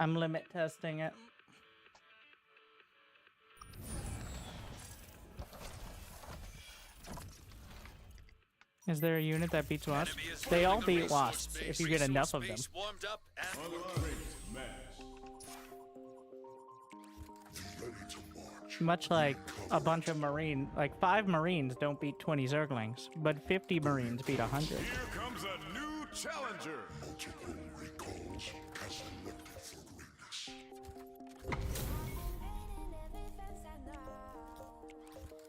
I'm limit testing it. Is there a unit that beats wasps? They all beat wasps if you get enough of them. Much like a bunch of marine, like 5 marines don't beat 20 zerglings, but 50 marines beat 100. Here comes a new challenger. Multiple recalls as selected for greatness.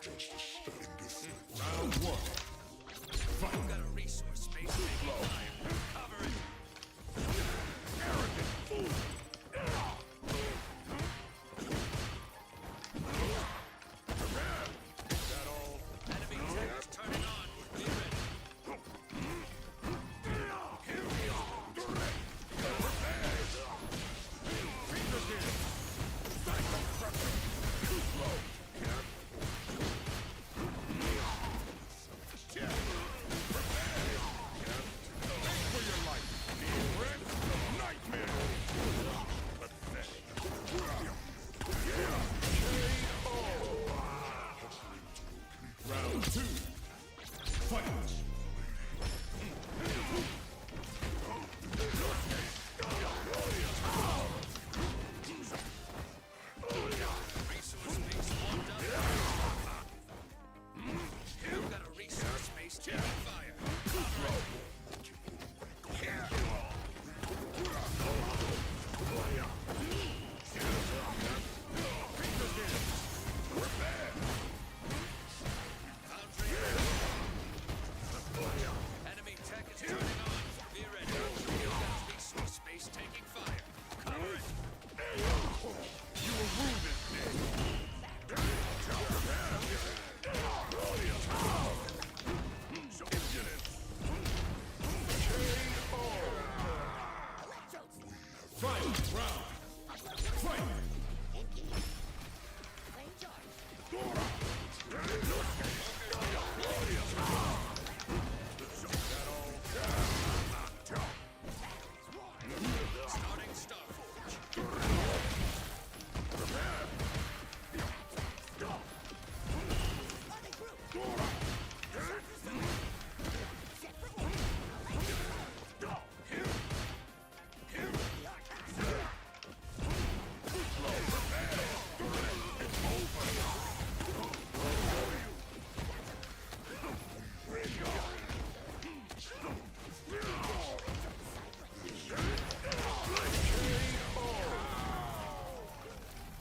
Just a steady defense. Round 1. Fight. Got a resource space making fire. Cover it. Arrogant fool. That all? Enemy tech is turning on. Be ready. For your life. The prince of nightmare. Pathetic. Round 2. Fight. Resource space warmed up. Got a resource space taking fire. Cover it. Enemy tech is turning on. Be ready. Got a resource space taking fire. Cover it. You were wounded, Nick. Impudent. Fight round. Fight. Starting Starforge.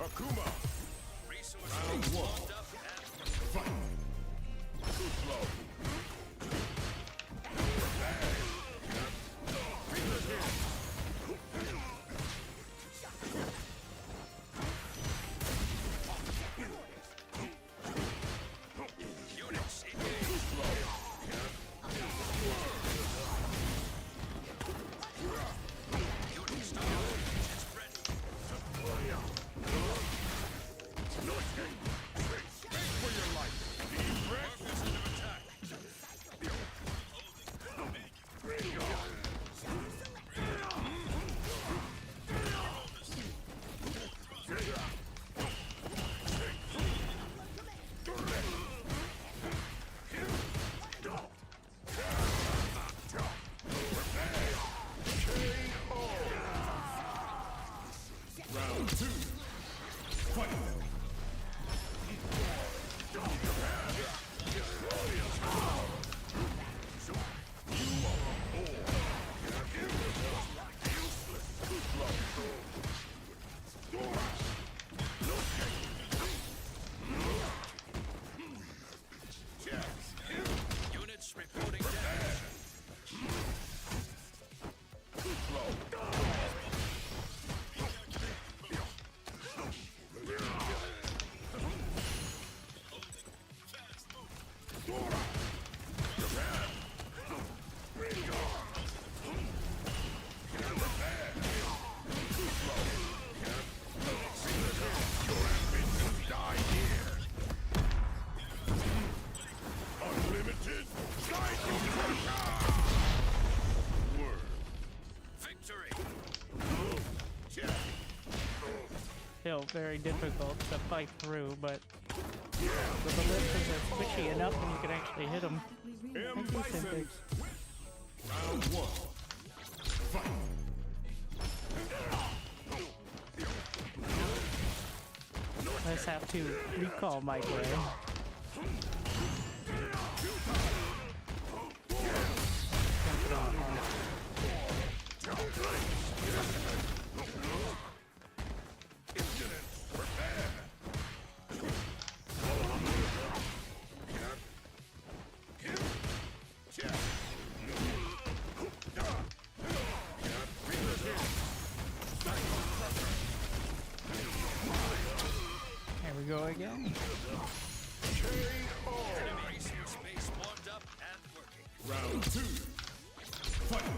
Akuma. Resource Round space 1. warmed up and Fight. Too slow. units engaged. Unit started. It's ready. Wait for your life. Be ready. Workers under attack. Round 2. Fight. Units reporting damage. Slow. still very difficult to fight through, but the ballistas are squishy enough and you can actually hit them. M. Bison. Round 1. Fight. Let's have to recall microwave. There we go again. Enemy resource base warmed up and working. Round 2. Fight.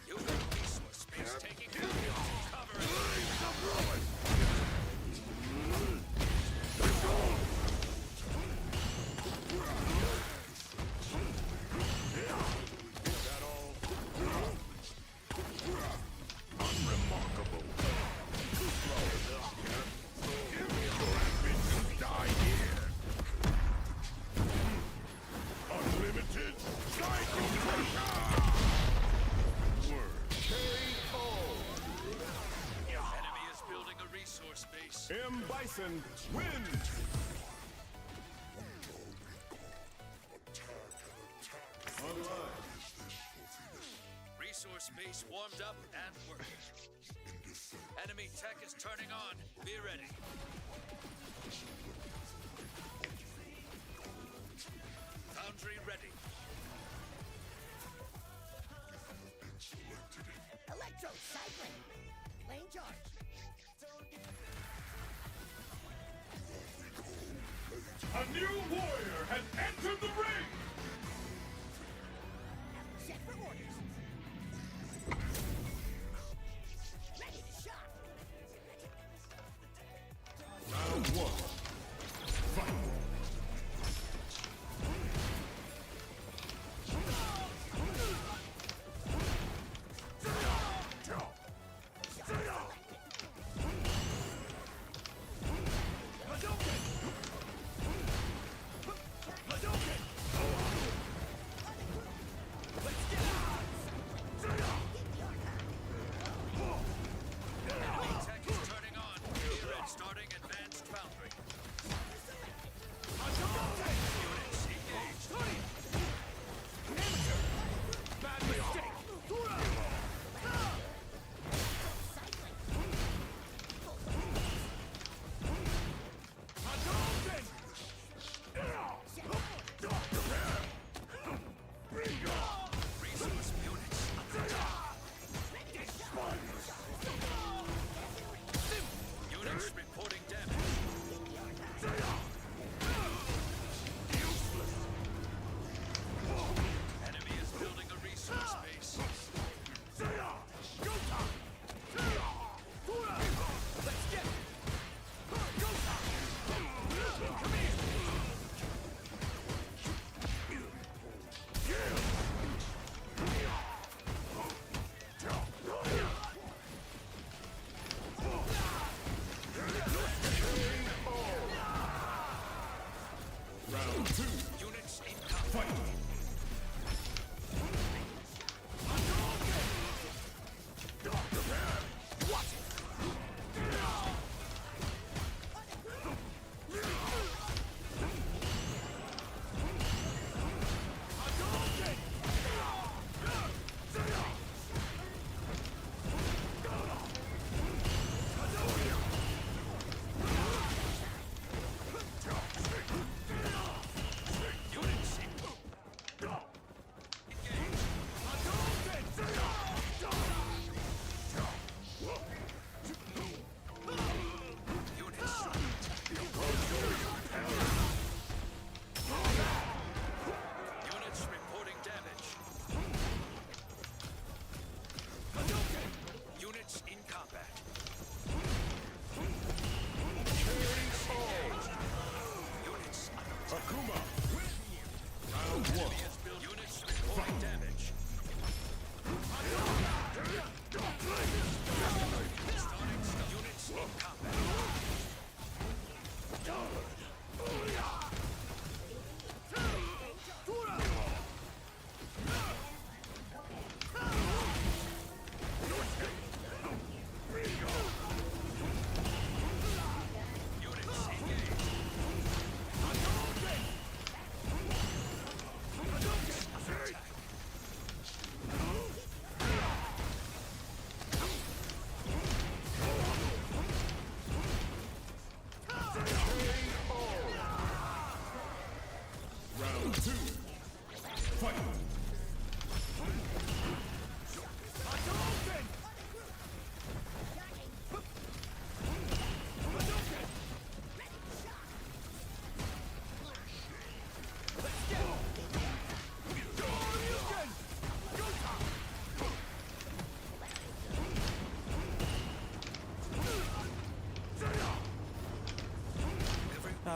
You've got resource base taking fire. Cover it. Unlimited psycho Enemy is building a resource base. M. Bison wins. Online. Resource base warmed up and working. Enemy tech is turning on. Be ready. Foundry ready. Electro cycling. Lane charge. A new warrior has entered the ring. Set for orders. Ready to shot. Round 1. Fight. Enemy tech is turning on. Be ready. Starting advanced foundry. Units engaged. Bad mistake. Resource units. Units reporting damage. Enemy is building a resource base. Round 2. Units incoming. Fight.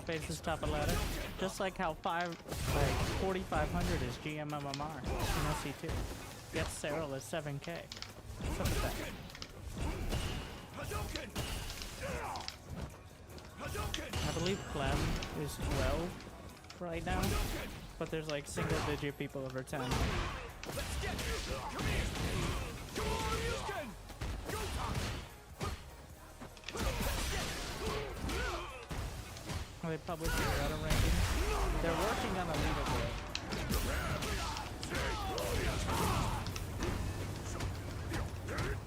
top bases, top of ladder. Just like how 4,500 is GMMMR in SC2. Yes, Cyril is 7K. What's up with that? I believe Clem is 12 right now, but there's like single digit people over 10. They publish their other rankings. They're working on a leaderboard.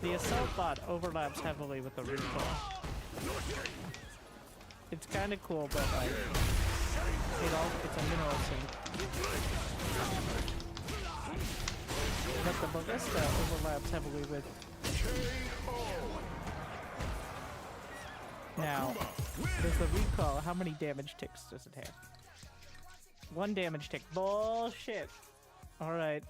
The assault bot overlaps heavily with the recall. It's kind of cool, but like, it's a mineral sink. But the ballista overlaps heavily with. Now, there's the recall. How many damage ticks does it have? 1 damage tick. Bullshit. Alright.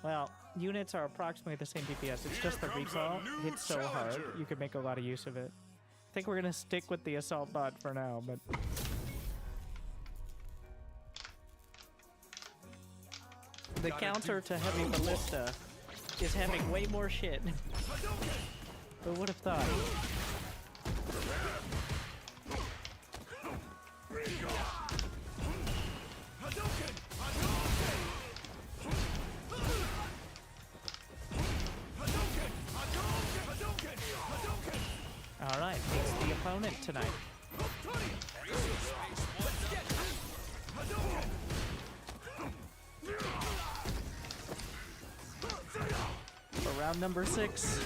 Well, units are approximately the same DPS. It's just the recall. Hits so hard, you could make a lot of use of it. I think we're gonna stick with the assault bot for now, but... The counter to heavy ballista is having way more shit. Who would have thought? Alright, it's the opponent tonight. For round number 6.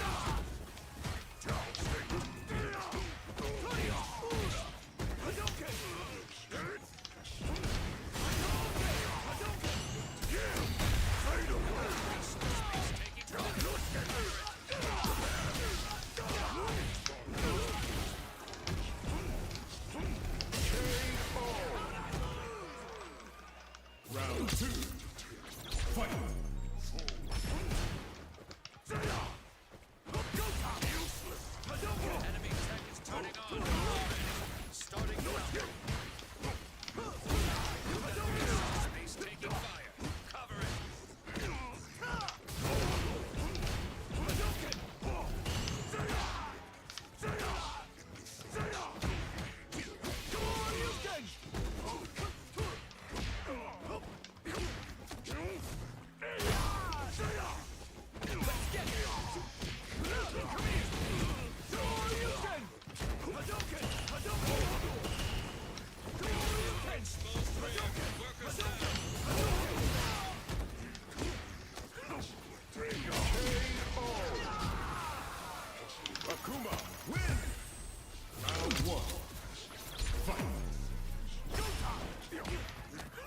Round 2. Fight. Enemy tech is turning on. Starting the round. Space taking fire. Cover it. Akuma, win! Round 1. Fight.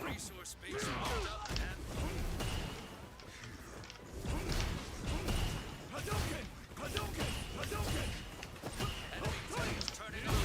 Resource base moved up and enemy tech is turning on. Be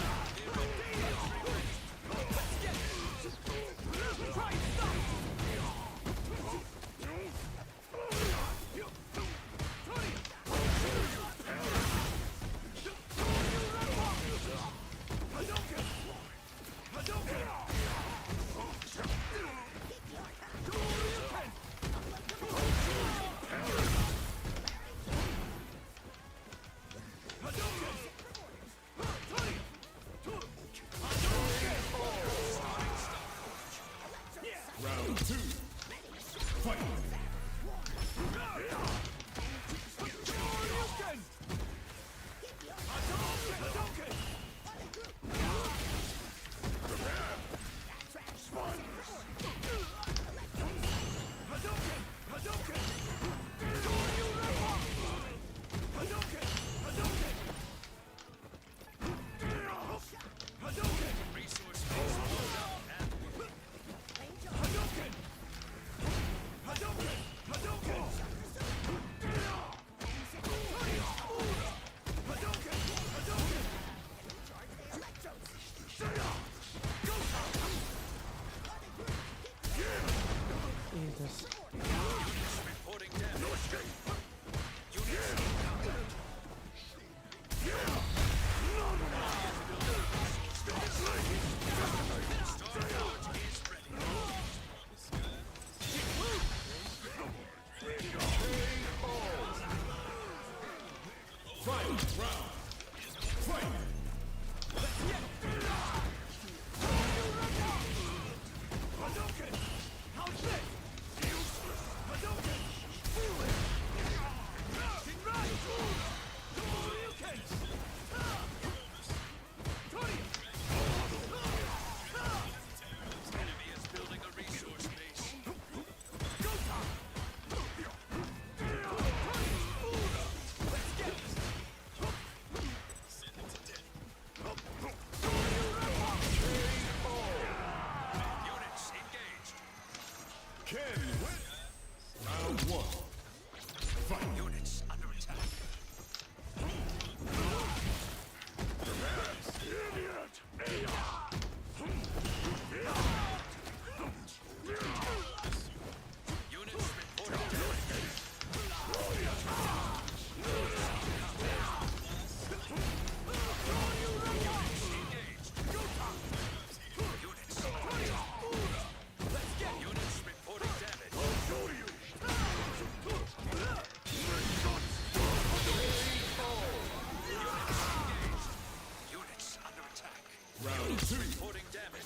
Round 2. Reporting damage.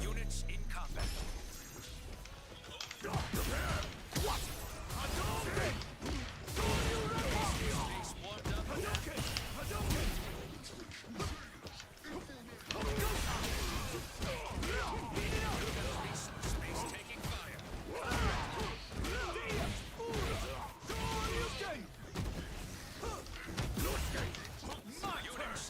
Units in combat. Space warmed up. Space taking fire. Units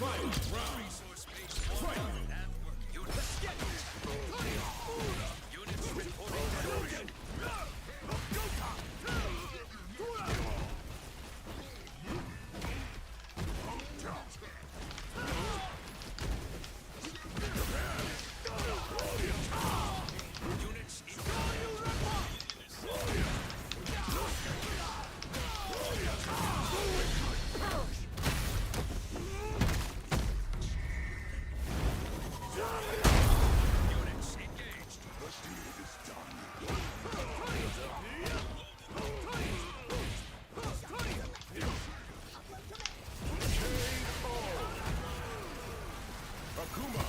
Fight. Round. resource space warmed up and working. Units reporting damage. Units in units engaged. Akuma.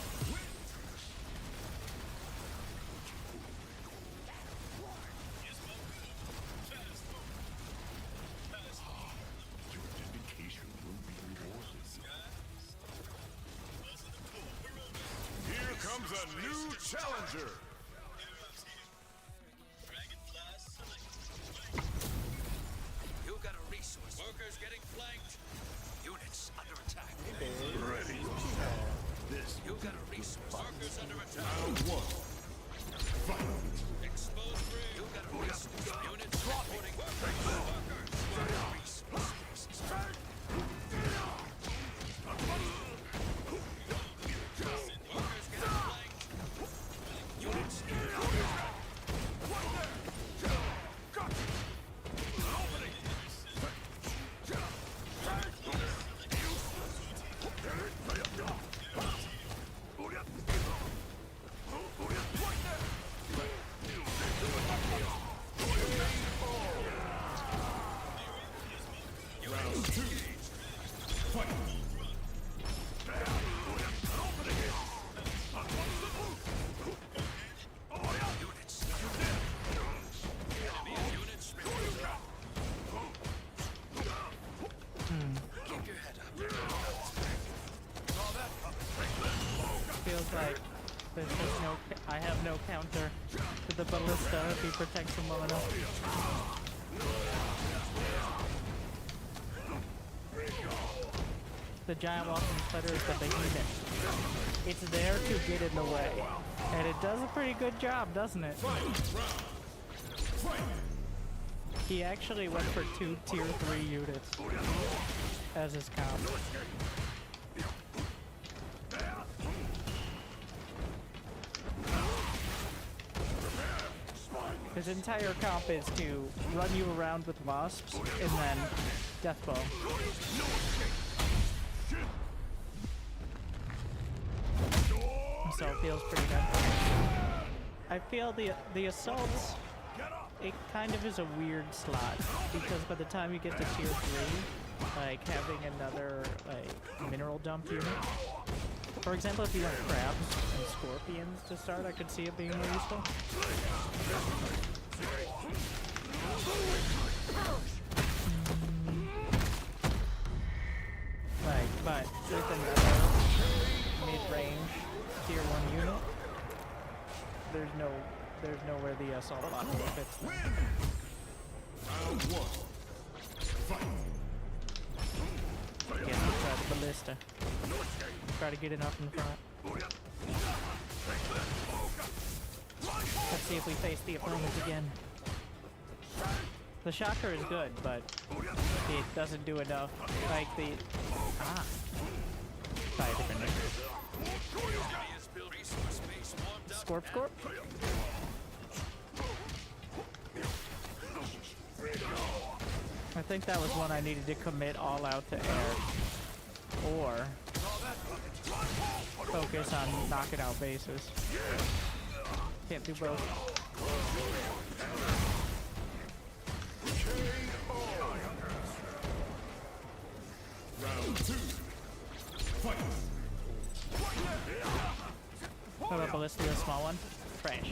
Here comes a new challenger. You got a resource. Workers getting flanked. Units under attack. Ready. You got a resource. Workers under attack. Round 1. Fight. Exposed rig. You got a resource. Units reporting. Workers. Resource. Workers getting flanked. Units Round 2. Fight. units. Enemy units reporting. Keep your head up. Feels like there's just no. I have no counter to the ballista if he protects him well enough. The giant walking splitter is the behemoth. It's there to get in the way, and it does a pretty good job, doesn't it? He actually went for 2 tier 3 units as his comp. His entire comp is to run you around with wasps and then death bow. So it feels pretty good. I feel the assaults, it kind of is a weird slot because by the time you get to tier 3, like having another like mineral dump unit. For example, if you want crabs and scorpions to start, I could see it being more useful. Like, but with another mid-range tier 1 unit, there's nowhere the assault bottom fits them. Round 1. Fight. Guess we'll try the ballista. Try to get it up in front. Let's see if we face the opponent again. The shocker is good, but it doesn't do enough. Like the try a different name. Scorp Scorp? I think that was one I needed to commit all out to air. Or focus on knocking out bases. Can't do both. Round 2. Fight. What about Ballista, the small one? Trash.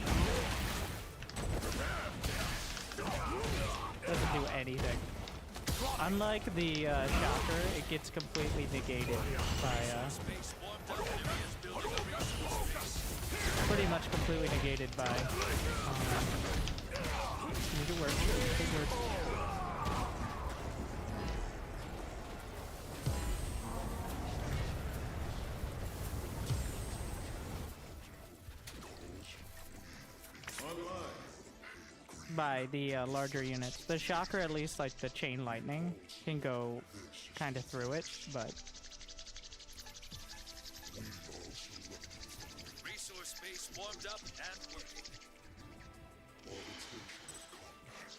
Doesn't do anything. Unlike the shocker, it gets completely negated by Space warmed up. Enemy is building a resource base. pretty much completely negated by make it work. Make it work. By the larger units. The shocker, at least, like the chain lightning, can go kind of through it, but Resource base warmed up and working. As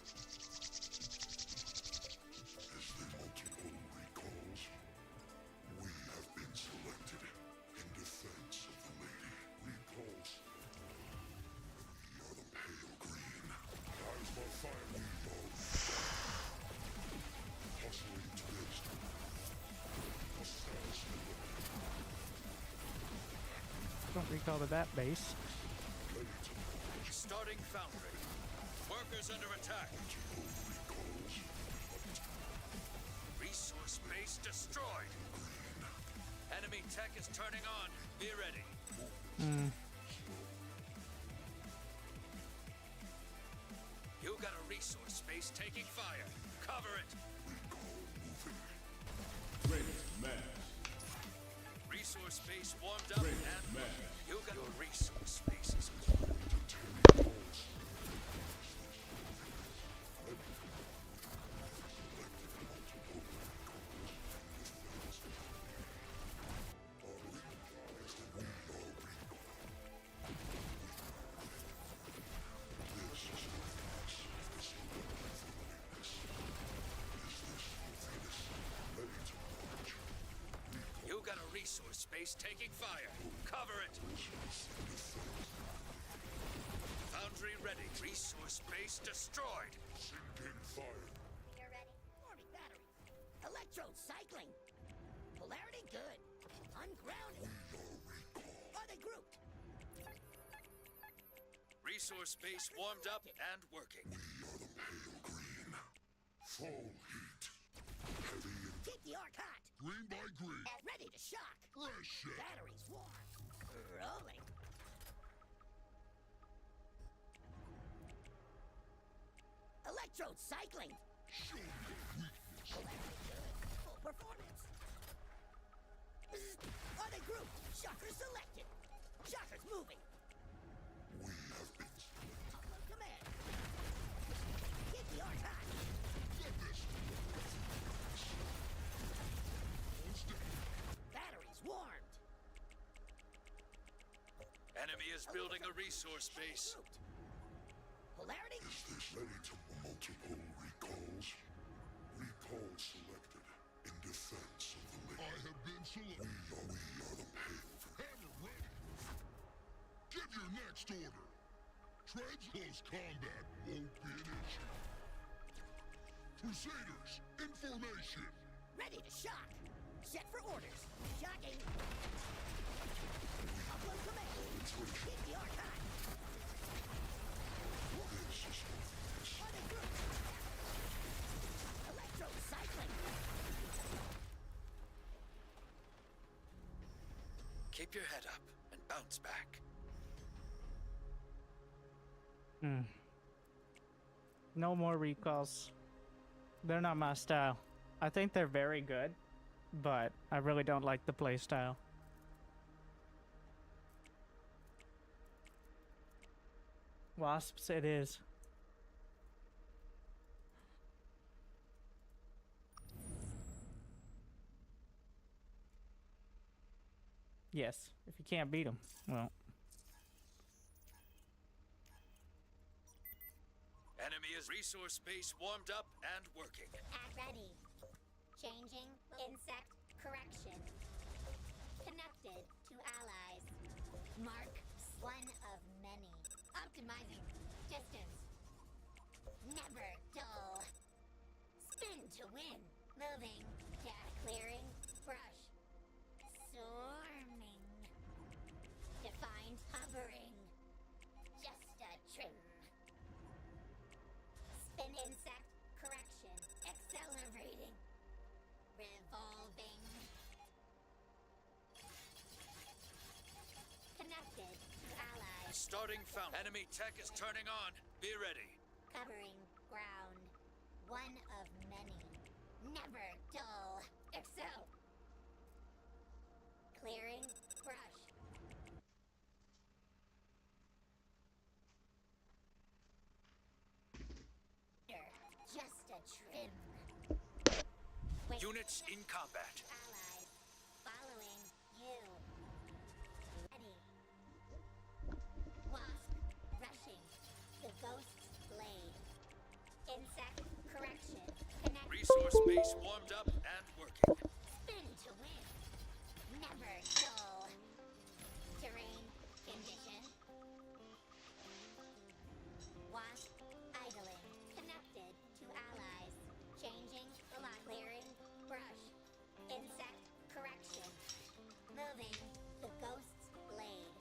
the multiple recalls, we have been selected in defense of the lady. Recalls. We are the pale green. Eyes for fire. We both. Hustling to this. Hostiles don't recall to that base. Starting foundry. Workers under attack. Resource base destroyed. Enemy tech is turning on. Be ready. You got a resource base taking fire. Cover it. Ready to match. Resource base warmed up Ready and to match. you got your resource bases. You got a resource base taking fire. Cover it. Foundry ready. Resource base destroyed. Sinking fire. You're ready. Forming battery. Electrode cycling. Polarity good. Ungrounded. Are they grouped? Resource base warmed up and working. We are the pale green. Full heat. Heavy and Keep the arc hot. green by green. Ready to shock. Fresh shit. Batteries warm. Rolling. Electrode cycling. Show your weakness. Polarity good. Full performance. Are they grouped? Shockers selected. Shockers moving. We have been selected. Upload command. Keep the arc hot. Get this. Hold steady. Batteries warmed. Enemy is building a resource base. Grouped. Polarity. Is this ready to multiple recalls? Recall selected in defense of the lady. I have been selected. We are the pale. Hammer ready. Give your next order. Treads close combat won't be an issue. Crusaders, in formation. Ready to shock. Set for orders. Shocking. Upload command. Keep the arc hot. This is this. Are they grouped? Electrode cycling. Keep your head up and bounce back. No more recalls. They're not my style. I think they're very good, but I really don't like the play style. Wasps it is. Yes, if you can't beat them, well. Enemy is resource base warmed up and working. At ready. Changing insect correction. Connected to allies. Mark one of many. Optimizing distance. Never dull. Spin to win. Moving. Data clearing. Starting fountain. Enemy tech is turning on. Be ready. Covering ground. One of many. Never dull. Excel. Clearing brush. Just a trim. Wait. Units in combat. Allies. Following you. Ready. Wasp. Rushing. The ghost's blade. Insect. Correction. Connect. Resource base warmed up and working. Spin to win. Never dull. Terrain. Condition. Wasp. Idling. Connected to allies. Changing. Lock. Clearing. Brush. Insect. Correction. Moving. The ghost's blade.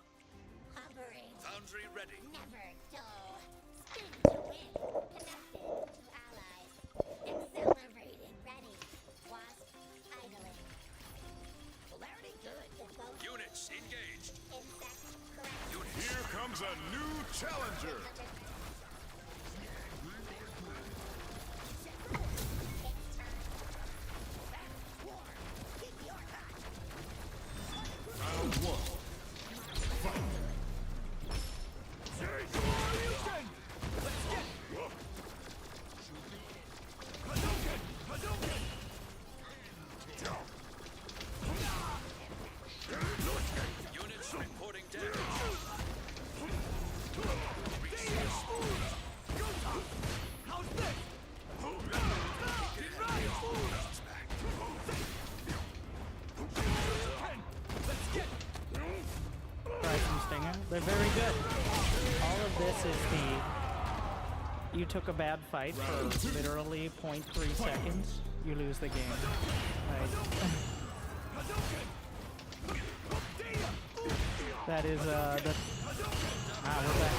Hovering. Foundry ready. Never dull. Spin to win. Connected to allies. Accelerating. Ready. Wasp. Idling. Polarity good. The ghost. Units engaged. Insect. Correction. Units. Here comes a new challenger. Round one. Fight. Units reporting damage. Try some stinger. They're very good. All of this is the... You took a bad fight for literally 0.3 seconds. You lose the game. Like, that is, the... Ah, we're back.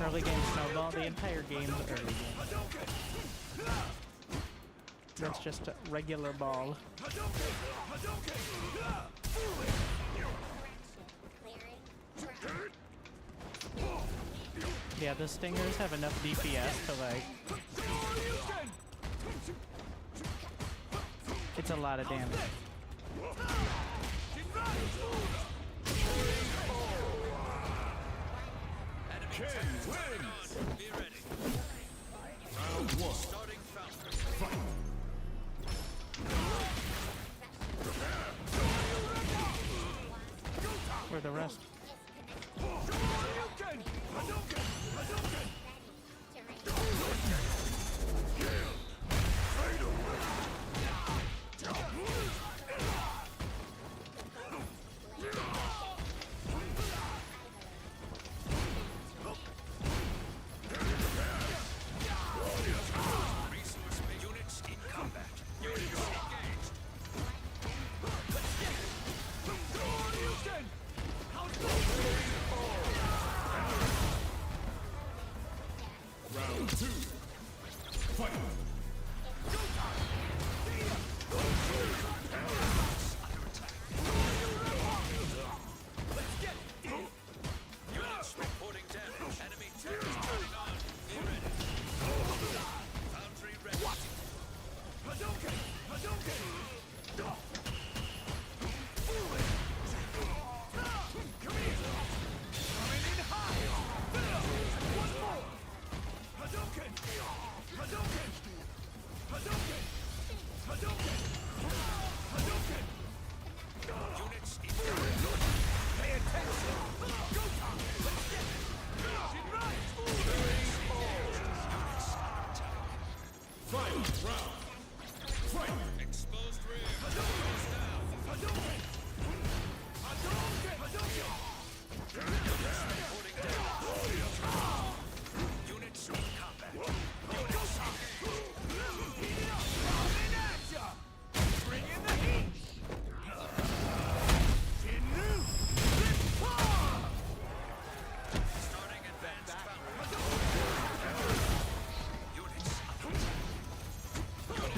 Early game snowball. The entire game's early game. That's just a regular ball. Yeah, the stingers have enough DPS to like... It's a lot of damage. Ken wins. Be ready. Round one. Starting foundry. Fight. Where are the rest? Resource units in combat. Units engaged. Round two. Fight. Units reporting damage. Enemy tech is turning on. Be ready. Foundry ready. Units engaged. Final round. Fight. Exposed rear. Goes down. Reporting damage. Units in combat. Units Bring in the heat. starting advanced foundry. Units. Units reporting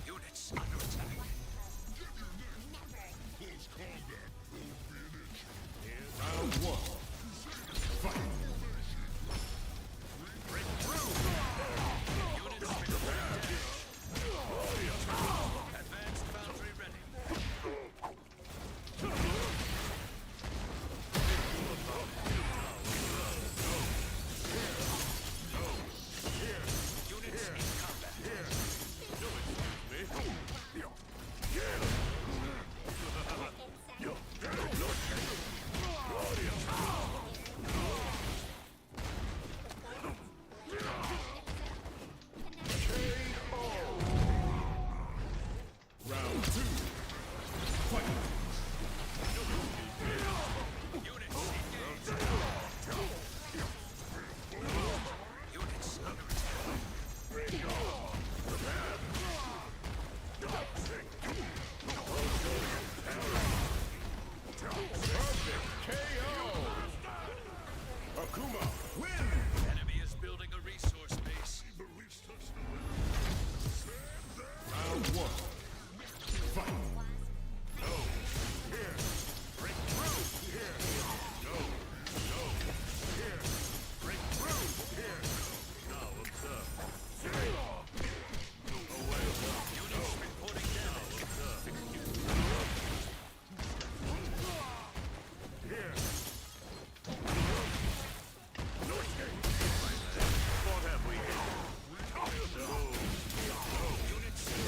Units under attack. Close combat will be an issue. Round one. Fight. Break through. Units reporting damage. Advanced foundry ready. Units in combat. Round two. Fight. Units engaged. Units under attack. Akuma, win! Enemy is building a resource base. Round one. Fight. Break through. Break through. Now observe. Units reporting damage. What have we here? Units in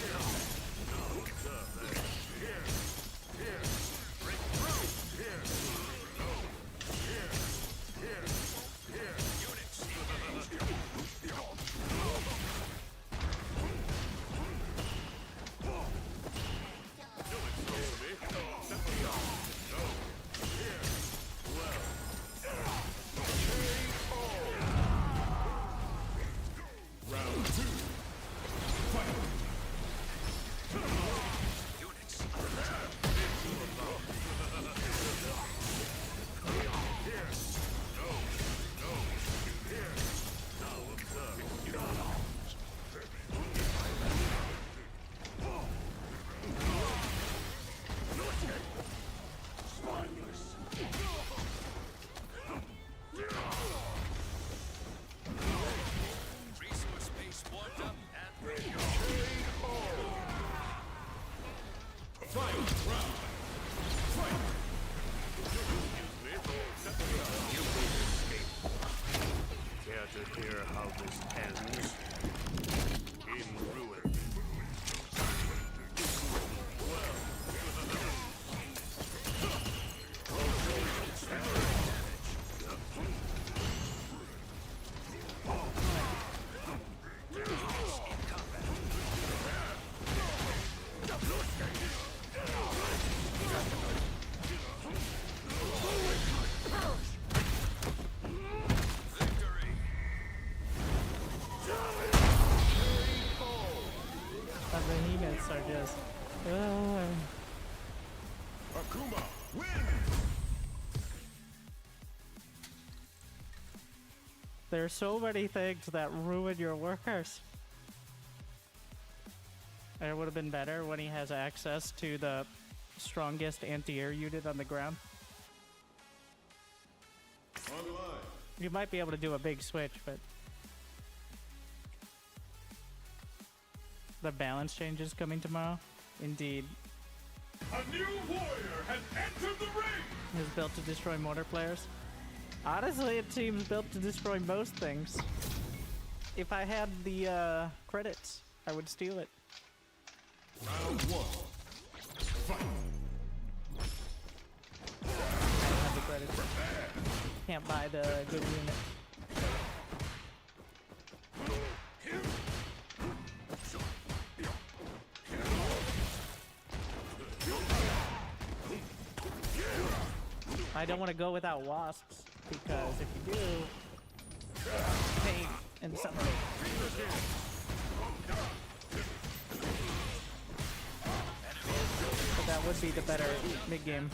break through. Units engaged. Round two. Fight. Units under attack. Resource base warmed up and ready. Fight. Round. Fight. You will escape. Care to hear how this ends? In ruin. Victory. The behemoths are just. Akuma, win! There's so many things that ruin your workers. It would have been better when he has access to the strongest anti-air unit on the ground. Online. You might be able to do a big switch, but the balance changes coming tomorrow. Indeed. A new warrior has entered the ring! Is built to destroy mortar players. Honestly, it seems built to destroy most things. If I had the credits, I would steal it. Round one. Fight. I don't have the credits. Can't buy the good unit. I don't want to go without wasps, because if you do, pain and suffering. But that would be the better mid-game.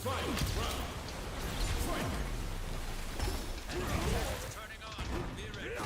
Turning on. Be ready.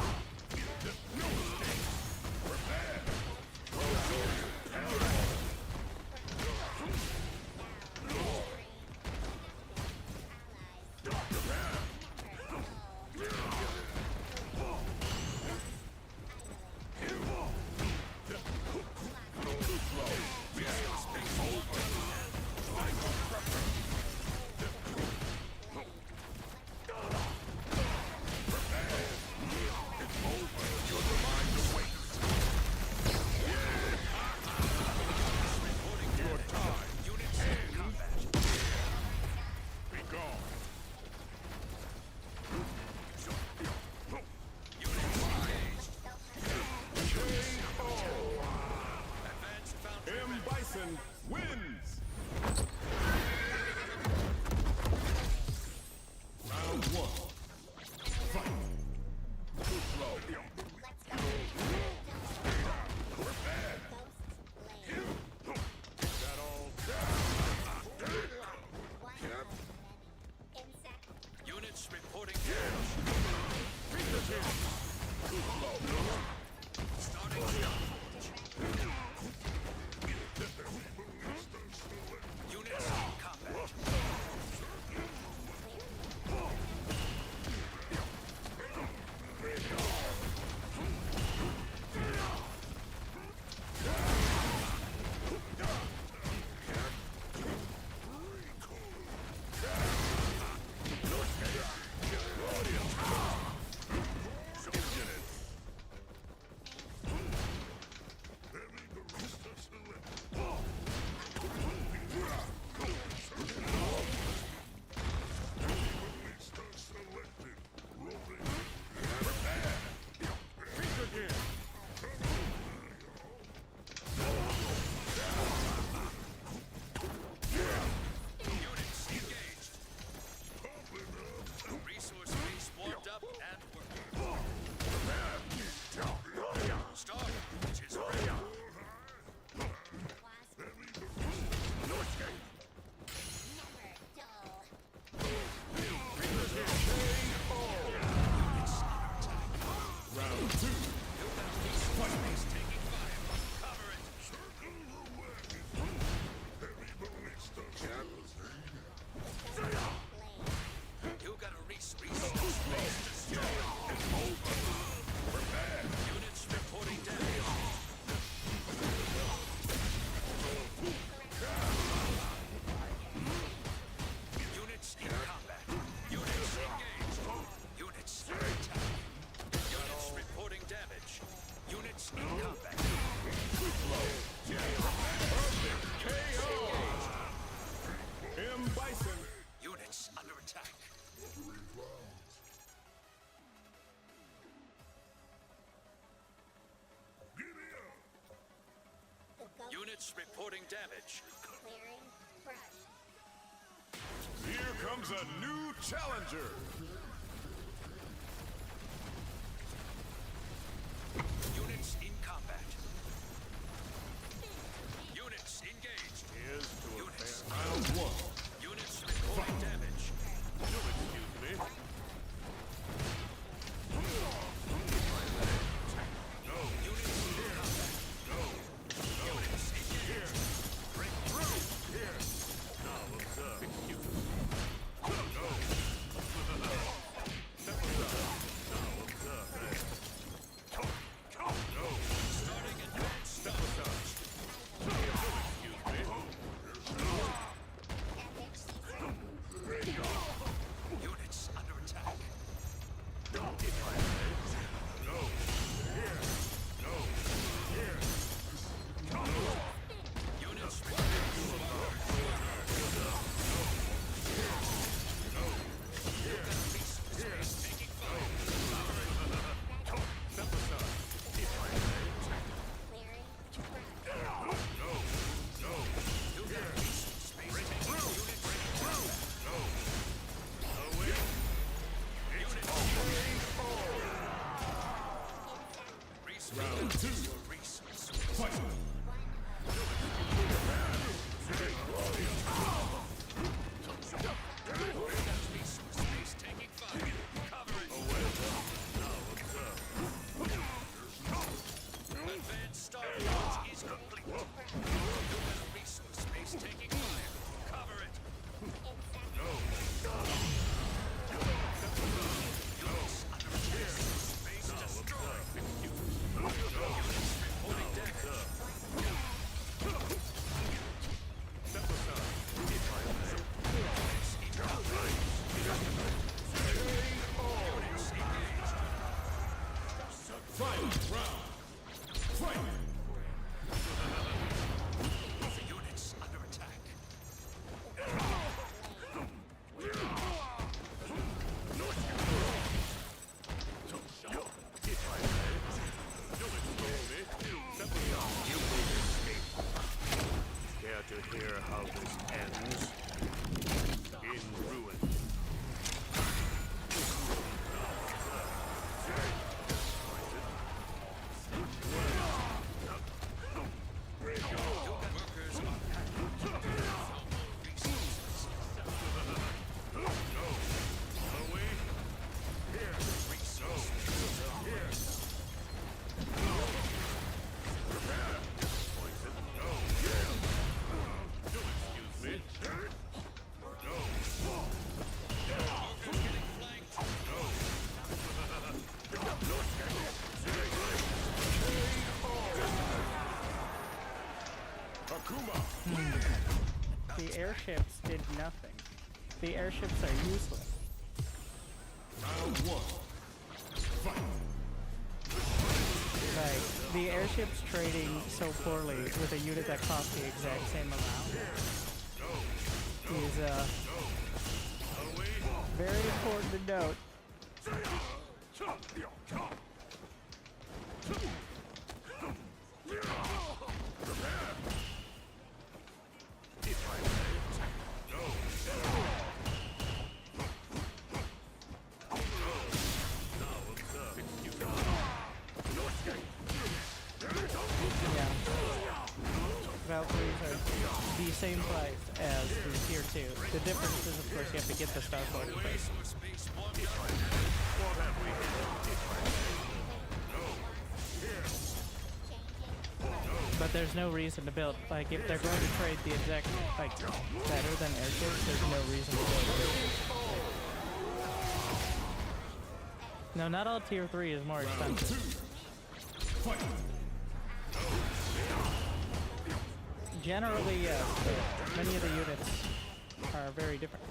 Bison wins! Round one. Fight! Units reporting damage. Starting units in combat. Units engaged. Resource base warmed up and working. Start, which is ready. Round two. Resource base taking fire. Cover it. You got a resource base destroyed. Units reporting damage. Units in combat. Units engaged. Units attack. Units reporting damage. Units in combat. M. Bison. Units under attack. Units reporting damage. Clearing brush. Here comes a new challenger. Units in combat. Units engaged. Here's to a Units. fair Round one. Units reporting damage. You'll excuse me. Units in combat. Units engaged. Break through. Here. Now observe. Excuse me. Now observe. Starting advanced stop. Excuse me. The unit's under attack. You will escape. Care to hear how this ends? In ruin. Workers are packing. No more resources. Away. Here. Resources. Here. Poison. No. You'll excuse me. No. Workers getting flanked. Akuma. The airships did nothing. The airships are useless. Round one. Fight. Like, the airships trading so poorly with a unit that costs the exact same amount is very important to note. Yeah. Valkyries are the same price as the tier 2. The difference is, of course, you have to get the Star Sword first. Resource base swarmed up. What have we But there's no reason to build. Like, if they're going to trade the exact, like, better than airships, there's no reason to build it. No, not all tier 3 is more expensive. Generally, yes, but many of the units are very different.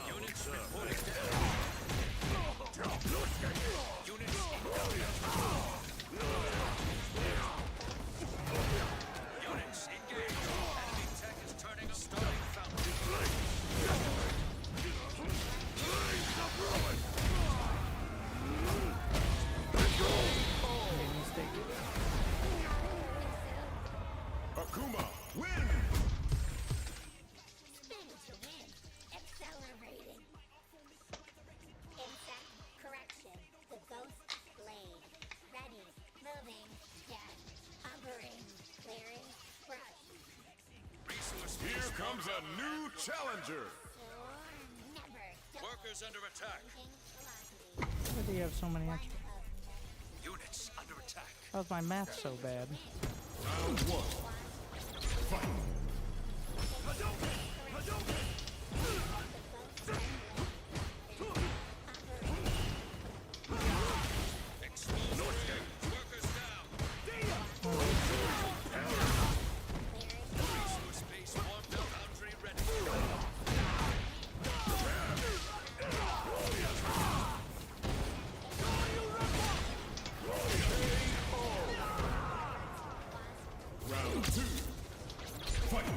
Units reporting down. Units Units engaged. Enemy tech is turning a starting fountain. Made a mistake. Akuma, win! Spin to win. Accelerating. Insect correction. The ghost blade. Ready. Moving. Death. Hovering. Clearing. Brush. Resource Here base comes a new challenger! Or never. workers under attack. Changing velocity. Why do you have so many extra? Units under attack. How's my math so bad? Round one. Fight. Exposed workers down. Resource base warmed up. Foundry ready. Round two. Fight.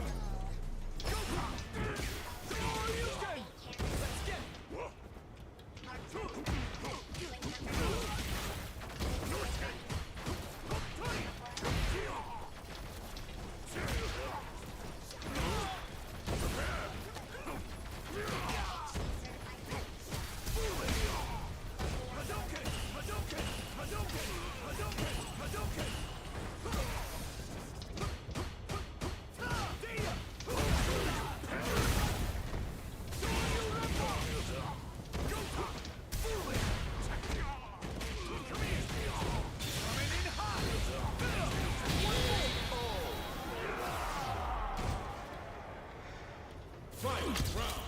Fight. Round.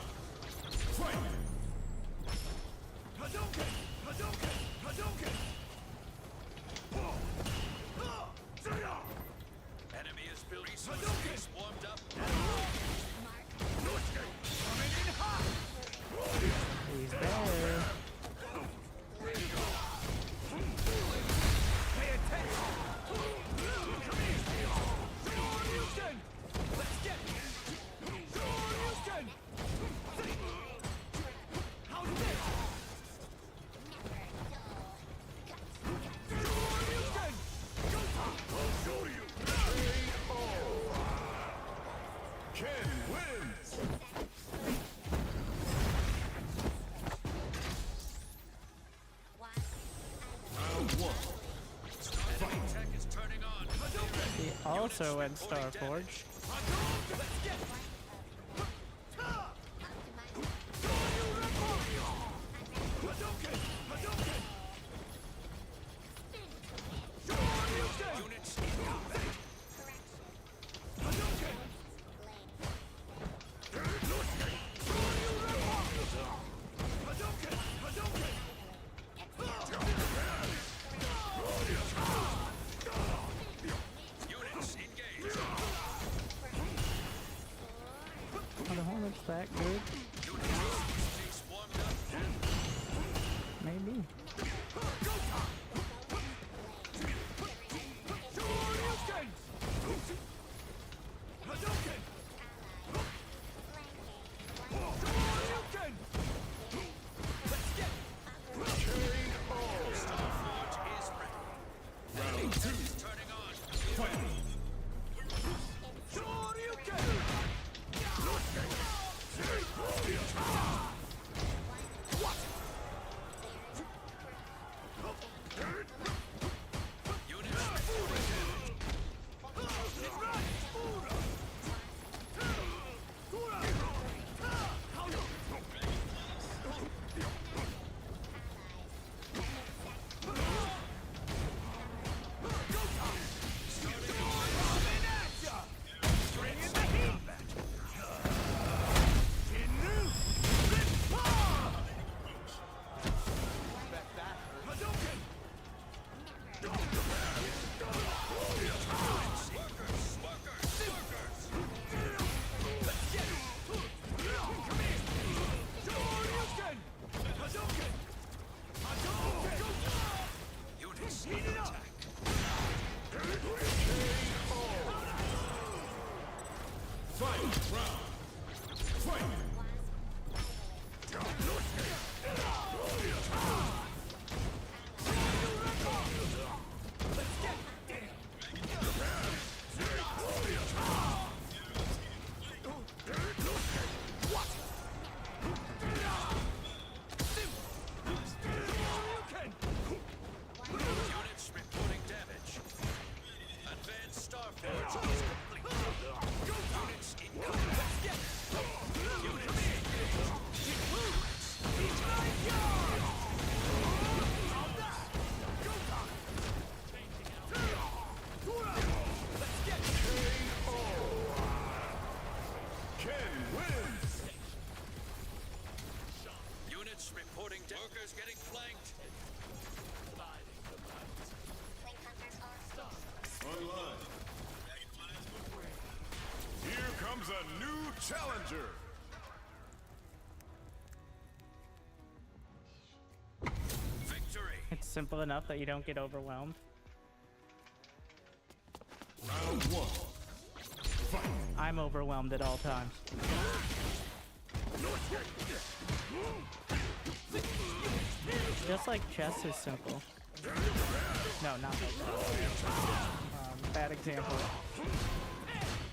Fight. Enemy is built. Resource base warmed up. Mark. Also in Starforge. Units in combat. Units engaged. Are the Hornets that good? Units swarmed up. Maybe. Starforge is ready. Enemy tech is turning on. Units reporting damage. Units in attack. Units reporting damage. Advanced Starforge is complete. Units in combat. Units engaged. Units reporting workers getting flanked. Link hunters are Online. Here comes a new challenger. Victory. It's simple enough that you don't get overwhelmed. Round one. Fight. I'm overwhelmed at all times. Just like chess is simple. No, not like that. Bad example.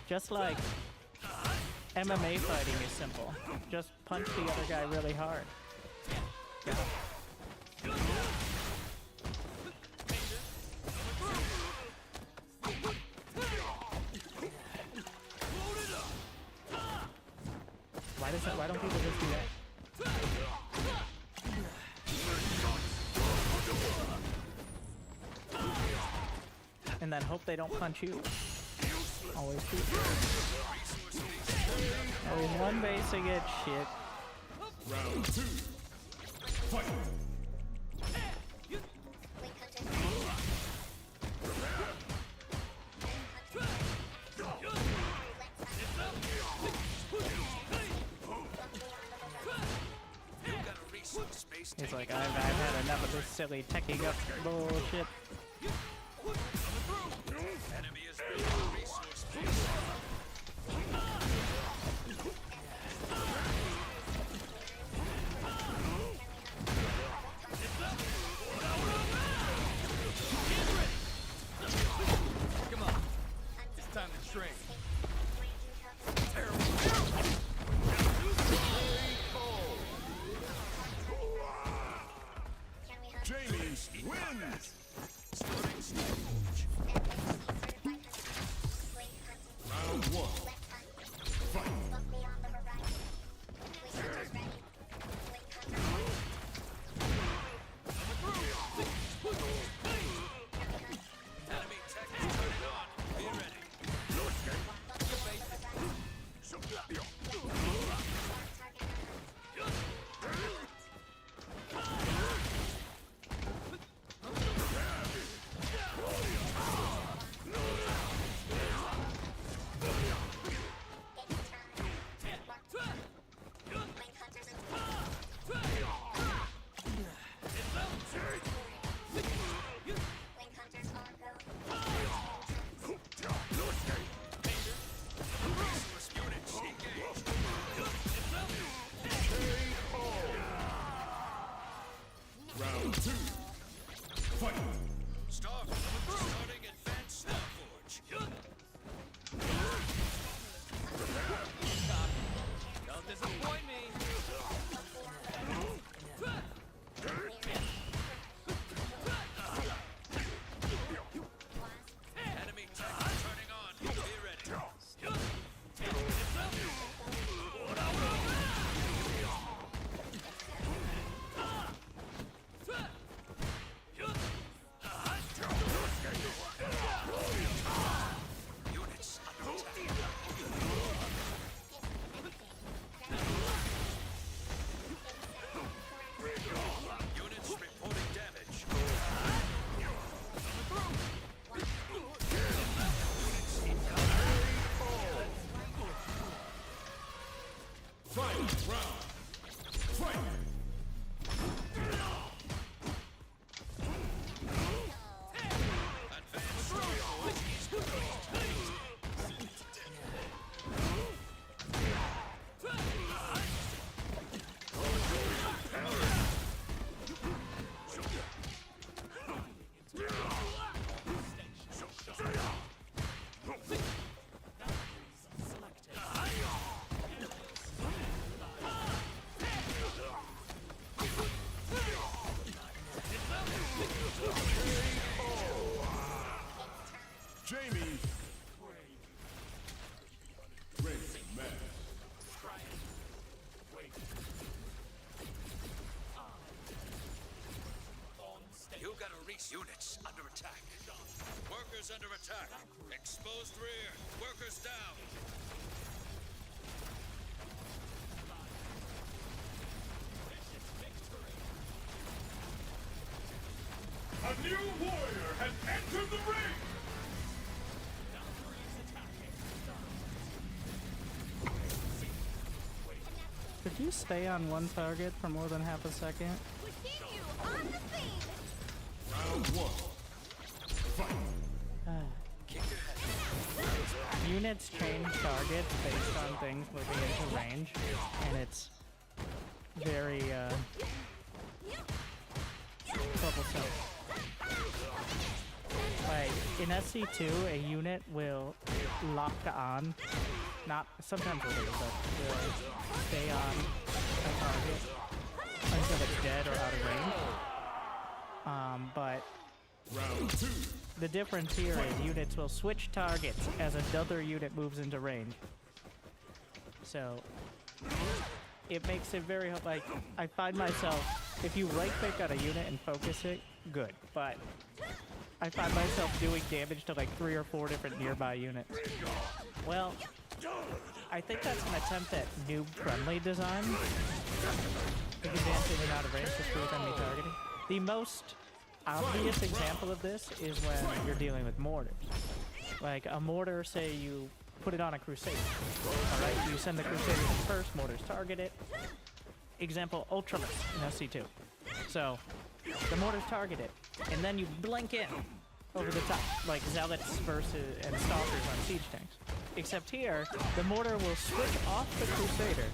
Just like MMA fighting is simple. Just punch the other guy really hard. Yeah. Why don't people just do that? And then hope they don't punch you. Always do. Oh, in one base I get shit. Round two. Fight. link hunters. You got a resource space. He's like, I've had enough of this silly teching up bullshit. Enemy is building a resource base. Come on. It's time to train. Can we hunt? Jamie wins. Starting Starforge. Certified hunters. Advanced strong force is complete. Jamie. Racing man. You got to reach units under attack. Workers under attack. Exposed rear. Workers down. A new warrior has entered the ring. Could you stay on one target for more than half a second? Continue on the scene. Round one. Fight. Units change targets based on things moving into range, and it's very troublesome. Like in SC2, a unit will lock on, not sometimes it is, but will stay on a target until it's dead or out of range. But Round two. the difference here is units will switch targets as another unit moves into range. So it makes it very like I find myself, if you right click on a unit and focus it, good. But I find myself doing damage to like 3 or 4 different nearby units. Well, I think that's an attempt at noob-friendly design. You can dance in and out of range just with enemy targeting. The most obvious example of this is when you're dealing with mortars. Like a mortar, say you put it on a Crusader. Alright, you send the Crusader in first, mortars target it. Example, Ultramus in SC2. So, the mortars target it, and then you blink in over the top, like Zealots versus and Stalkers on siege tanks. Except here, the mortar will switch off the Crusader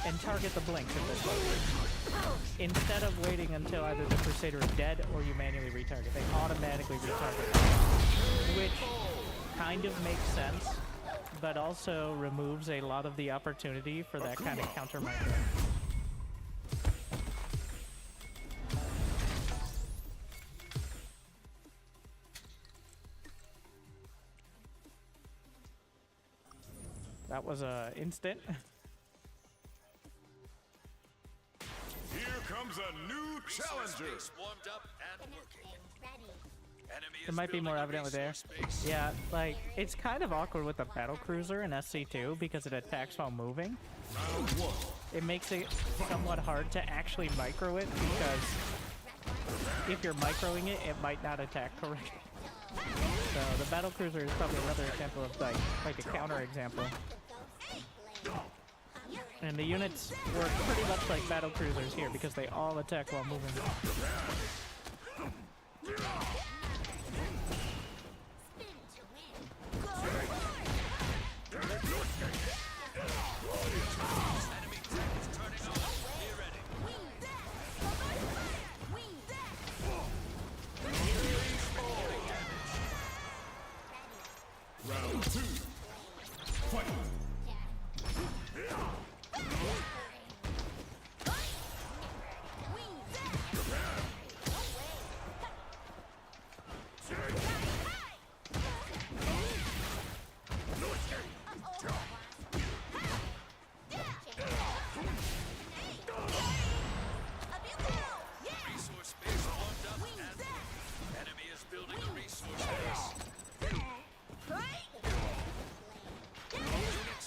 and target the blinks at this level. Instead of waiting until either the Crusader is dead or you manually retarget. They automatically retarget. Which kind of makes sense, but also removes a lot of the opportunity for that kind of counter micro. That was a instant. Here comes a new challenger. Base warmed up and working. Enemy It is might be more building a evident with air. resource base. Yeah, like, it's kind of awkward with the battle cruiser in SC2 because it attacks while moving. Round one. It makes it somewhat hard to actually micro it because if you're microing it, it might not attack correctly. So the battle cruiser is probably another example of like a counter example. And the units work pretty much like battle cruisers here because they all attack while moving. Enemy tech is turning on. Be ready. Round two. Fight. Resource base warmed up and enemy is building a resource base. Units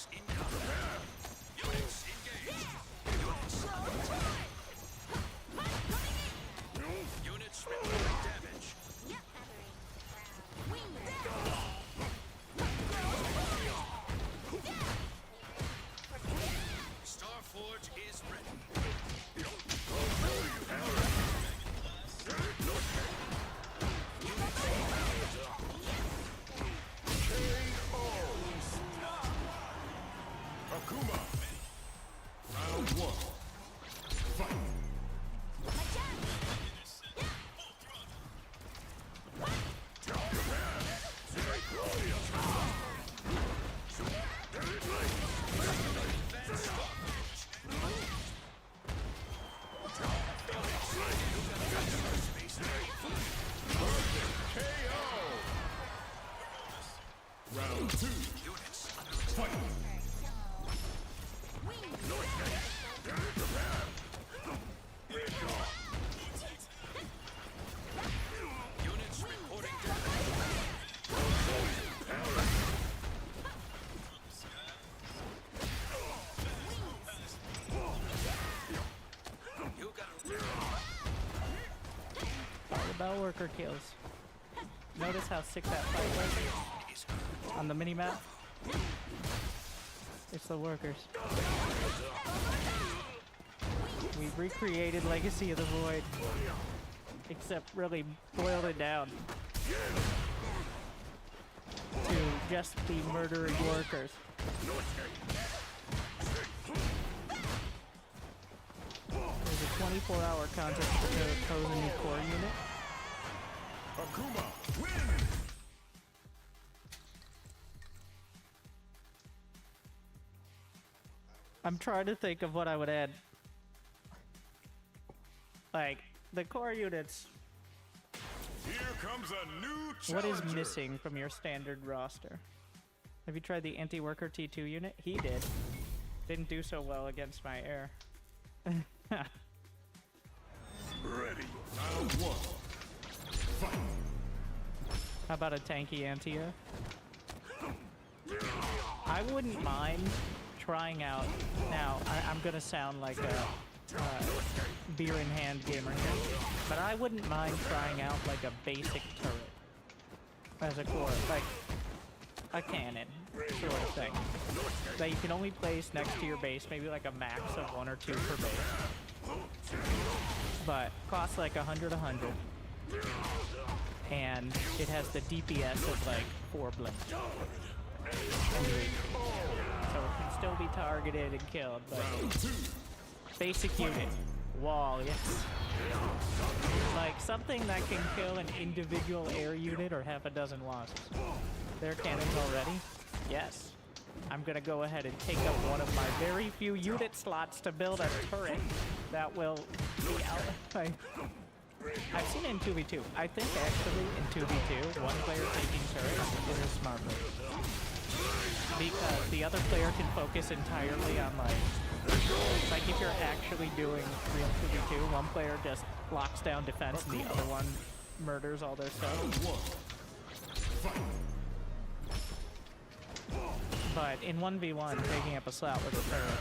Round 2. Units under Fight. units reporting damage. You got a All about worker kills. Notice how sick that fight was on the minimap? It's the workers. We recreated Legacy of the Void. Except really boiled it down to just the murdering workers. There's a 24-hour contest to pose a new core unit. Akuma, win! I'm trying to think of what I would add. Like, the core units, Here comes a new what challenger. is missing from your standard roster? Have you tried the anti-worker T2 unit? He did. Didn't do so well against my air. Ready. Round 1. Fight. How about a tanky anti-air? I wouldn't mind trying out. Now, I'm gonna sound like a beer in hand gamer here, but I wouldn't mind trying out like a basic turret as a core, like a cannon sort of thing that you can only place next to your base, maybe like a max of 1 or 2 per base, but costs like 100, and it has the DPS of like 4 blinks. And reach. So it can still be targeted and killed, but basic unit. Wall, yes. Like something that can kill an individual air unit or half a dozen wasps. There are cannons already? Yes. I'm gonna go ahead and take up one of my very few unit slots to build a turret that will be out. I've seen it in 2v2. I think actually in 2v2, one player taking turrets is a smart move. Because the other player can focus entirely on like if you're actually doing real 2v2, one player just locks down defense and the other one murders all their stuff. But in 1v1, taking up a slot with a turret,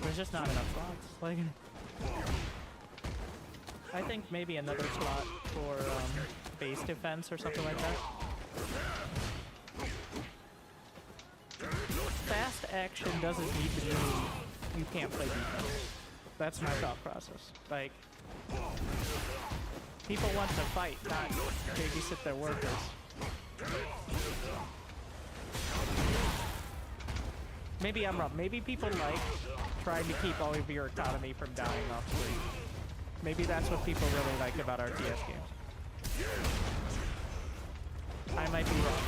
there's just not enough slots. Like, I think maybe another slot for base defense or something like that. Fast action doesn't need to mean you can't play defense. That's my thought process. Like, people want to fight, not babysit their workers. Maybe I'm wrong. Maybe people like trying to keep all of your economy from dying off screen. Maybe that's what people really like about RTS games. I might be wrong.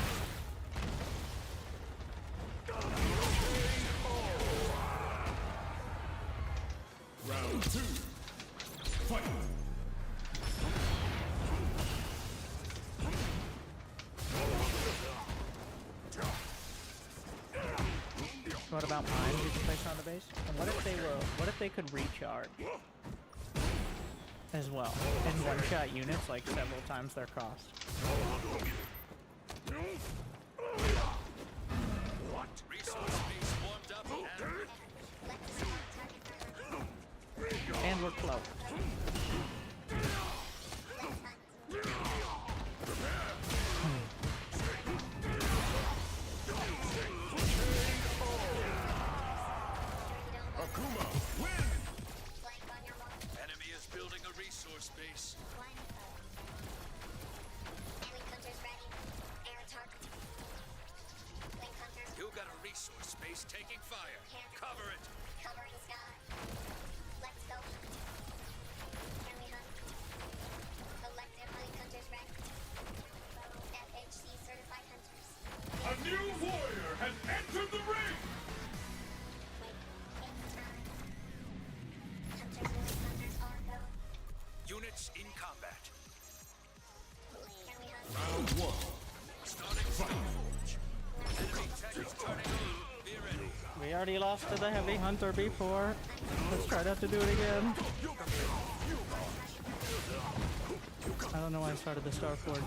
Round 2. Fight. What about mines you can place on the base? And what if they could recharge as well? And one-shot units like several times their cost. what? Resource base warmed up and Let's start target fire. And we're close. Let's hunt. Akuma, win! Flank on your wall. enemy is building a resource base. Flank. Link hunters ready. Air target. Link hunters You got a resource base taking fire. Cover it. covering sky. Let's go hunt. Can we hunt? Collective link hunters ready. FHC certified hunters. A new warrior has entered the ring! Wait, it's time. Hunters, link hunters are go. Units in combat. Can we hunt? Round 1. Starting Forge. Charges turning on. Be ready. We already lost to the heavy hunter before. Let's try not to do it again. I don't know why I started the Starford.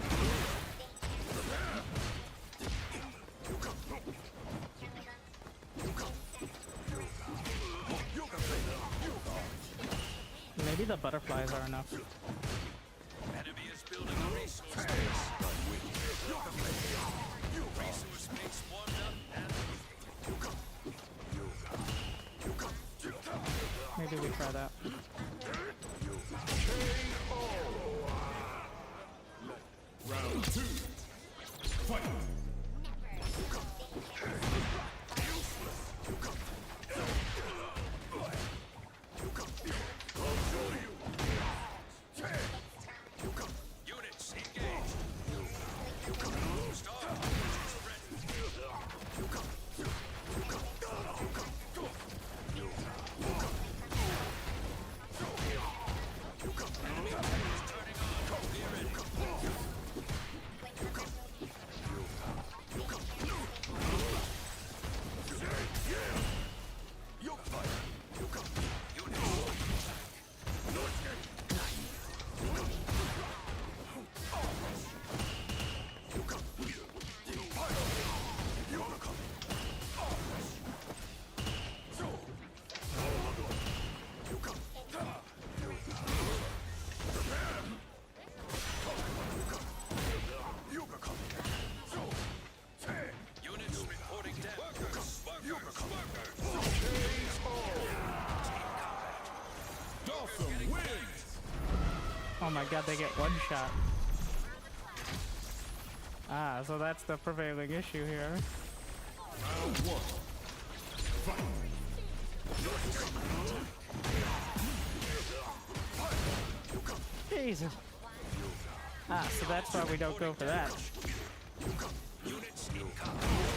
Maybe the butterflies are enough. Enemy is building a resource base. Resource base warmed up and Maybe we try that. Round 2. Fight! units engaged. Star is ready. Enemy is turning on. Be ready. Units reporting damage. Dawson wins! Oh my god, they get one shot. Ah, so that's the prevailing issue here. Round 1. Fight! Jesus. Ah, so that's why we don't go for that. Units in combat.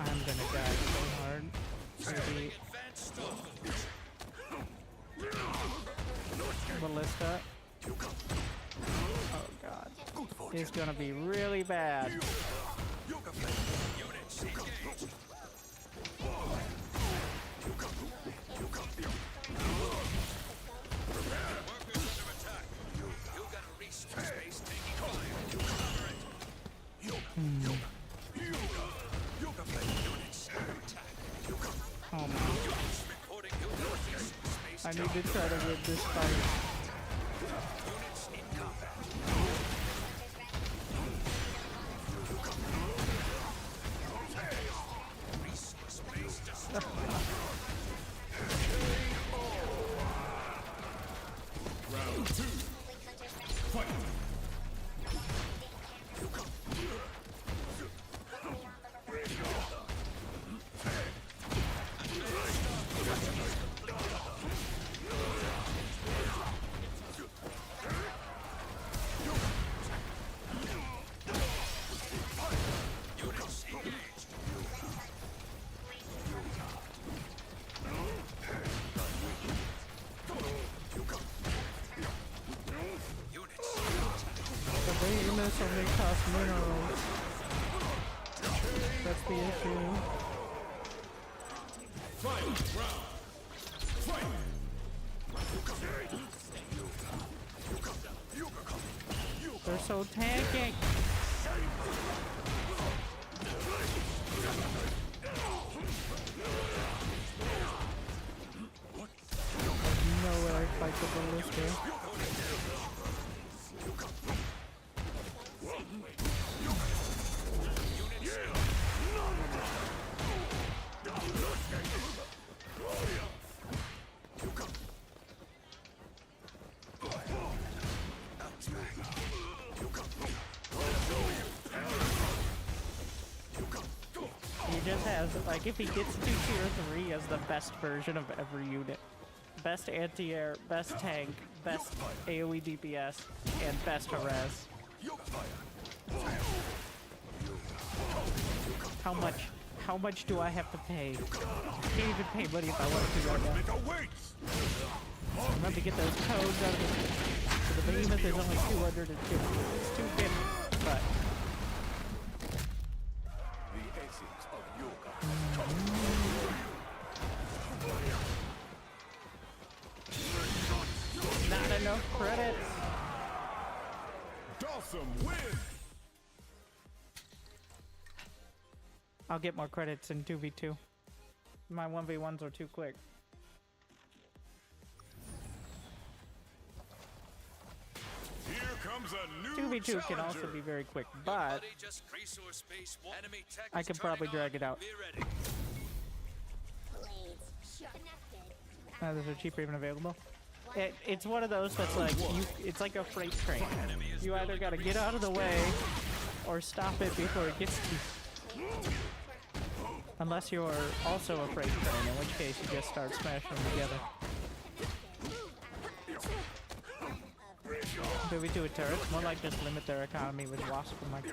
I'm gonna die so hard. Maybe Advanced stalkers. Ballista. Oh god. It's gonna be really bad. Units engaged. Workers under attack. You got a resource base taking fire. Cover it. Units under attack. Oh man. Units reporting you got a resource base I need to try to win this fight. Units in combat. Resource base destroyed. Round 2. Fight! Units engaged. Units. The behemoths only cost minerals. That's the issue. Fight! Round! Fight! They're so tanky. No way I fight the ballista. He just has, like, if he gets to tier 3, he has the best version of every unit. Best anti-air, best tank, best AoE DPS, and best harass. How much do I have to pay? I can't even pay money if I want to right now. I'm about to get those codes out of the... So the behemoth is only 250. It's 250, but... The go. Credits. Dawson win. I'll get more credits in 2v2. My 1v1s are too quick. Here comes a new 2v2 can also challenger. be very quick, but Buddy, just resource space. Enemy tech I is could probably turning on. drag it out. Be ready. Blades connected. Those are cheaper even available. It's one of those that's like, it's like a freight train. You either gotta get out of the way or stop it before it gets to you. Unless you're also a freight train, in which case you just start smashing them together. Do we do a turret? More like just limit their economy with wasp and like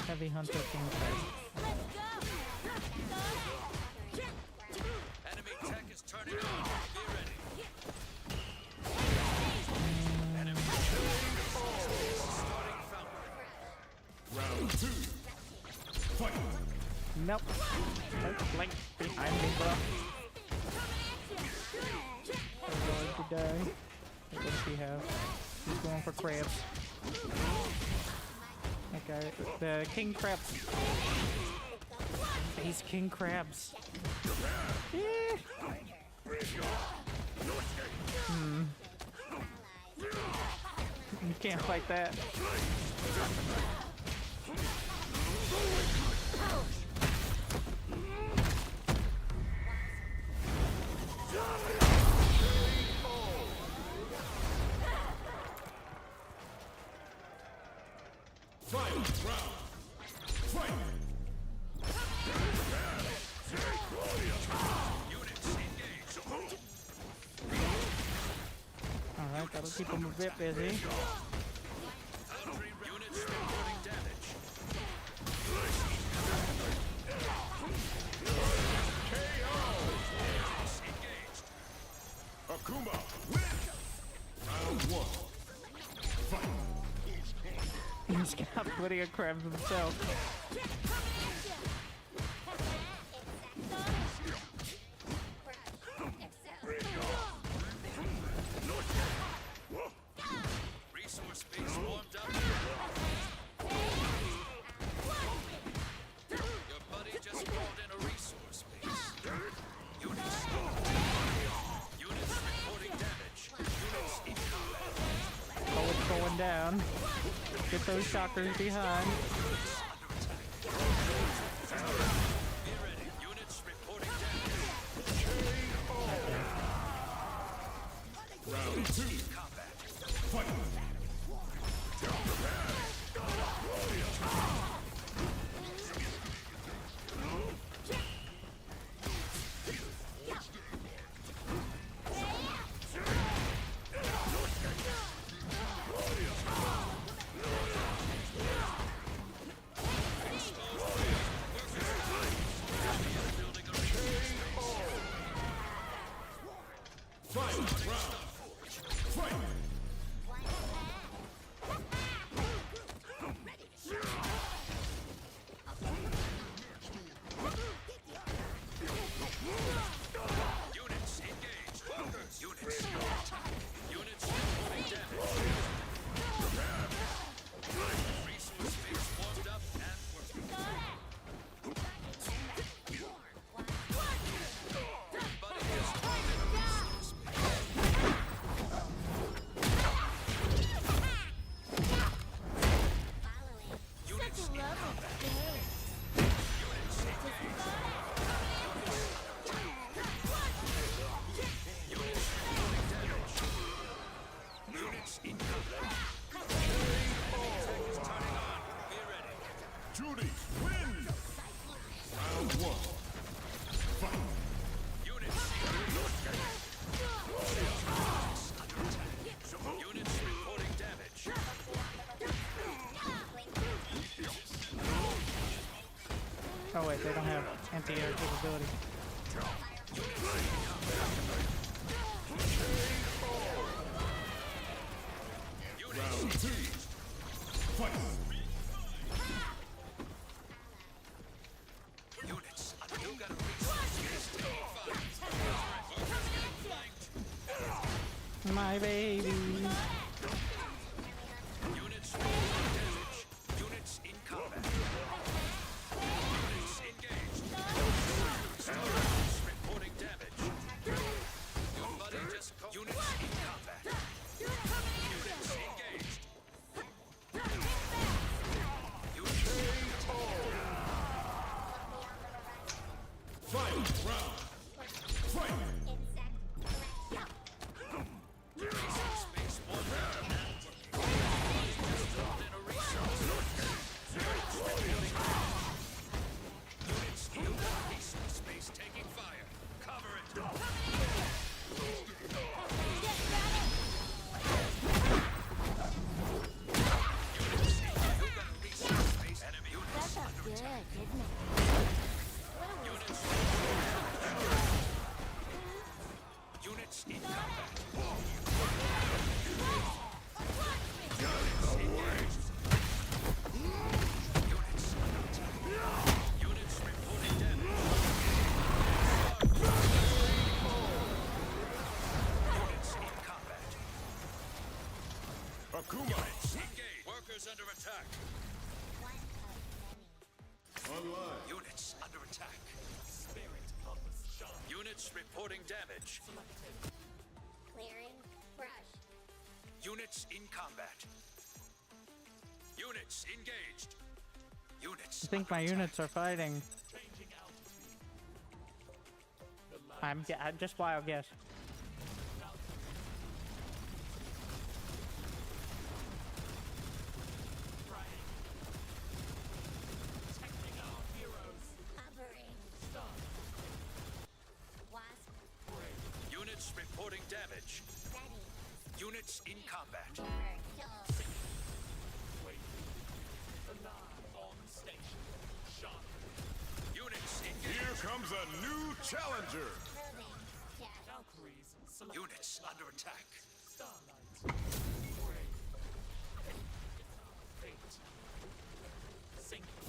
heavy hunter king turret. Enemy tech is turning on. Be ready. Enemy starting fountain. Round 2. Fight. Nope. Like behind me, bro. I'm going to die. What does he have? He's going for crabs. That guy, the king crabs. He's king crabs. Yeah. You can't fight that. Final round. Fight. Units engaged. Alright, that'll keep him a bit busy. Foundry units reporting damage. Units engaged. Akuma win. Round 1. Fight. He's got plenty of crabs himself. Resource space warmed up. Your buddy just called in a resource space. Units. Units reporting damage. Units in combat. Oh, it's going down. Get those shockers behind. Be ready. Units reporting damage. Round 2. Combat. Fight. Building a resource space. Final round. Fight. Units engaged. Units. Units reporting damage. Resource space warmed up and working. Buddy just called in a resource space. Units in combat. Units engaged. Units reporting damage. Units in combat. Tech is turning on. Be ready. Judy win. Round 1. Fight. Units Units reporting damage. Oh wait, they don't have anti-air capability. Round 2. Fight. Units, you got a resource space to find. Getting flanked. Space warfare network. Installed in a resource. Units reporting damage. Units in a resource space taking fire. Cover it. Units in a resource space. Enemy units That felt under good, attack. didn't it? Units. Units in combat. Units engaged. Units under attack. Units reporting damage. Units in combat. Akuma! Units engaged. Workers under attack. One of many. Online. Units under attack. Spirit of the sun. Units reporting damage. Clearing. Brush. Units in combat. Units engaged. Units. I think my units are fighting. I'm just wild guess. Hovering. Wasp. Units reporting damage. Ready. Units in combat. Kill. Units engaged. Here comes a new challenger! Moving. Check. Units under attack.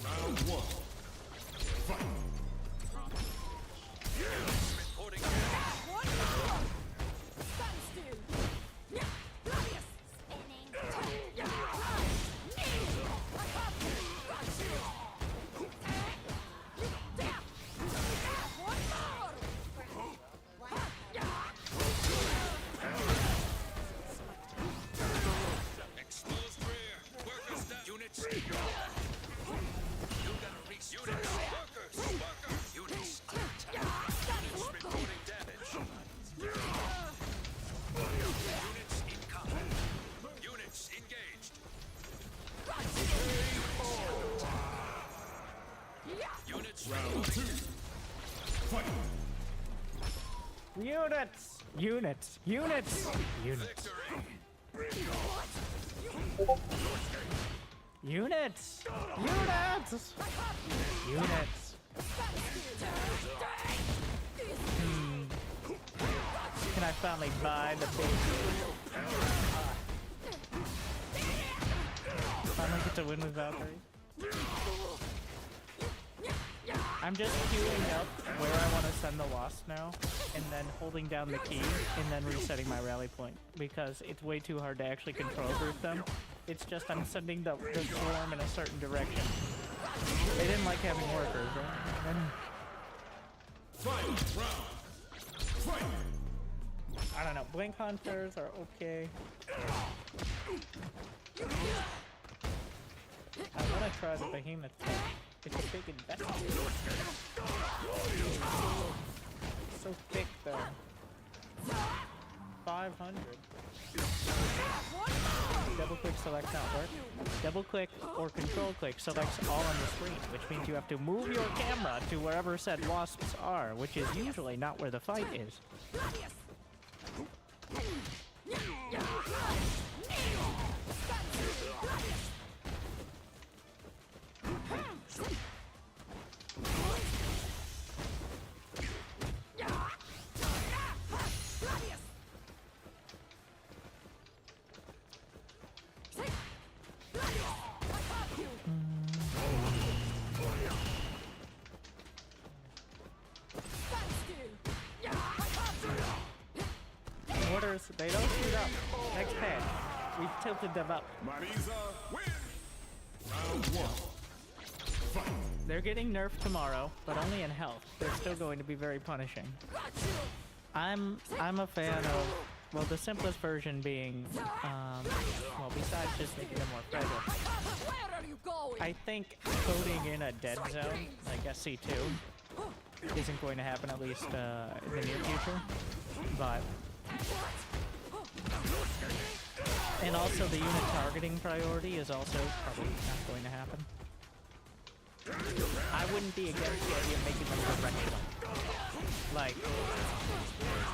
Round one. Fight! Units reporting damage. Spinning. Exposed rear. Workers down. Units in combat. You gotta reach. Units. Workers. Workers. Units under attack. Units reporting damage. Units in combat. Units engaged. Units Round two. reporting. Fight! Units! Units! Units! Units! Victory. Units! Units! Units! Can I finally buy the big... Finally get to win with Valkyrie? I'm just queuing up where I want to send the Wasp now, and then holding down the key, and then resetting my rally point, because it's way too hard to actually control group them. It's just I'm sending the swarm in a certain direction. They didn't like having workers, right? And Fight! Round! Fight! I don't know, blink hunters are okay. I want to try the behemoth thing. It's a big investment. So thick though. 500. Double click select not work. Double click or control click selects all on the screen, which means you have to move your camera to wherever said wasps are, which is usually not where the fight is. Orders, they don't shoot up. Next patch. We've tilted them up. Marisa win! Round one. Fight! They're getting nerfed tomorrow, but only in health. They're still going to be very punishing. I'm a fan of, well, the simplest version being, well, besides just making them more fragile, I think coding in a dead zone, like SC2, isn't going to happen, at least in the near future. But and also the unit targeting priority is also probably not going to happen. I wouldn't be against the idea of making them directional. Like,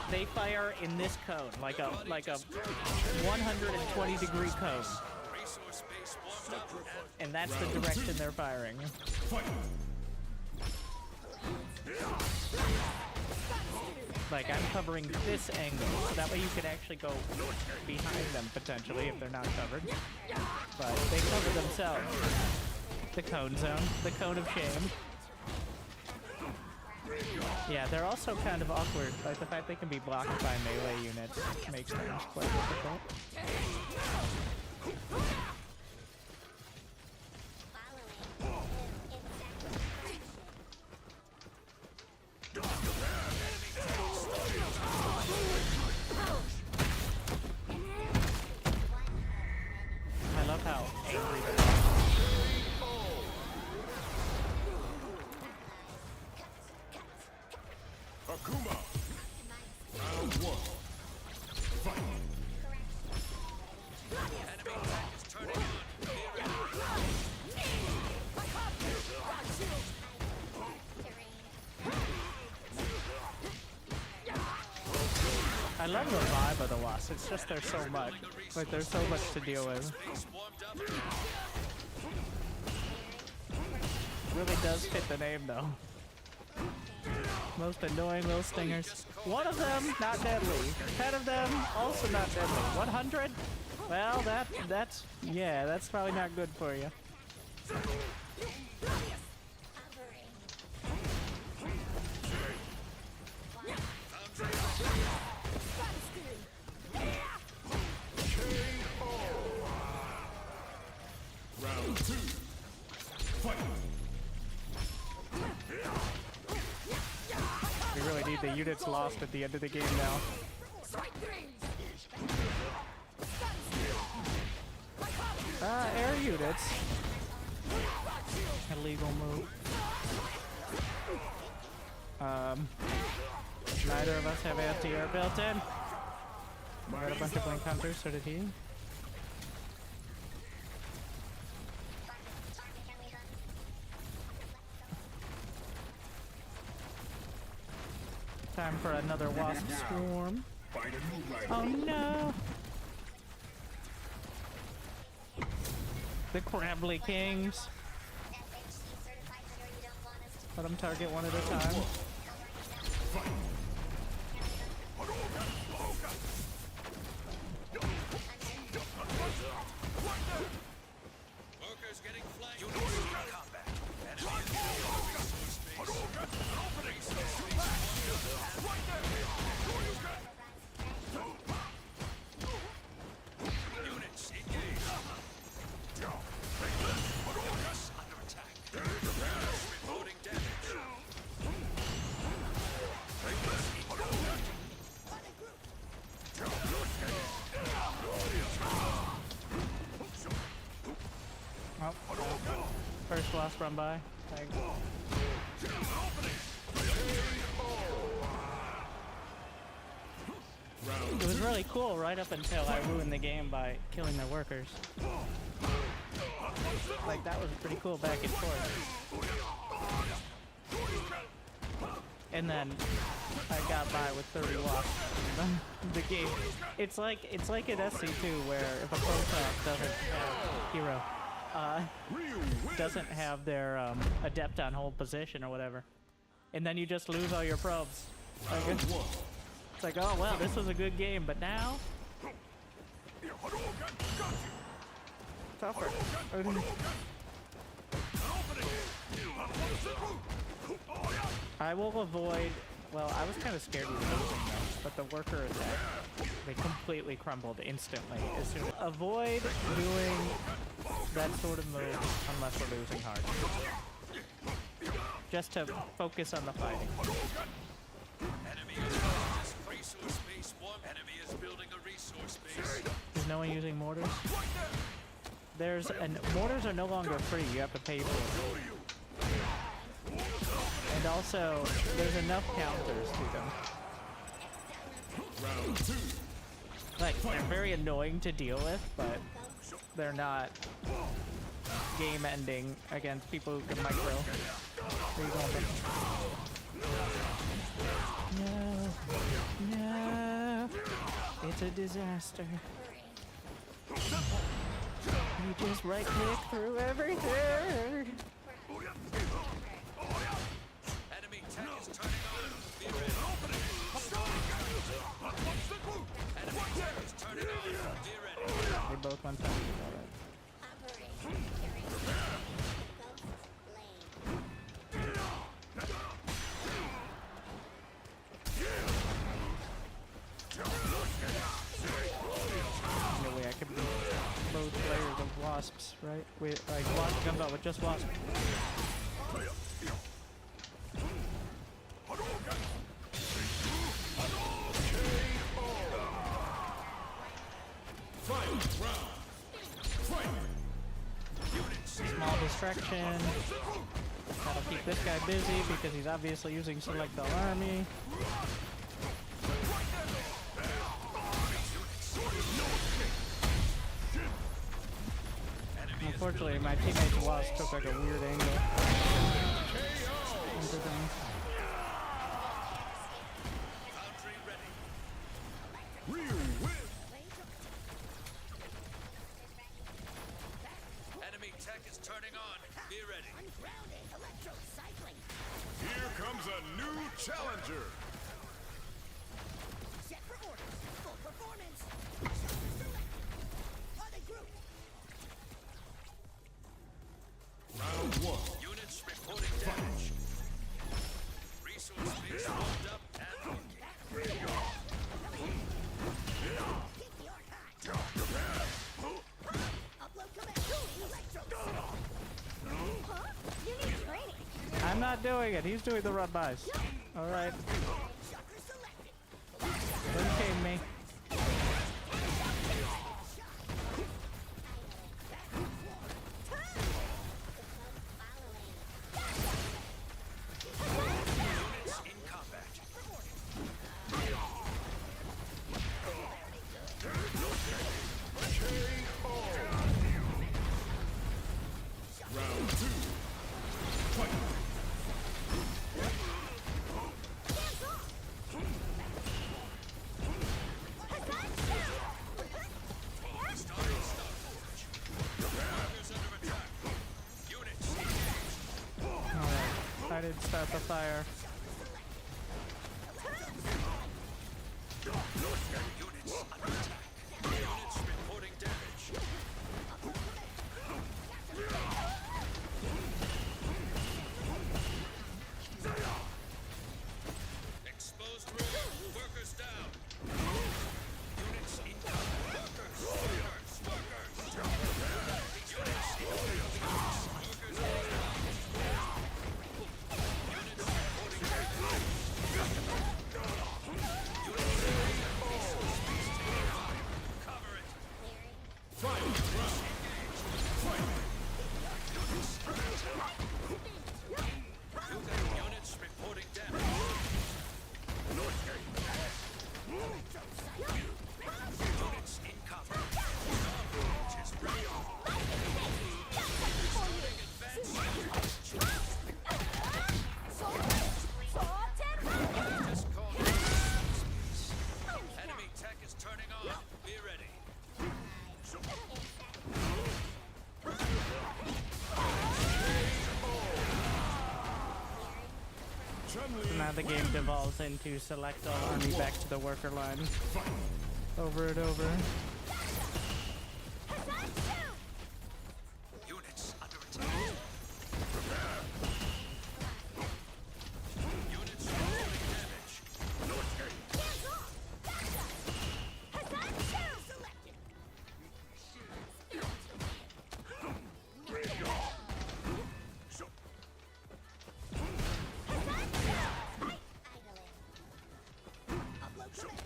they fire in this cone, like a 120 degree cone. Resource base warmed up. And that's the direction they're firing. Like, I'm covering this angle, so that way you can actually go behind them, potentially, if they're not covered. But they cover themselves. The cone zone. The cone of shame. Yeah, they're also kind of awkward. Like, the fact they can be blocked by melee units makes things quite difficult. I love how angry they are. Akuma. Round 1. Fight. Enemy attack is turning on. I love the vibe of the Wasp. It's just there's so much. Like, there's so much to deal with. Base warmed up. Really does fit the name, though. Most annoying little stingers. One of them, not deadly. 10 of them, also not deadly. 100? Well, that's probably not good for you. Round 2. Fight. We really need the units lost at the end of the game now. Air units. Illegal move. Neither of us have anti-air built in. We got a bunch of blink hunters, so did he. Time for another wasp swarm. Find a new Oh rival. no! The Crabbly Kings. sf6 certified, so you don't want us to Let them target one at a time. Workers getting flanked. Units in combat. Enemy is resource base. Resource base units engaged. Under attack. Reloading damage. Oh, first wasp run by. Thanks. It was really cool right up until I ruined the game by killing their workers. Like, that was pretty cool back and forth. And then I got by with 30 wasps. The game. It's like in SC2 where if a Protoss doesn't have hero, doesn't have their adept on hold position or whatever, and then you just lose all your probes. Like, it's like, oh well, this was a good game, but now tougher. I will avoid. Well, I was kind of scared we were losing though, but the worker attack, they completely crumbled instantly. As soon avoid doing that sort of move unless we're losing hard. Just to focus on the fighting. Enemy is resource base warm. Enemy is building a resource base. Is no one using mortars? Mortars are no longer free. You have to pay for them. And also, there's enough counters to them. Round two. Like, they're very annoying to deal with, but they're not game-ending against people who can micro. Where you going, buddy? No. No. It's a disaster. You just right-click through everything. Enemy tech is turning on. Be ready. Enemy tech is turning on. Be ready. They both went down. Alright. Operation carrying the ghost lane. No way I could be both players of wasps, right? With like wasp comes out with just wasp. Small distraction. That'll keep this guy busy because he's obviously using select all army. Unfortunately, my teammate's wasp took like a weird angle into them. Foundry ready. Enemy tech is turning on. Be ready. Ungrounded electrocycling. Here comes a new challenger. Set for orders. Full performance. Selected. Are they grouped? Round one. Units reporting damage. Resource base warmed up and working. Keep the arc high. Upload command. Electro. Huh? You need training. I'm not doing it. He's doing the run-bys. All right. Shocker selected. Don't shame me. Units in combat. Round two. Starting Starforge. Warriors under attack. Units engaged. All right. I didn't start the fire. Units under attack. Units reporting damage. Exposed room. Workers down. Units in combat. Workers. Workers. Units in combat. Workers down. Units reporting damage. Cover it. Units reporting damage. Units in cover. Starforge is ready. Starting advance. Just call it. Enemy tech is turning on. Be ready. So now the game devolves into select all army back to the worker line. Over and over. Units under attack. Units reporting damage. Upload command.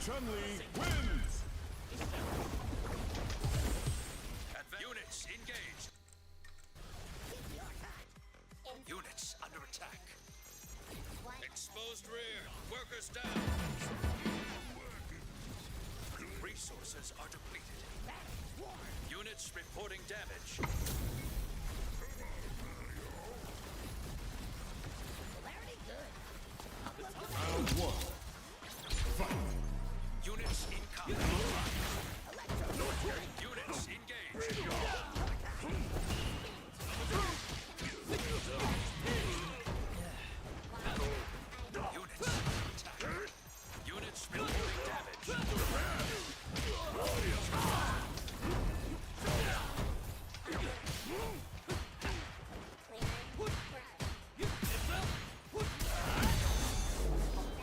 Chun-Li wins! Units engaged. Units under attack. Exposed rear. Workers down. Resources are depleted. Units reporting damage. Round one. Fight! Units in combat. Units engaged. Units under attack. Units reporting damage.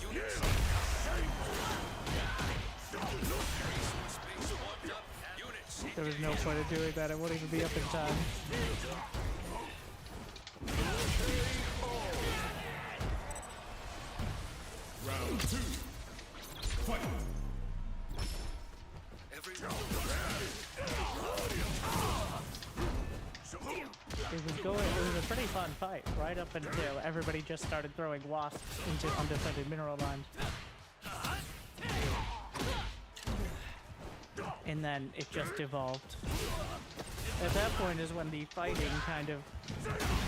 Units resource base warmed up. Units There was no point in doing that. It won't even be up in time. Round two. Fight! everyone. It was a pretty fun fight, right up until everybody just started throwing wasps into undefended mineral lines. And then it just evolved. At that point is when the fighting kind of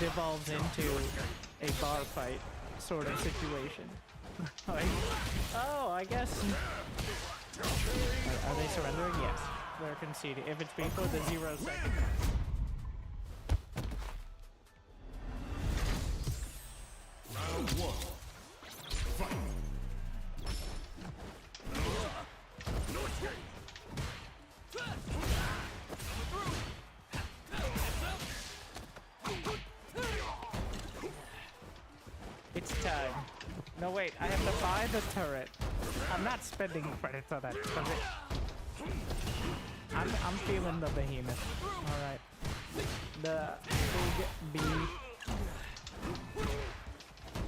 devolves into a bar fight sort of situation. Like, oh, I guess. Are they surrendering? Yes. They're conceding. If it's before the 0 second. Round one. Fight! It's time. No, wait, I have to buy the turret. I'm not spending credits on that. I'm feeling the behemoth. Alright. The big B.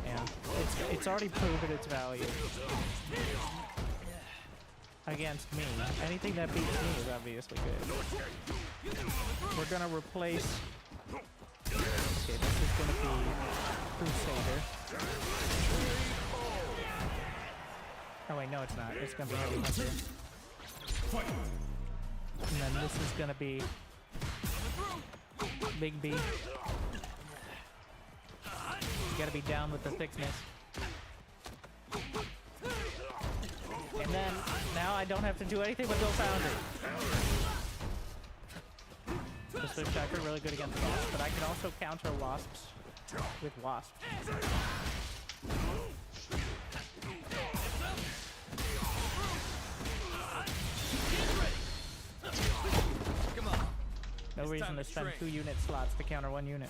Yeah. It's already proven its value. Against me. Anything that beats me is obviously good. We're gonna replace. Okay, this is gonna be Crusader. Oh wait, no it's not. It's gonna be Heavy Hunter. Fight! And then this is gonna be Big B. You gotta be down with the thickness. And then, now I don't have to do anything but go Foundry. The Swift Tracker really good against wasps, but I can also counter wasps with wasps. No reason to spend 2 unit slots to counter 1 unit.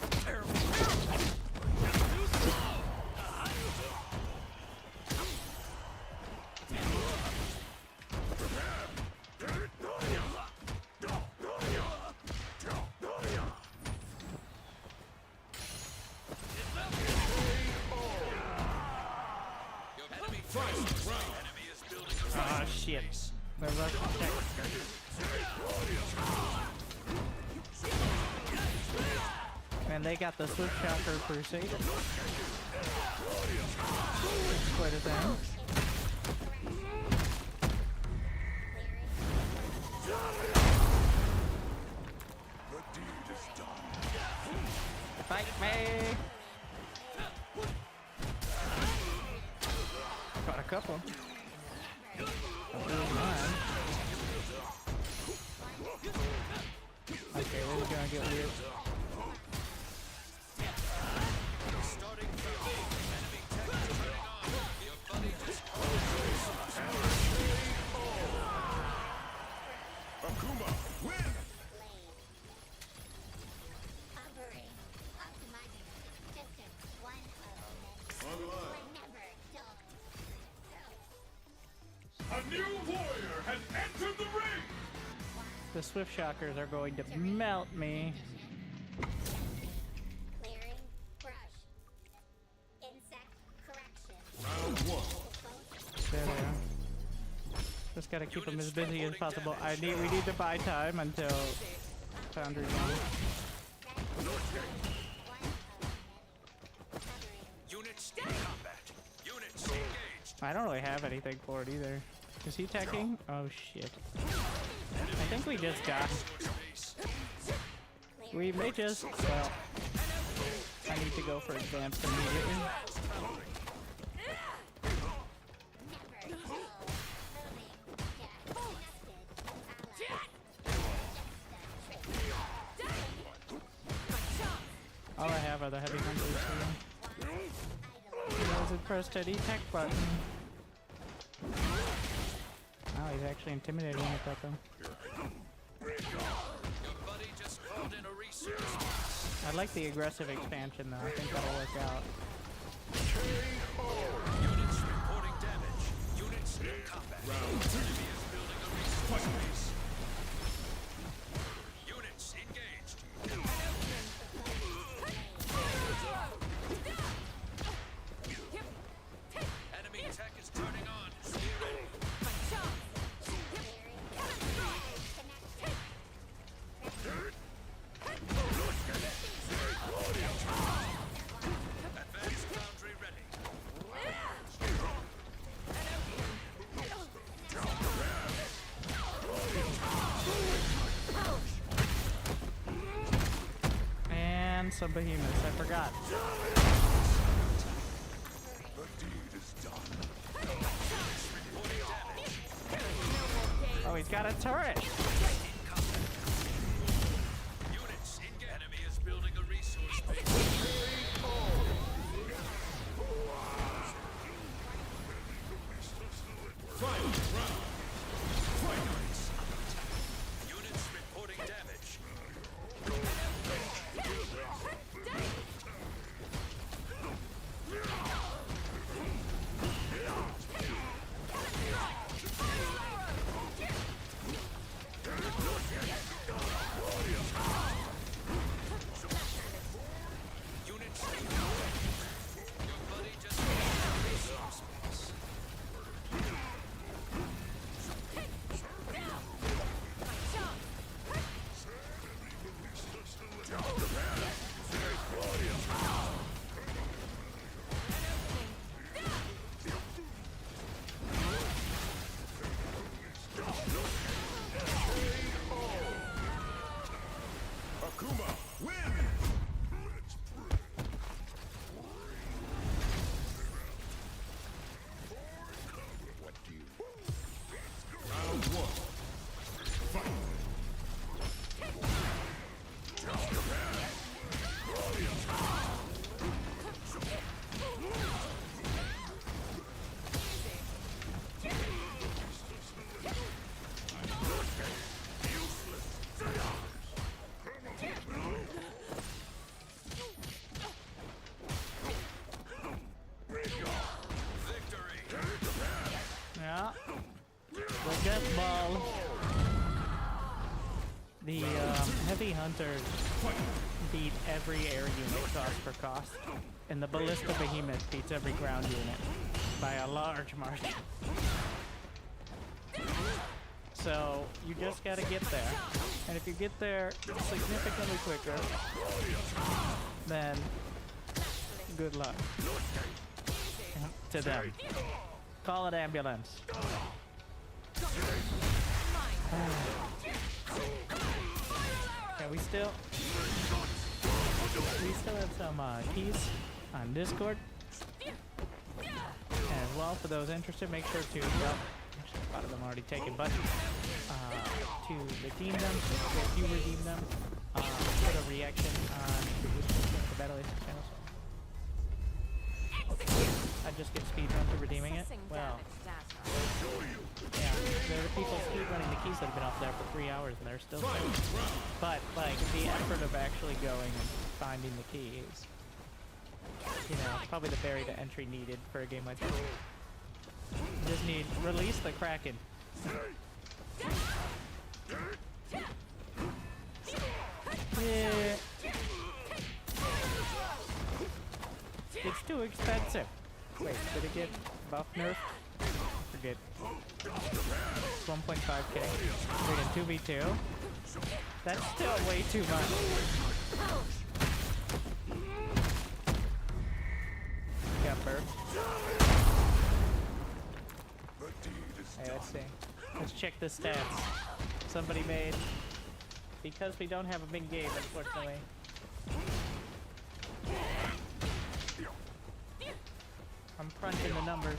Ah, shit. The Russian tech. And they got the Swift Tracker Crusader. It's quite a thing. Fight me! Got a couple. Okay, this is gonna get weird. Akuma win! Operating. Optimizing. Distance 1 of Online. never dull. A new warrior has entered the ring! The Swift Shockers are going to melt me. Clearing. Brush. Insect correction. Round one. There they are. Just gotta keep him as busy as possible. We need to buy time until Foundry's on. Units in combat. Units engaged. I don't really have anything for it either. Is he teching? Oh shit. I think we just got... We may just... Well... I need to go for advanced immediately. All I have are the heavy hunters here. There's a press steady tech button. Oh, he's actually intimidating with that though. Your buddy just called in a resource. I like the aggressive expansion though. I think that'll work out. Units reporting damage. Units in combat. Enemy is building a resource base. Units engaged. Enemy tech is turning on. Advanced foundry ready. And some behemoths. I forgot. Oh, he's got a turret. Units in enemy is building a resource base. Final round. Fight! Units reporting damage. Units your buddy just resource base. Akuma, win! Round one. Fight! Victory. Yeah. The death ball. The heavy hunters beat every air unit cost for cost, and the ballista behemoth beats every ground unit by a large margin. So you just gotta get there, and if you get there significantly quicker, then good luck to them. Call an ambulance. Okay, we still have some keys on Discord as well for those interested. Make sure to actually a lot of them already taken, but to redeem them. If you redeem them, put a reaction on the Battle Aces channel. So I just get speedrun for redeeming it. Well, yeah, there are people speedrunning the keys that have been up there for 3 hours and they're still saving. But like the effort of actually going and finding the key is, you know, probably the barrier to entry needed for a game like this. You just need release the Kraken. Yeah. It's too expensive. Wait, did it get buff nerfed? forget. It's 1.5k. Freaking 2v2. That's still way too much. Got burp. Hey, let's see. Let's check the stats. Somebody made... Because we don't have a big game, unfortunately. I'm crunching the numbers.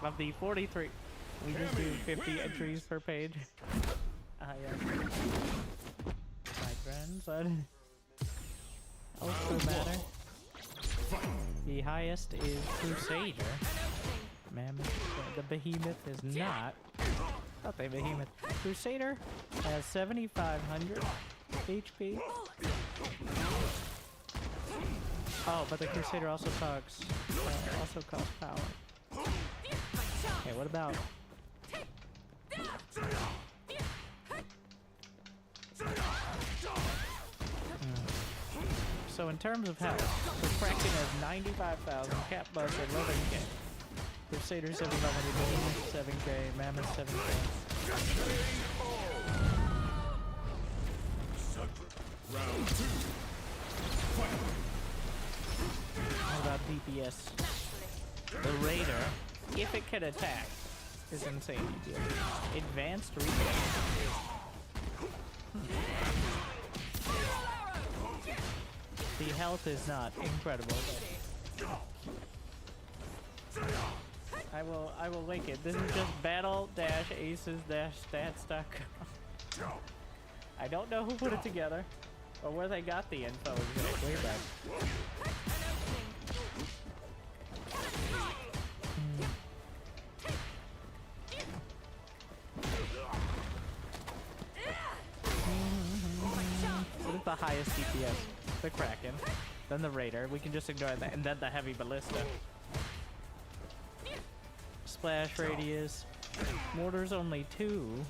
Of the 43, we just do 50 entries per page. Yeah. My friends, also matter. The highest is Crusader. Mammoth, the behemoth is not. Not the behemoth. Crusader has 7,500 HP. Oh, but the Crusader also costs power. Okay, what about? So in terms of health, the Kraken has 95,000, Cat Bus 11k, Crusader 7,500, Behemoth 7k, Mammoth 7k. Round 2. Fight. What about DPS? The Raider, if it can attack, is insane DPS. Advanced Replay. The health is not incredible, but I will link it. This is just battle-aces-stats.com. I don't know who put it together or where they got the info exactly, but what is the highest DPS? The Kraken, then the Raider. We can just ignore that, and then the Heavy Ballista. Splash radius. Mortar's only 2.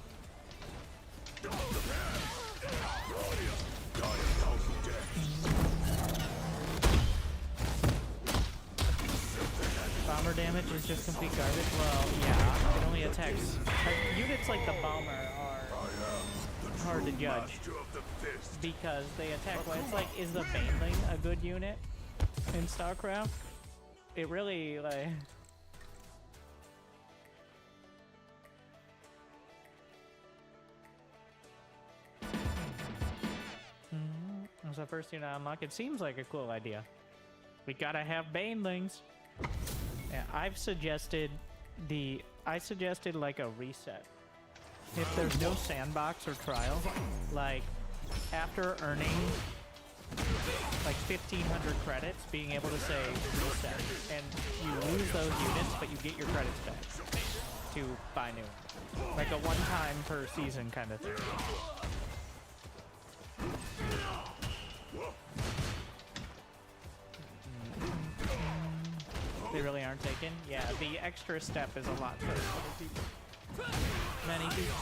Bomber damage is just complete garbage. Well, yeah, it only attacks. Units like the Bomber are hard to judge because they attack. Well, it's like, is the Baneling a good unit in StarCraft? It really, like... That's the first unit I unlock. It seems like a cool idea. We gotta have Banelings. Yeah, I suggested like a reset. If there's no sandbox or trial, like after earning like 1,500 credits, being able to say reset, and you lose those units, but you get your credits back to buy new, like a one-time per season kind of thing. They really aren't taken? Yeah, the extra step is a lot for other people. Many people.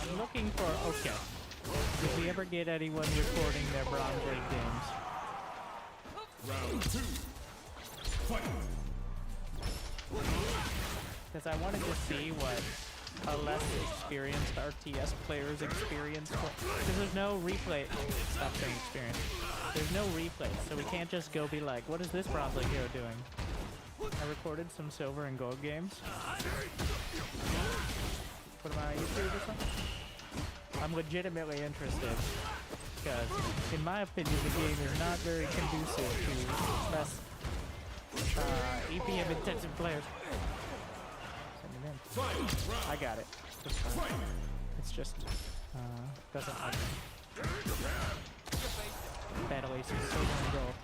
I'm looking for... Okay. Did we ever get anyone recording their Bronze League games? Round 2. Fight. Because I wanted to see what a less experienced RTS players experience. Because there's no replay. Stop saying experience. There's no replay, so we can't just go be like, what is this Bronze League hero doing? I recorded some silver and gold games. Put them on YouTube or something? I'm legitimately interested, because in my opinion the game is not very conducive to less EPM intensive players. Send it in. I got it. It's just doesn't like me. Battle aces, silver and gold.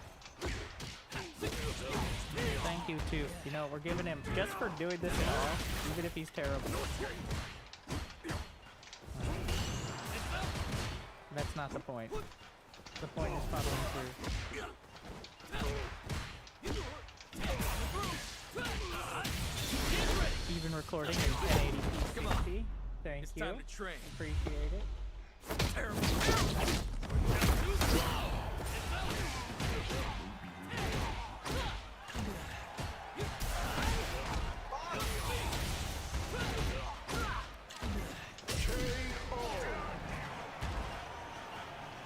Thank you too. You know, we're giving him just for doing this at all, even if he's terrible. That's not the point. The point is following through. Even recording in 1080p. Thank It's you. time to train. Appreciate it.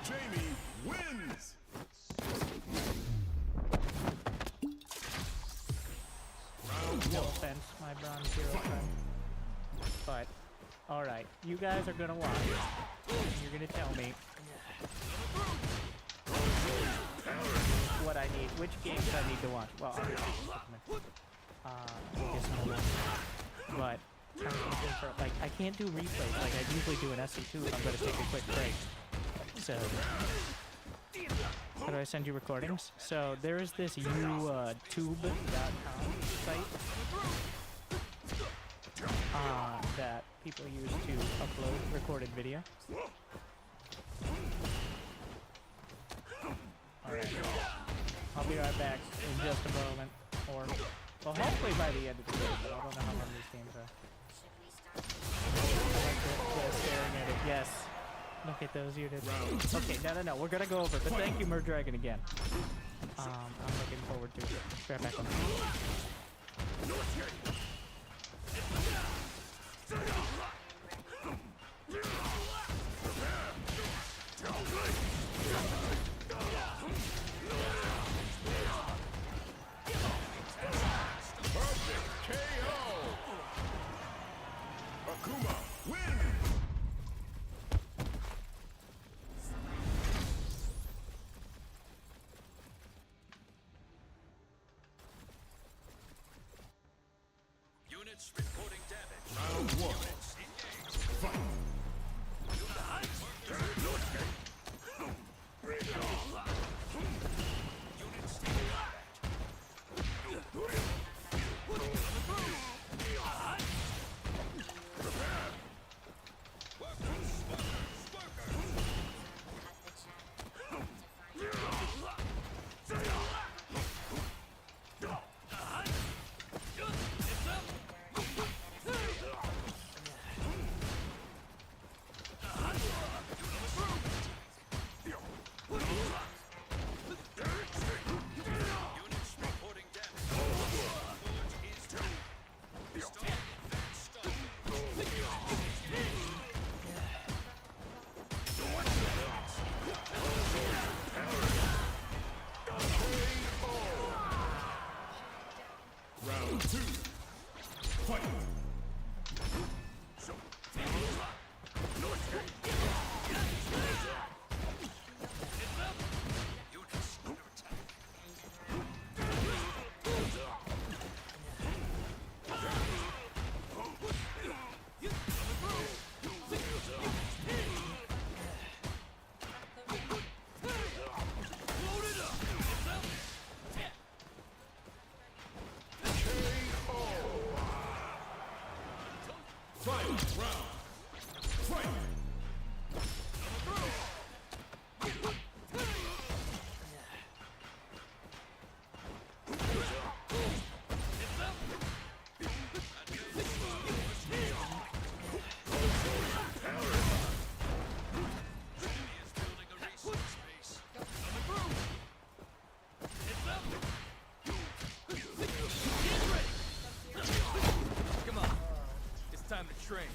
Jamie wins! No offense, my bronze hero friend. But, alright, you guys are gonna watch. And you're gonna tell me what I need, which games I need to watch. Well, obviously, I guess no one. But, I'm looking for, like, I can't do replays like I usually do in SC2 if I'm gonna take a quick break. So, how do I send you recordings? So, there is this YouTube.com site that people use to upload recorded video. Alright. I'll be right back in just a moment. Or, well, hopefully by the end of the day, but I don't know how long these games are. I like the staring at it. Yes. Look at those units. Okay, no. We're gonna go over it, but thank you, Murdragon, again. I'm looking forward to it. Right back on. Akuma wins! Units reporting damage. Round one. Units engaged. Fight! Units in combat. Units reporting damage. Forge is down. Starting advanced stun. Round two. Fight! Units under attack. Fight! Round! Fight! Enemy is building a resource base. Come on. It's time to train.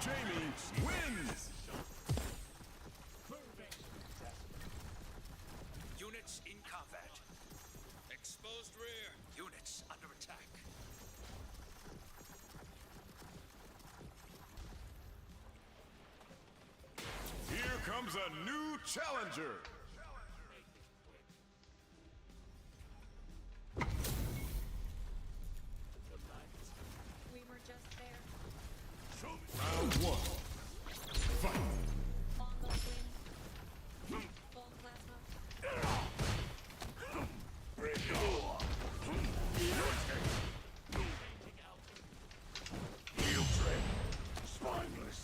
Jamie wins! Units in combat. Exposed rear. Units under attack. Here comes a new challenger. We were just there. Round one. Fight. Mongols win. Full plasma. Heel trick. Spineless.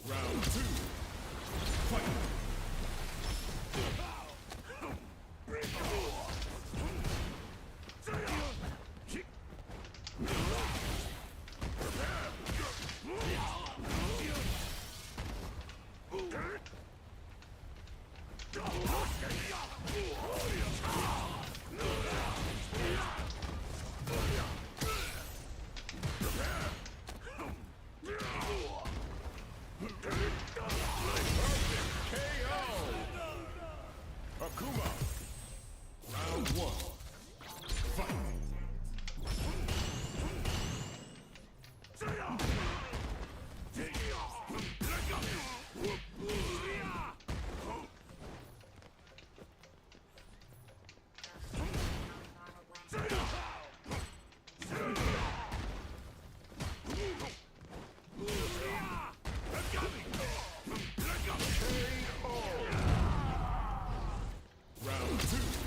Round two. Fight. Akuma. Round one. Fight. Round two.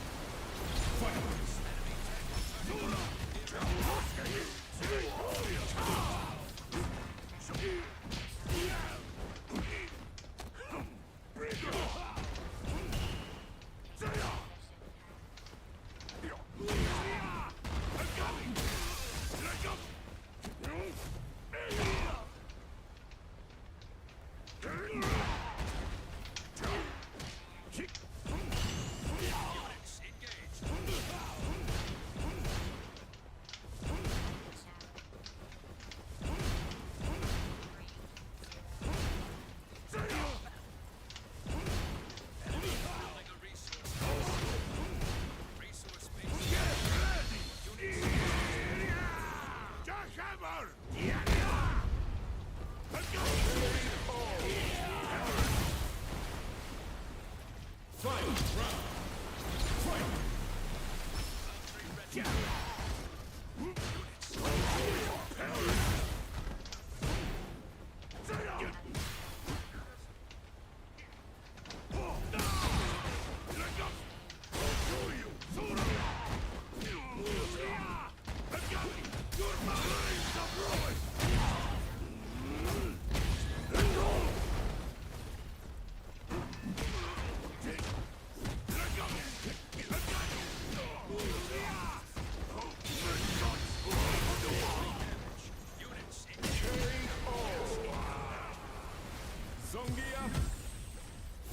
Zongia.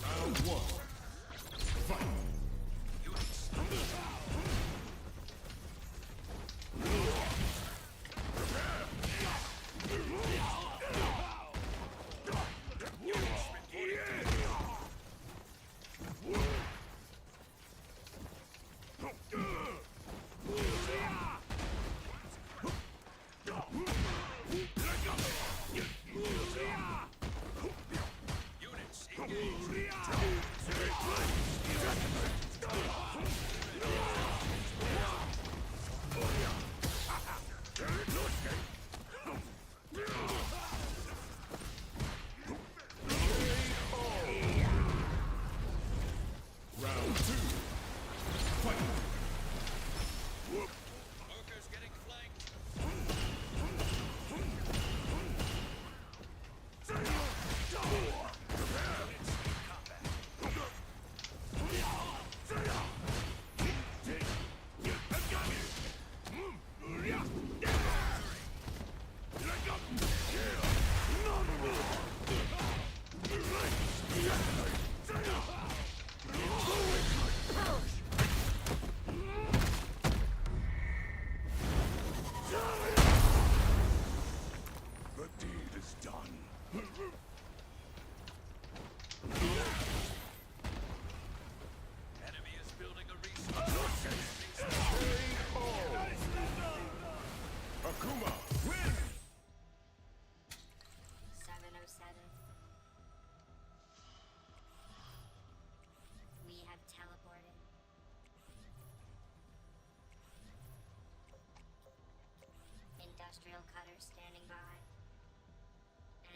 Round one. Fight. Round two. Fight. Poker's getting flanked.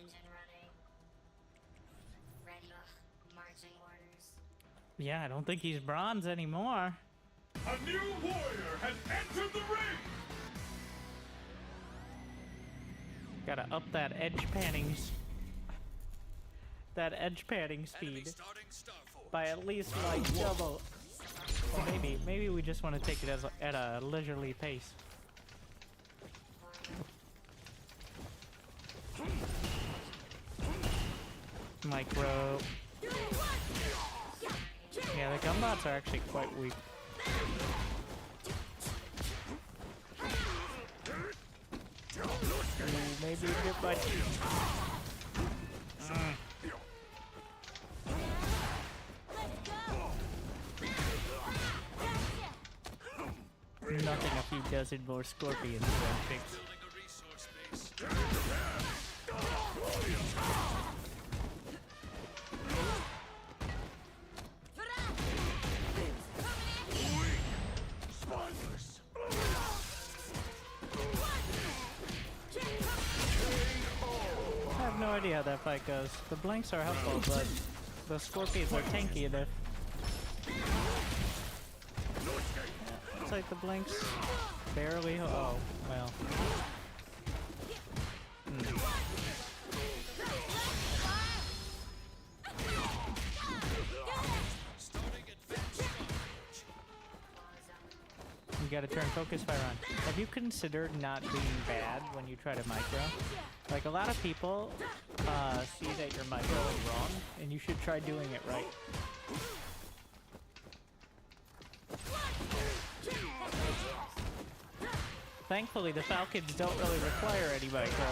engine running. Ready. Marching orders. Yeah, I don't think he's bronze anymore. A new warrior has entered the ring! Gotta up that edge panning. That edge panning Enemy speed starting Starforge. by at least like double. Or maybe we just want to take it as at a leisurely pace. Micro. Yeah, the gumbots are actually quite weak. Ooh, maybe a bit much. Nothing a few dozen more scorpions won't fix. Building a resource base. Spineless. I have no idea how that fight goes. The blanks are helpful, but the scorpions are tanky enough. It's like the blanks barely. Oh, well. Starting advanced Starforge. You gotta turn focus fire on. Have you considered not being bad when you try to micro? Like, a lot of people see that you're microing wrong, and you should try doing it right. Thankfully, the Falcons don't really require any micro.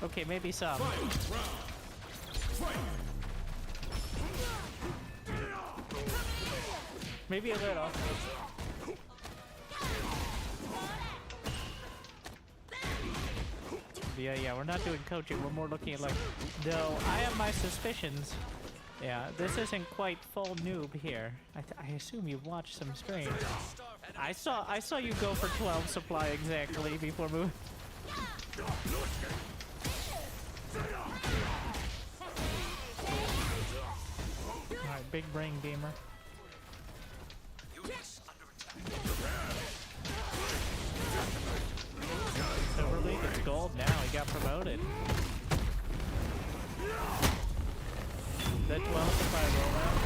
Okay, maybe some. Maybe a little. Yeah, we're not doing coaching. We're more looking at like, though I have my suspicions. Yeah, this isn't quite full noob here. I assume you've watched some streams. I saw you go for 12 supply exactly before moving. Alright, big brain gamer. Units under attack. Silver League, it's gold now. He got promoted. The 12 supply rollout,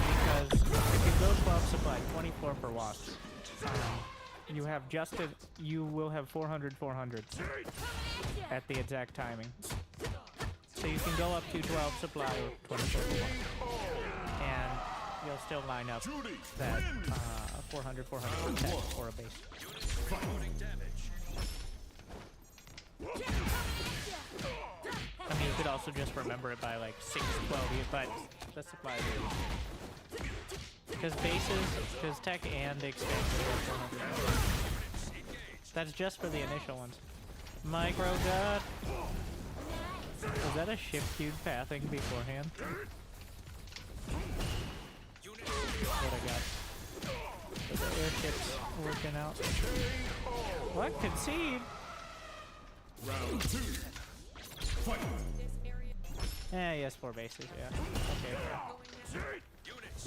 because if you go 12 supply, 24 per watch. You have you will have 400 400s at the exact timing. So you can go up to 12 supply or 24 per watch. And you'll still line up that 400 400 tech or a base. Units reporting damage. I mean, you could also just remember it by like 6, 12, but the supply is because bases, because tech and expansion are 400. That's just for the initial ones. Micro god. Was that a shift queued pathing beforehand? What I got? So the airships working out. What? Concede? Round 2. Fight! Yes, 4 bases, yeah. Okay, okay. Units.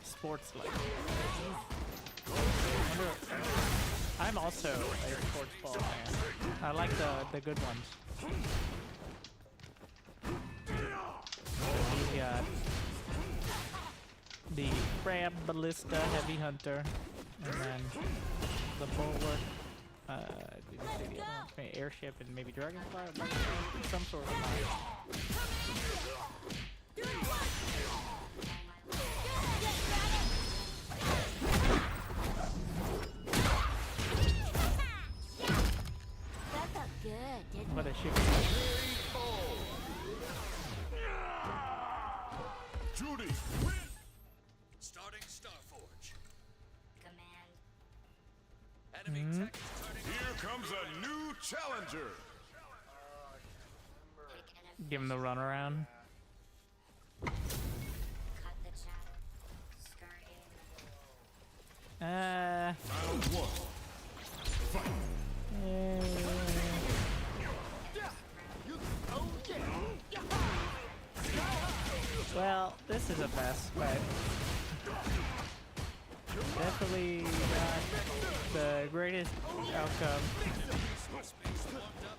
Sports like. I'm also a sports ball fan. I like the good ones. We've got the Crab Ballista Heavy Hunter, and then the Bulwark, did you say the other one? Airship, and maybe Dragonfly or Butterfly? Some sort of fire. That felt good, didn't What it? a ship. Judy, win! Starting Starforge. Enemy tech is turning Here comes a new challenger. Give him the runaround. Cut the chatter. Skirting. Round one. Well, this is a mess, but definitely not the greatest outcome. space warmed up.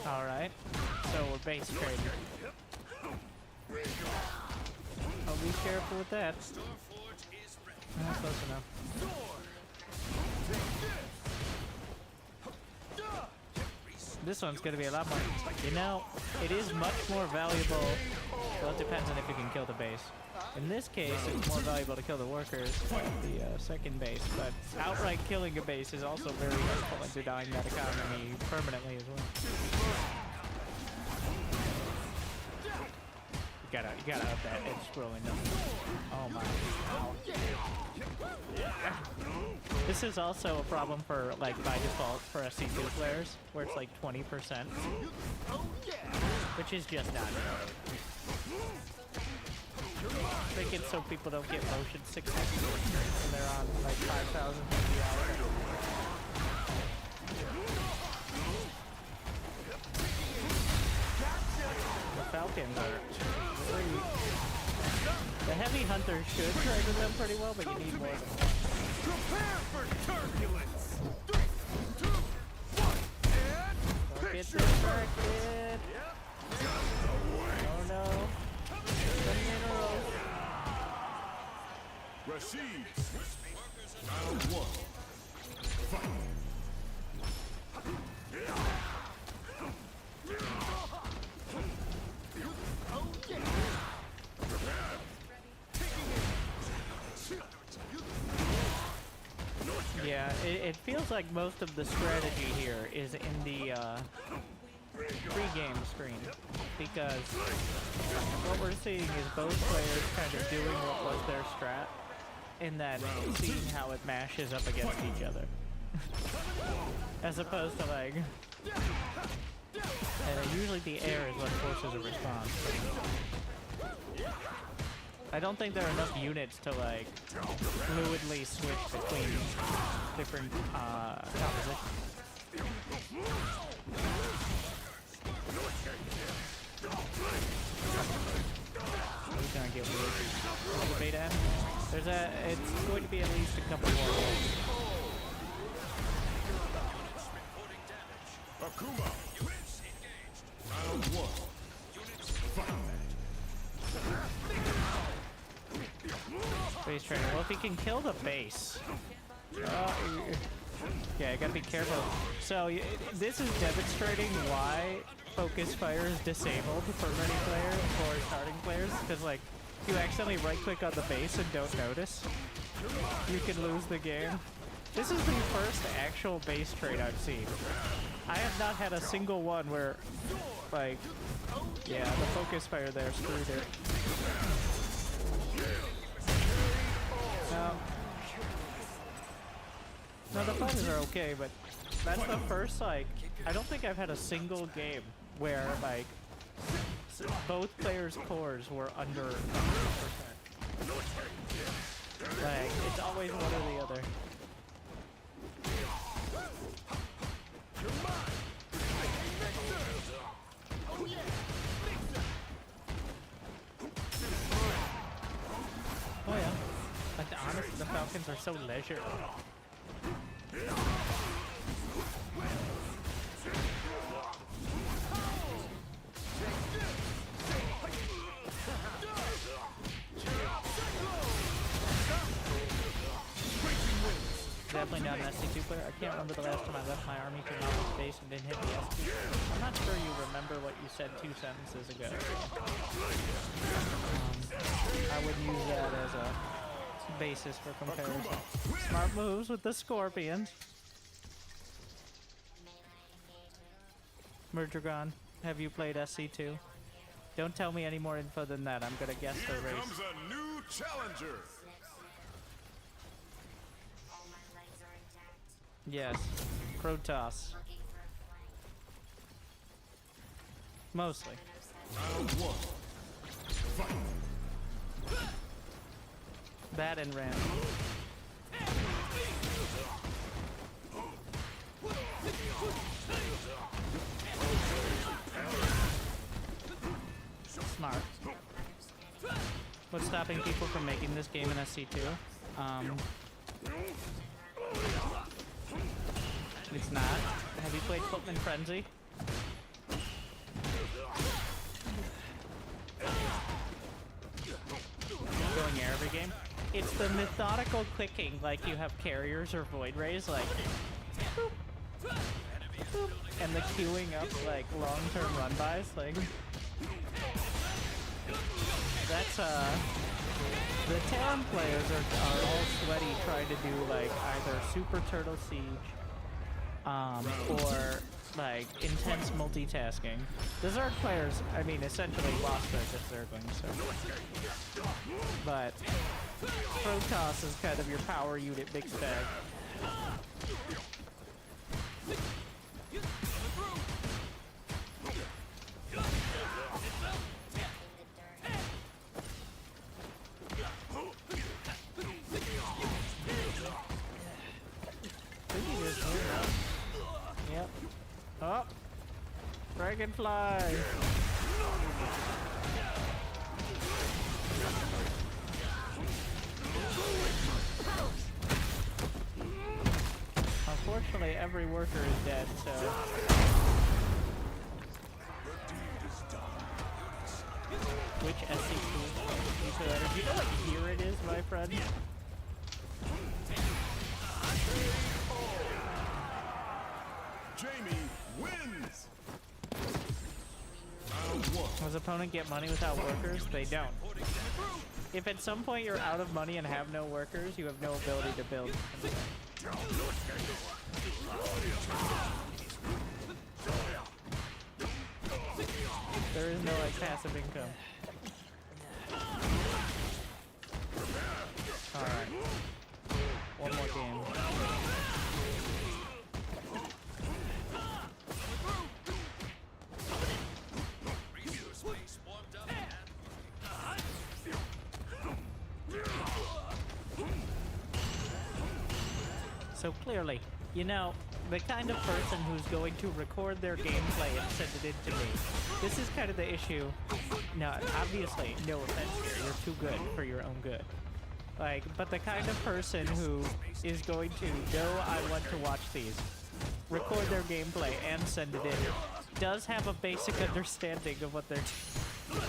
Alright, so we're base trading. I'll be careful with that. Stormforge is ready. Close enough. This one's gonna be a lot more. You know, it is much more valuable. Well, it depends on if you can kill the base. In this case, it's more valuable to kill the workers at the second base, but outright killing a base is also very helpful in denying that economy permanently as well. You gotta up that edge scrolling up. Oh my. Ow. This is also a problem for, like, by default for SC2 players, where it's like 20%, which is just not good. Make it so people don't get motion sickness when they're on like 5,000 PPI. The Falcons are really... The heavy hunters should trigger them pretty well, but you need more than one. Prepare for turbulence. 3, 2, 1, and Don't get distracted. Oh no. The minerals. Receives. Round one. Fight. Yeah, it feels like most of the strategy here is in the pre-game screen, because what we're seeing is both players kind of doing what was their strat, and then seeing how it mashes up against each other. As opposed to like... And usually the air is what forces a response. I don't think there are enough units to like fluidly switch between different compositions. We're gonna get weird. The beta. It's going to be at least a couple more. Akuma. Units engaged. Round one. Units fight. Base training. Well, if he can kill the base. Yeah, I gotta be careful. So, this is demonstrating why focus fire is disabled for many players, for starting players, because, like, if you accidentally right-click on the base and don't notice, you can lose the game. This is the first actual base trade I've seen. I have not had a single one where, like, yeah, the focus fire there screwed it. No, the fighters are okay, but that's the first, like, I don't think I've had a single game where, like, both players' cores were under 100%. Like, it's always one or the other. Oh yeah. Like, honestly, the Falcons are so leisure. Definitely not an SC2 player. I can't remember the last time I left my army to mount the base and didn't hit the SC. I'm not sure you remember what you said 2 sentences ago. I would use that as a basis for comparison. Smart moves with the scorpions. Murdragon, have you played SC2? Don't tell me any more info than that. I'm gonna guess the Here race. comes a new challenger. Yes. Protoss. Mostly. Round one. Fight. That and Ram. Smart. What's stopping people from making this game in SC2? It's not. Have you played Footman Frenzy? Going air every game? It's the methodical clicking, like you have carriers or void rays, like boop, boop, and the queuing up like long-term run-bys, like that's the Terran players are all sweaty trying to do like either Super Turtle Siege, or like intense multitasking. The Zerg players, I mean, essentially lost their just Zergling, so. But Protoss is kind of your power unit mixed bag. Yep. Oh! Dragonfly! Unfortunately, every worker is dead, so... Which SC2 do you know what year it is, my friend? Jamie wins. Round one. Does opponent get money without workers? They don't. If at some point you're out of money and have no workers, you have no ability to build. There is no like passive income. Alright. One more game. So clearly, you know, the kind of person who's going to record their gameplay and send it in to me. This is kind of the issue. No, obviously, no offense here. You're too good for your own good. Like, but the kind of person who is going to know I want to watch these, record their gameplay and send it in, does have a basic understanding of what they're doing.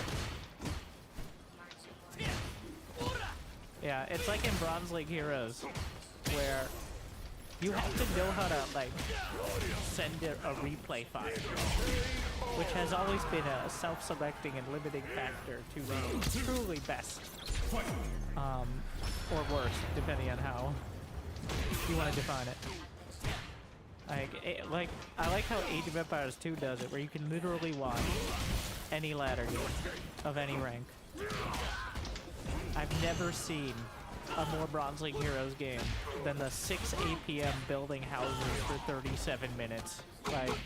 Yeah, it's like in Bronze League Heroes, where you have to know how to, like, send a replay file, which has always been a self-selecting and limiting factor to the truly best, or worse, depending on how you want to define it. I like how Age of Empires 2 does it, where you can literally watch any ladder game of any rank. I've never seen a more Bronze League Heroes game than the 6 APM building houses for 37 minutes. Like,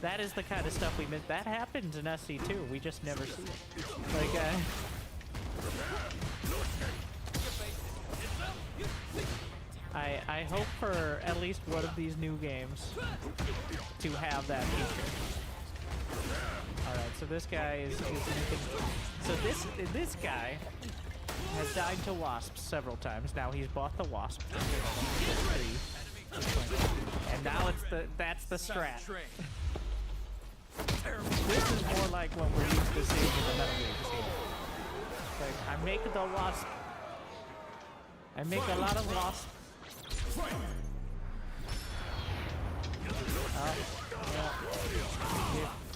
that is the kind of stuff we miss. That happens in SC2, we just never see it. Like, I hope for at least one of these new games to have that feature. Alright, so this guy is so this guy has died to wasps several times. Now he's bought the wasp. And now that's the strat. This is more like what we're used to seeing in the Metal Gear Casino. Like, I make the wasp. I make a lot of wasp.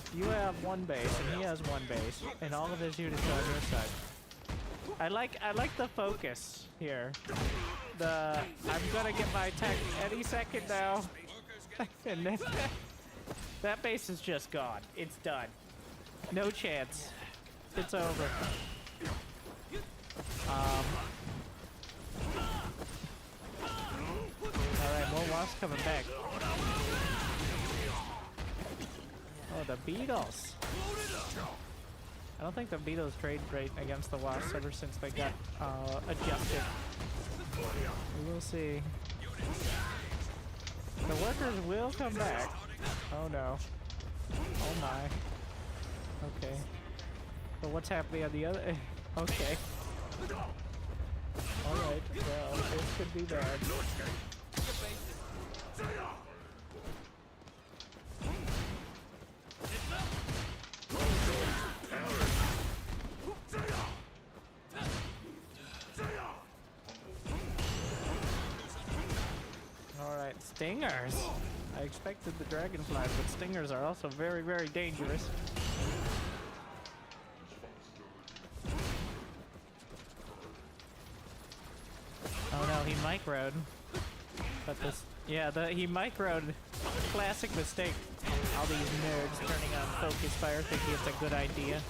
If you have one base and he has one base, and all of his units are on your side, I like the focus here. I'm gonna get my tech any second now. And then that base is just gone. It's done. No chance. It's over. Alright, more wasps coming back. Oh, the beetles. I don't think the beetles trade great against the wasps ever since they got adjusted. We will see. The workers will come back. Oh no. Oh my. Okay. But what's happening on the other? Okay. Alright, well, this could be bad. Alright, stingers. I expected the dragonflies, but stingers are also very, very dangerous. Oh no, he microed. But this, yeah, he microed. Classic mistake. All these nerds turning on focus fire thinking it's a good idea.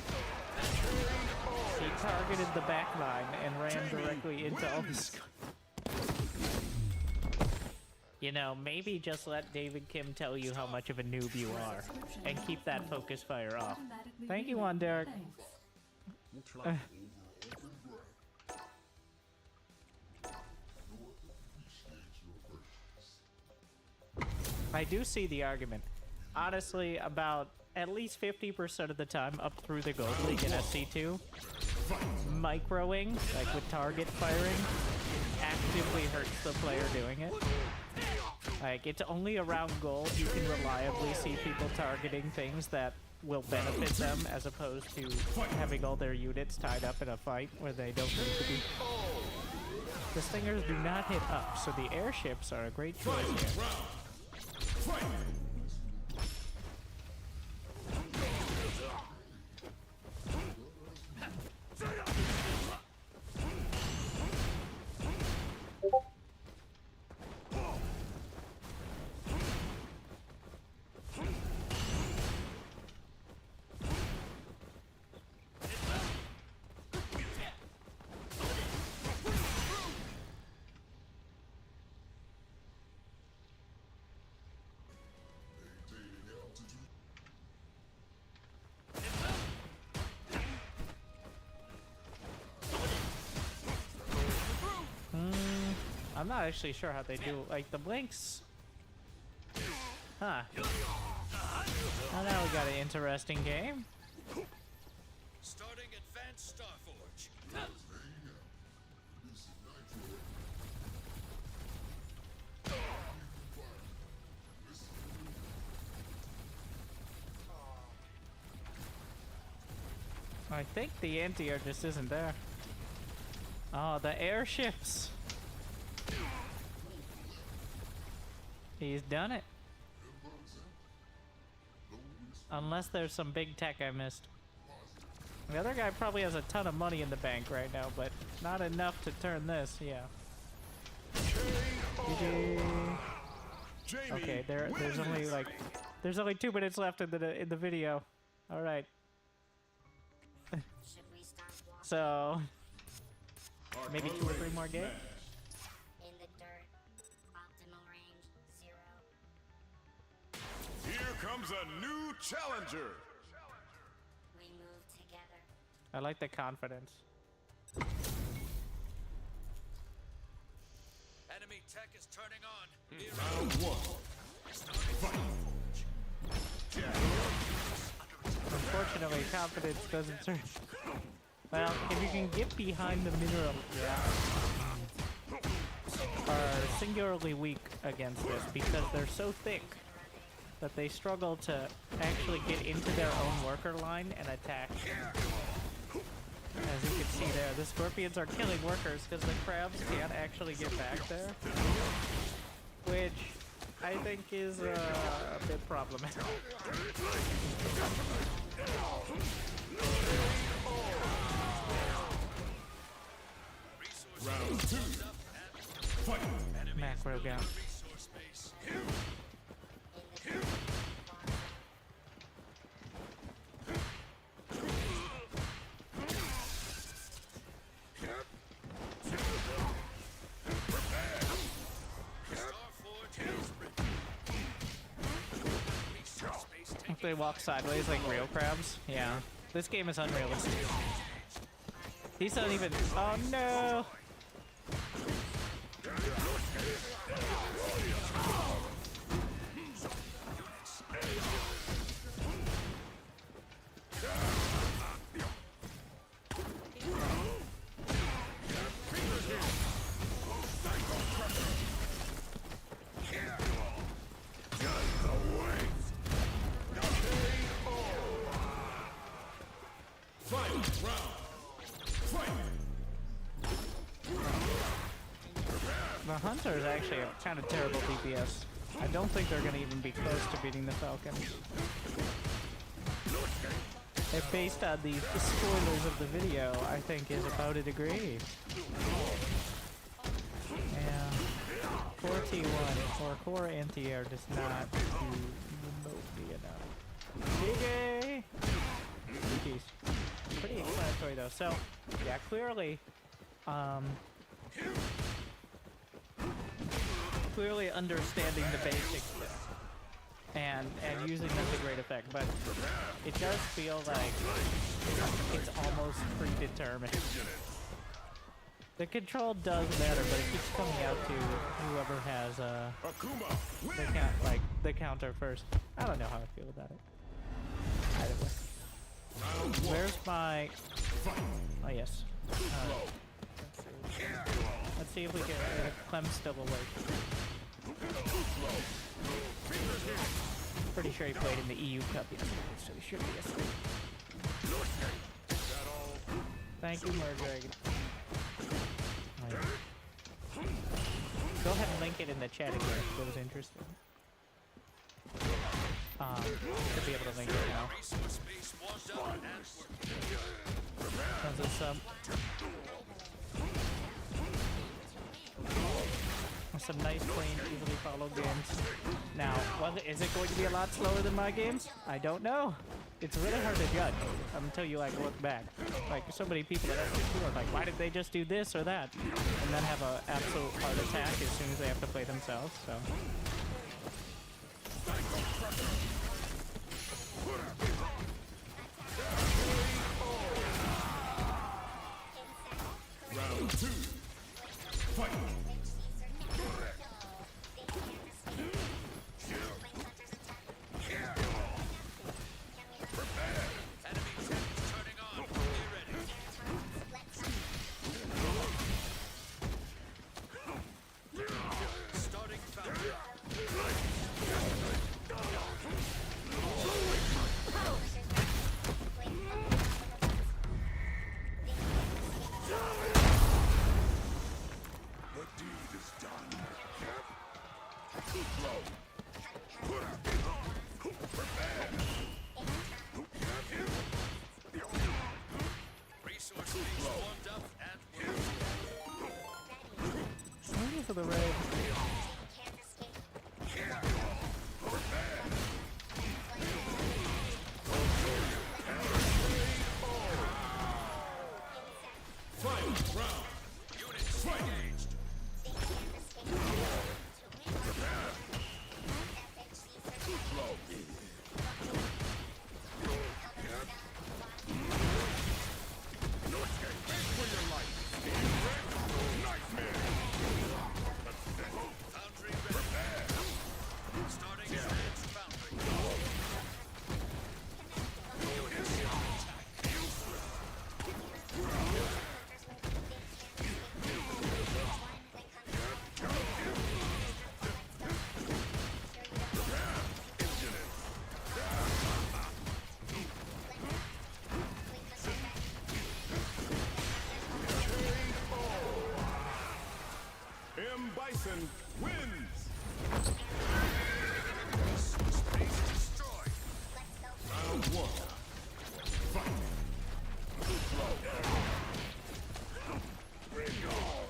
He targeted the back line and ran directly into all the. You know, maybe just let David Kim tell you how much of a noob you are, and keep that focus fire off. Thank you, Juan Derek. I do see the argument. Honestly, about at least 50% of the time up through the Gold League in SC2, microing, like with target firing, actively hurts the player doing it. Like, it's only around gold you can reliably see people targeting things that will benefit them, as opposed to having all their units tied up in a fight where they don't need to be. The stingers do not hit up, so the airships are a great choice here. I'm not actually sure how they do, like, the blinks. Huh. Oh, now we got an interesting game. Starting Advanced Starforge. I think the anti-air just isn't there. Oh, the airships. He's done it. Unless there's some big tech I missed. The other guy probably has a ton of money in the bank right now, but not enough to turn this, yeah. GG. Okay, there's only 2 minutes left in the video. All right. So maybe 2 or 3 more games. In the dirt, optimal range 0. Here comes a new challenger. We move together. I like the confidence. Enemy tech is turning on. Round 1. Unfortunately, confidence doesn't serve. Well, if you can get behind the mineral, are singularly weak against this because they're so thick that they struggle to actually get into their own worker line and attack. As you can see there, the scorpions are killing workers because the crabs can't actually get back there, which I think is a bit problematic. Macro gun. Resource base. Starforge is ready. Resource base If taking they walk sideways like real crabs, yeah. This game is unrealistic. These don't even. Oh no! The Hunter is actually a kind of terrible DPS. I don't think they're gonna even be close to beating the Falcons. If based on the spoilers of the video, I think is about a degree. Yeah. Core T1 or core anti-air does not do remotely enough. GG! GG's. Pretty explanatory though. So, yeah, clearly, clearly understanding the basics and using them to great effect, but it does feel like it's almost predetermined. The control does matter, but it keeps coming out to whoever has the counter first. I don't know how I feel about it. Either way. Where's my? Oh yes. Let's see if we can. Clem's still awake. Pretty sure he played in the EU Cup yesterday, so he should be asleep. Thank you, Murdragon. Oh, yeah. Go ahead and link it in the chat again if it was interesting. To be able to link it now. resource base washed out and working. Tons of sub. Some nice, clean, easily followed games. Now, is it going to be a lot slower than my games? I don't know. It's really hard to judge until you like look back. Like so many people at SF6 are like, why did they just do this or that? And then have an absolute heart attack as soon as they have to play themselves. So. Round two. Fight. Enemy tech is turning on. Be ready. Starting foundry. The deed is done. Resource base warmed up and working. Thank you for the raid. Final round. Units engaged. Foundry ready. Starting advanced foundry. Units in attack. M. Bison wins. Resource base destroyed. Round one. Fight. Bring on.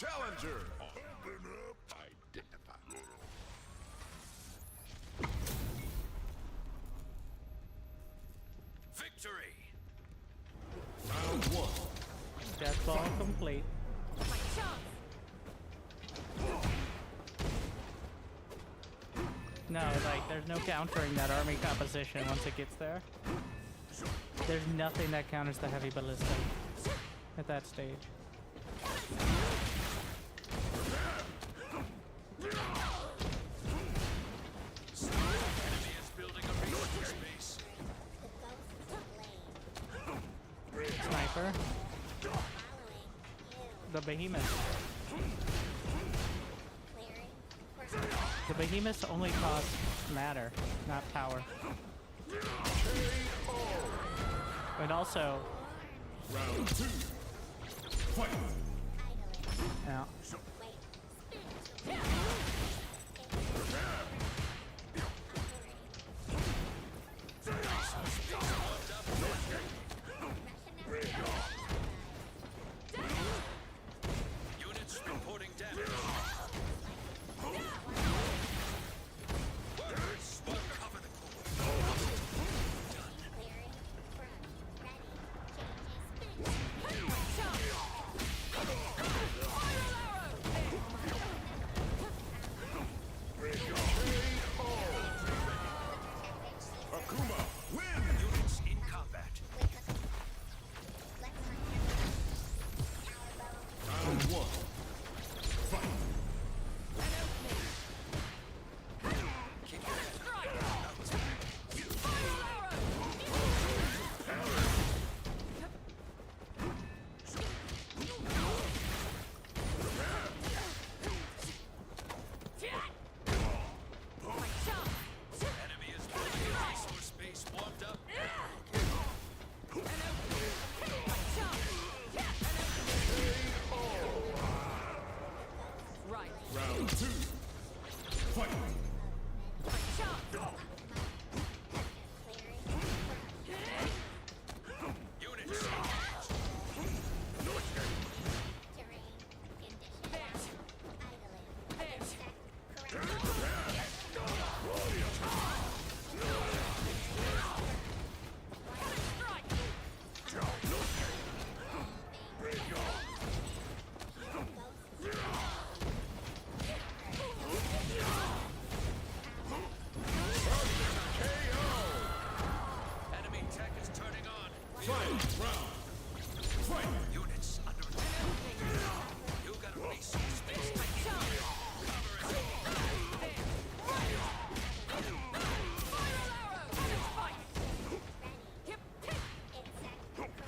Challenger. Open up. Identify. Victory! Round one. Death ball complete. My chance. No, like, there's no countering that army composition once it gets there. There's nothing that counters the heavy ballista at that stage. Enemy is building a resource space. The ghosts of blade. Sniper. Following you. The behemoth. Clearing. The behemoths only cost matter, not power. But also, Round two. Fight. yeah. Wait. Units reporting damage. Workers, swap cover the core. Clearing. Front. Ready. Changes. Akuma, win. Units in combat. Let's hunt. Power Round one. Fight. Keep your head. Enemy is building a resource space warmed up. Right. Round two. Fight. Units terrain. Conditions. Idling. Correct. enemy tech is turning on. Fight. Round. Fight. Units under attack. You got a resource space taking fire. Cover it.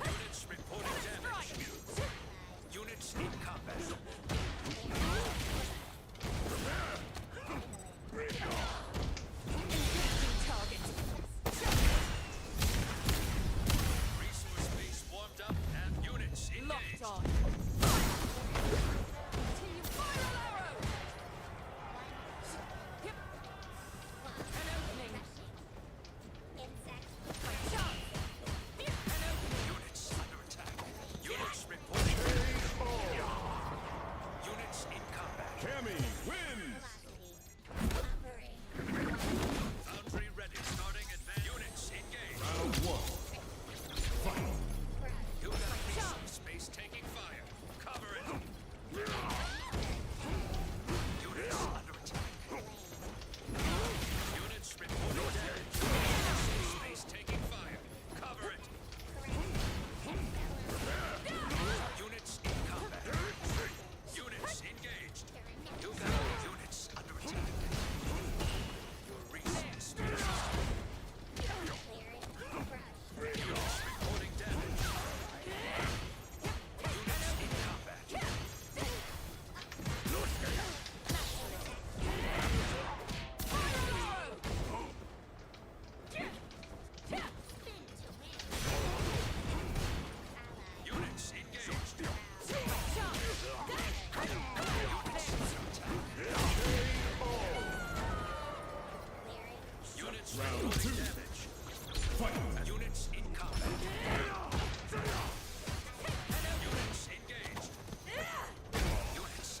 Units reporting damage. Units in combat. Resource base warmed up and units engaged. Locked on. Team fire arrow. Yep. An opening. Insect. Units under attack. Units reporting damage. Units in combat. Cammy wins. Velocity. Hovering. Foundry ready. Starting advance. Units engaged. Round one. Fight. You got a resource space taking fire. Cover it. Units under attack. Units reporting damage. Resource space taking fire. Cover it. Units in combat. Units engaged. You got units under attack. Your resource space. Clearing. Brush. Units reporting damage. Units in combat. Units engaged. Units under attack. Clearing. Units Round reporting two. damage. Fight. Units in combat. Units engaged. Units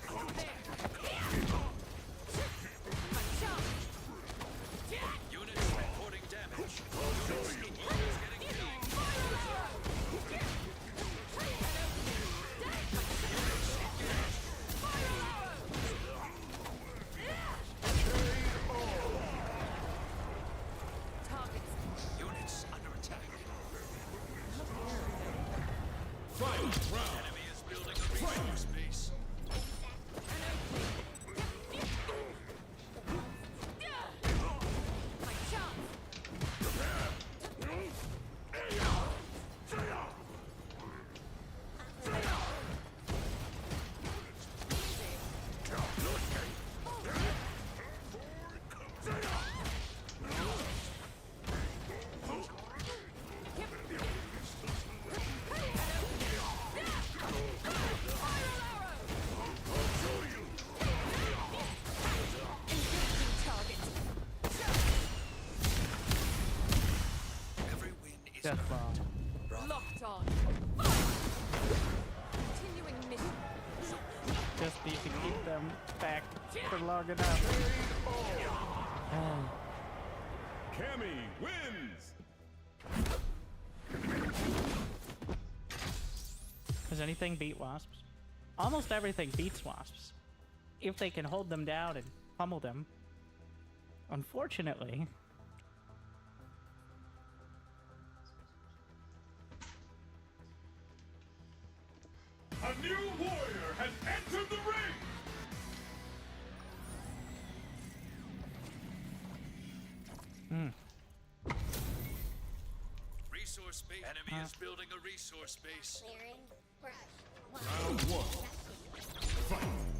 Death ball. Locked on. Continuing mission. Just need to keep them back for long enough. Cammy wins. Does anything beat wasps? Almost everything beats wasps. If they can hold them down and pummel them. Unfortunately, A new warrior has entered the ring. Resource base. Enemy is building a resource base. Clearing. Brush. One. Round one. Fight.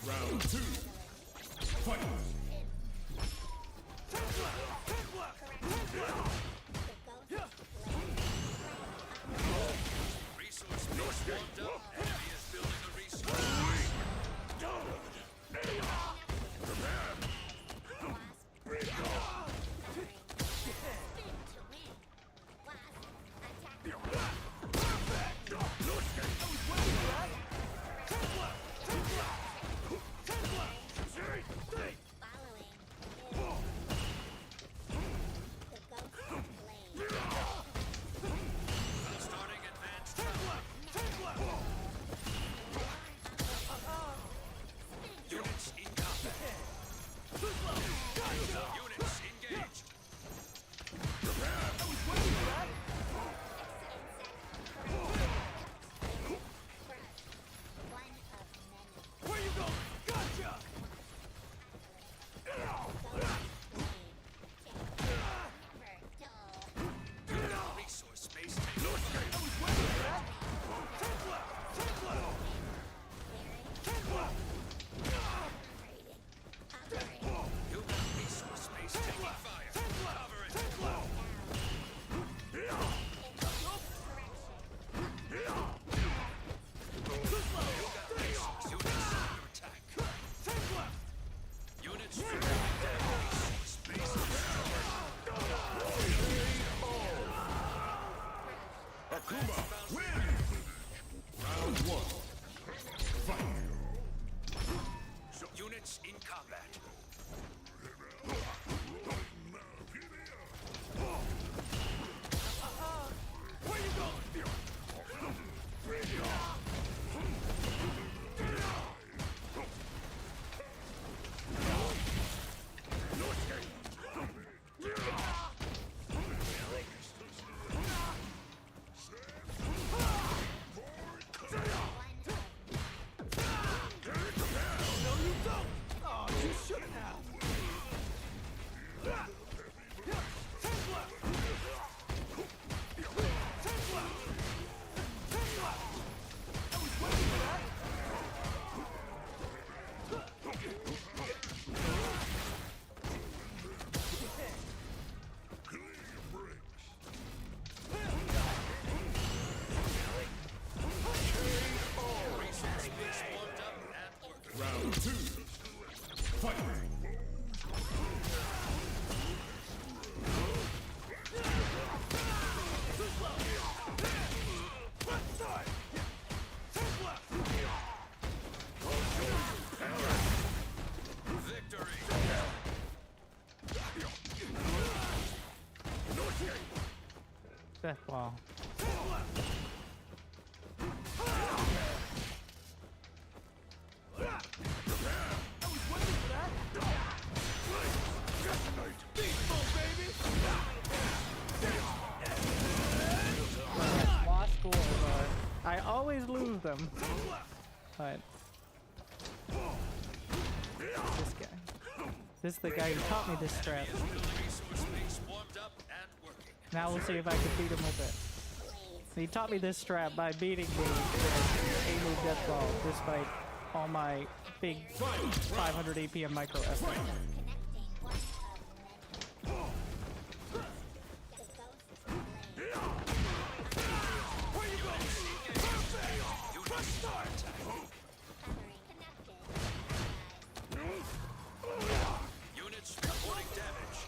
Round two. Fight. Resource base warmed up. Enemy is building a resource. Starting advanced travel. Units in combat. Units engaged. Where you going? Gotcha! Resource space taking fire. You got resource space taking fire. Cover it. Resource units under attack. Units reporting damage. Resource space Akuma wins. Round one. Fight. units in combat. Where you going? Resource base warmed up and working. Round two. Fight. Victory! Death ball. Lost scores are. I always lose them. But this guy. This is the guy who taught me this strat. Resource base warmed up and working. Now we'll see if I can beat him with it. He taught me this strat by beating me with a move death ball, despite all my big 500 AP and micro effort. Units reporting damage.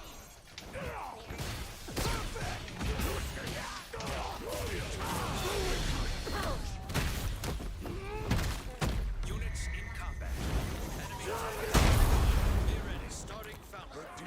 Units in combat. Enemy attack. Be ready. Starting fountain.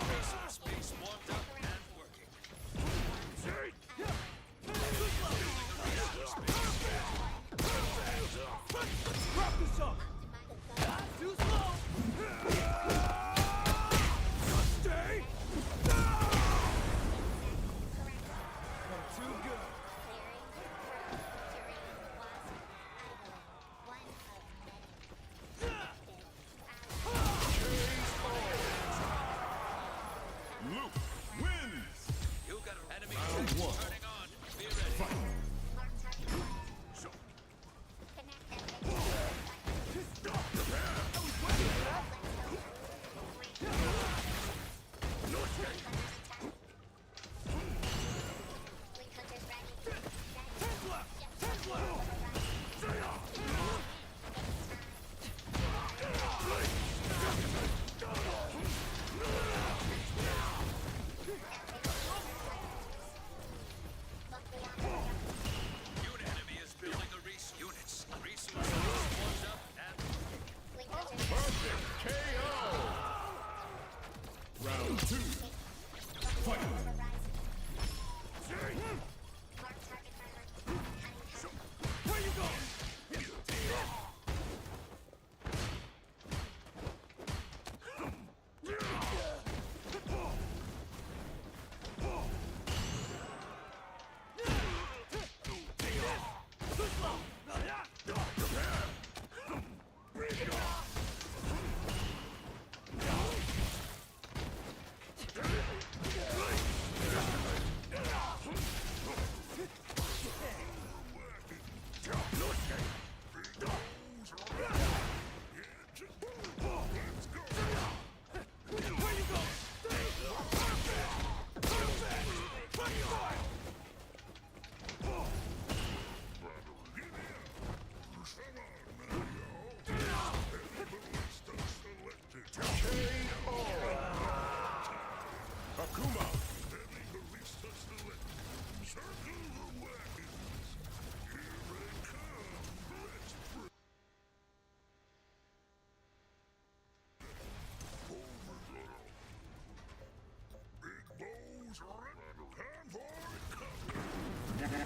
Resource base warmed up and working. Wrap this up! Too slow! Stay! Too good! Luke wins! You got enemy attack turning on. Be ready. Unit enemy is building a resource. Units. Resource base warmed up and KO! Round 2. Fight! Where you going? Akuma!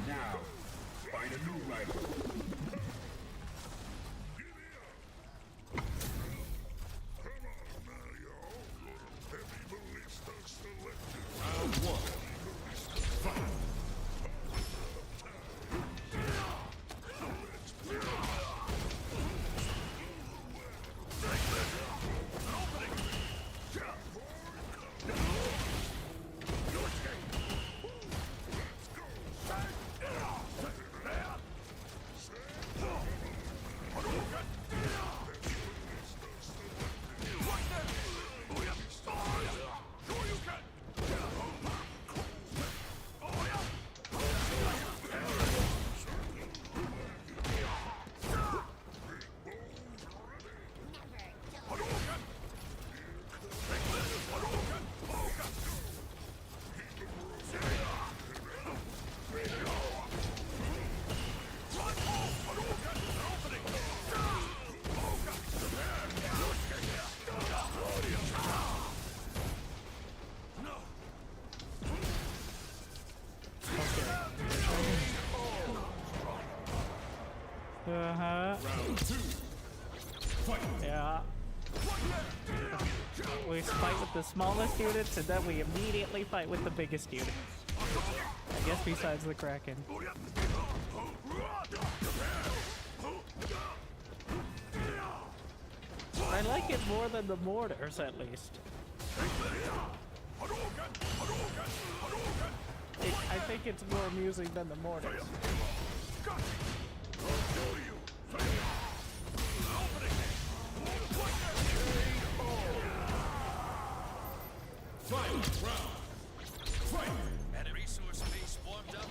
Now, find a new rival. Round 1. Fight! Yeah. We fight with the smallest units, and then we immediately fight with the biggest unit. I guess besides the Kraken. I like it more than the mortars, at least. I think it's more amusing than the mortars. And resource base warmed up.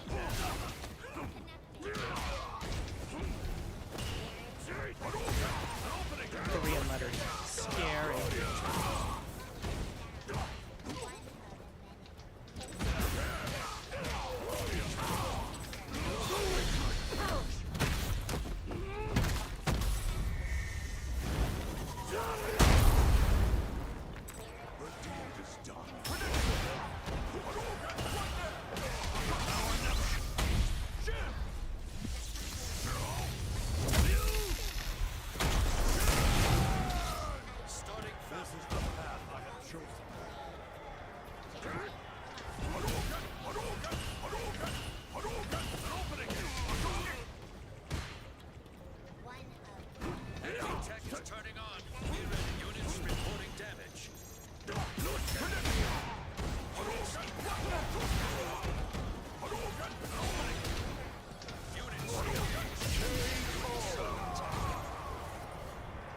Korean letters. Scary. Starting fast. Enemy tech is turning on. We're ready. Units reporting damage.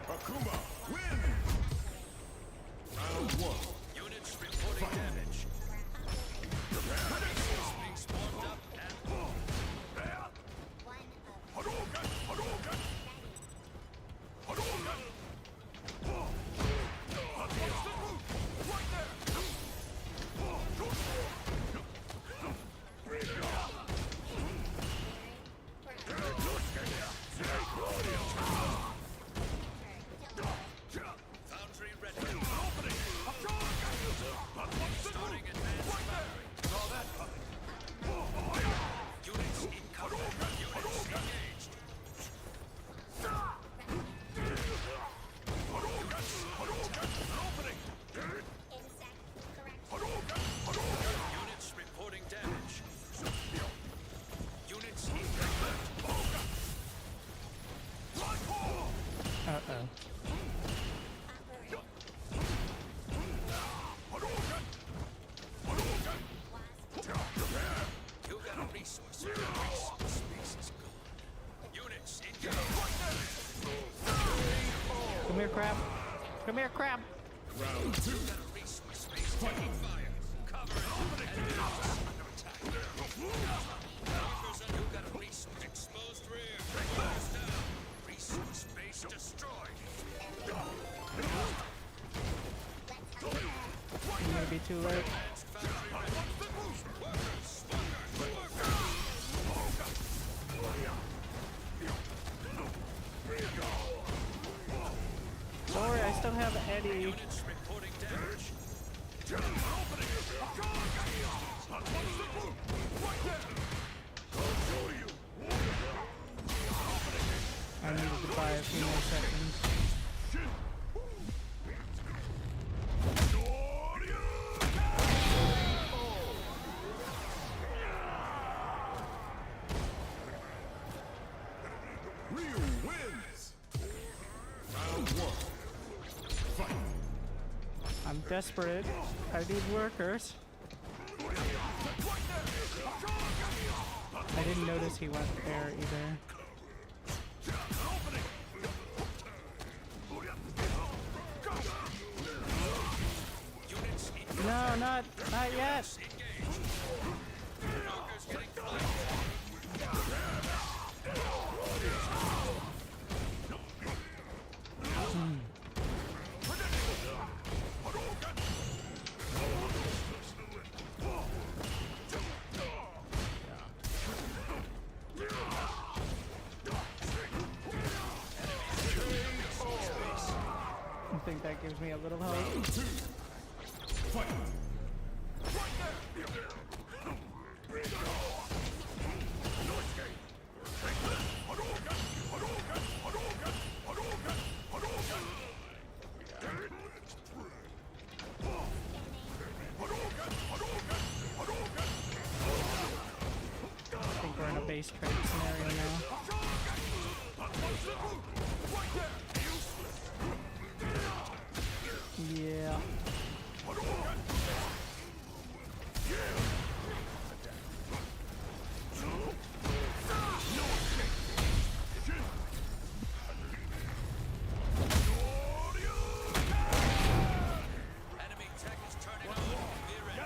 Akuma, win! Round one. Units reporting damage. Resource base warmed up and foundry ready. Starting advanced battery. Units incoming. Units engaged. Units reporting damage. Units incoming. Uh-oh. You got a resource. Resource base is gone. Units engaged. Come here, crab. Come here, crab. Round two. You got a resource base taking fire. Cover it. Enemies under attack. Workers, and you got a resource. Exposed rear. Fires down. Resource base destroyed. You may be too late. Advanced foundry ready. Workers, Don't worry, I still have Eddie. units reporting damage. I needed to buy a few more seconds. Ryu wins! Round one. Fight! I'm desperate. I need workers. I didn't notice he went there either. Units engaged. No, not yet. Engaged. Workers getting flanked. I think that gives me a little hope. Round two. Fight! space trade scenario now. Yeah. Enemy tech is turning on. Be ready.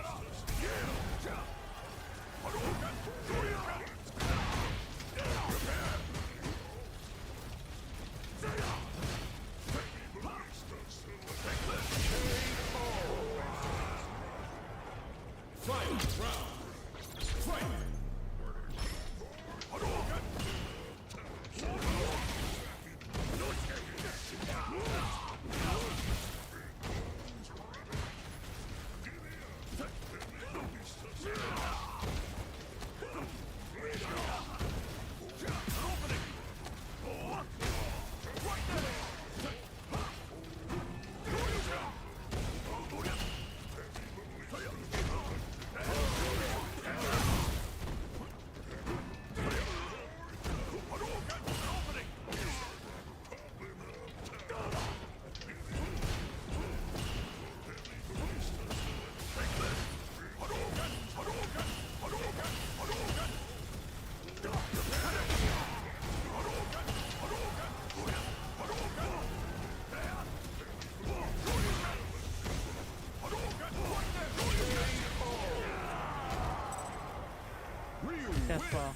Deathball.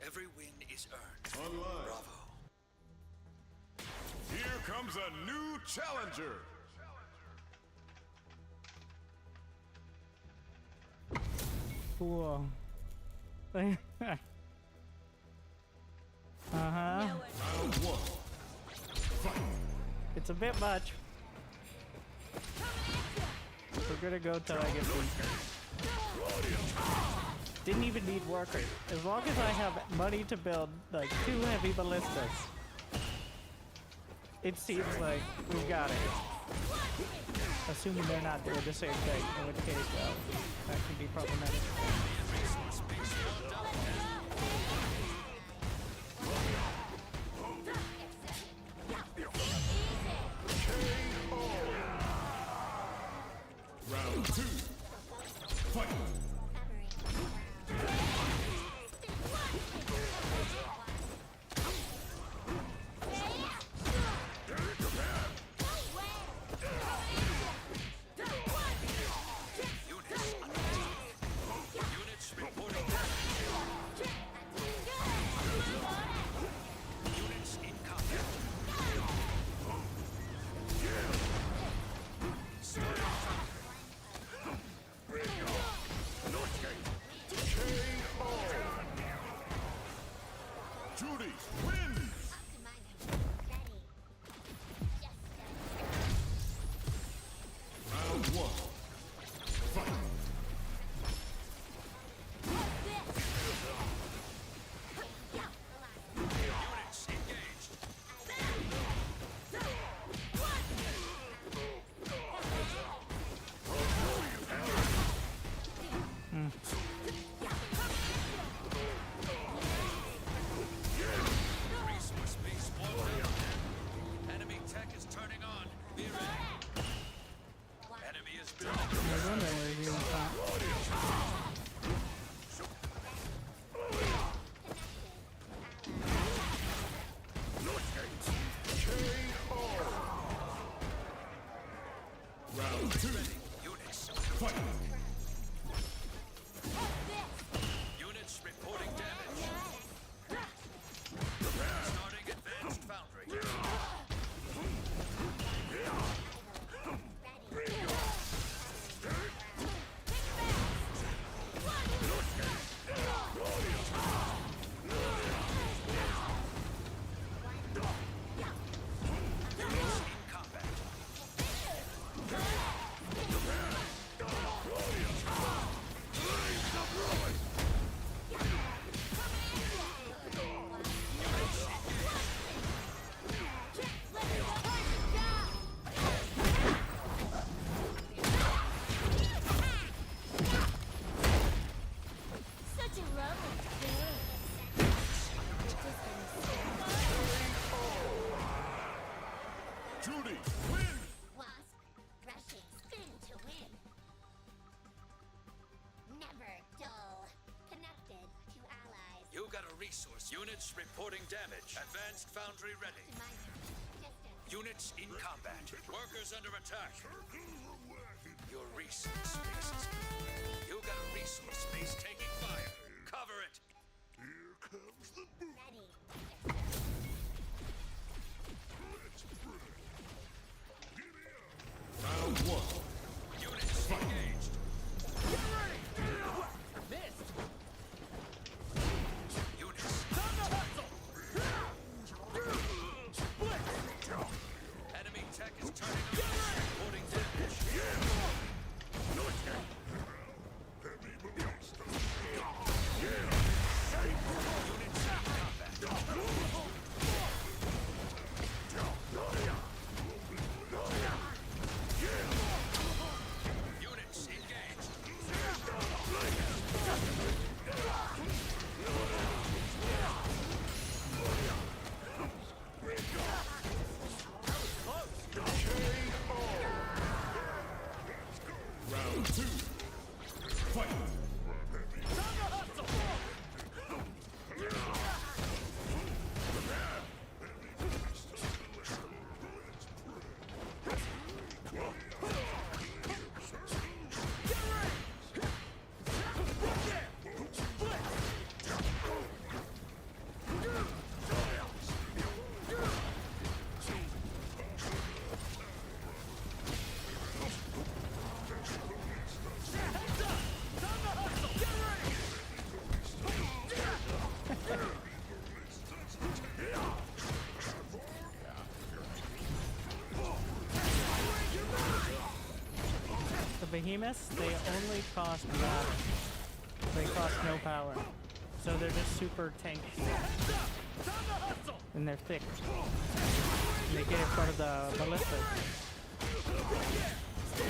Every win is earned. Online. Bravo. Here comes a new challenger. Cool. Uh-huh. Round one. It's a bit much. We're gonna go till I get weaker. Didn't even need workers. As long as I have money to build like 2 heavy ballistas, it seems like we've got it. Assuming they're not doing the same thing, in which case, well, that can be problematic. Round two. Fight. Units reporting units in combat. Judy wins. Round one. Fight. Units engaged. Resource base spoiled. Enemy tech is turning on. Be ready. Enemy is building. I was wondering where he was at. Round two. Units. Fight. Units reporting damage. Starting advanced foundry. Units in combat. Units reporting damage. Advanced foundry ready. Units in combat. Workers under attack. Your resource base is... You got a resource base taking fire. Cover it. Here comes the boom. Ready. Let's pray. Giddy up. Round one. Units engaged. Missed. Units. Enemy tech is turning on. Reporting damage. Heavy ballista. Units in combat. Units engaged. Round two. Fight. The behemoths, they only cost water. They cost no power. So they're just super tanky. And they're thick. And they get in front of the ballistas. So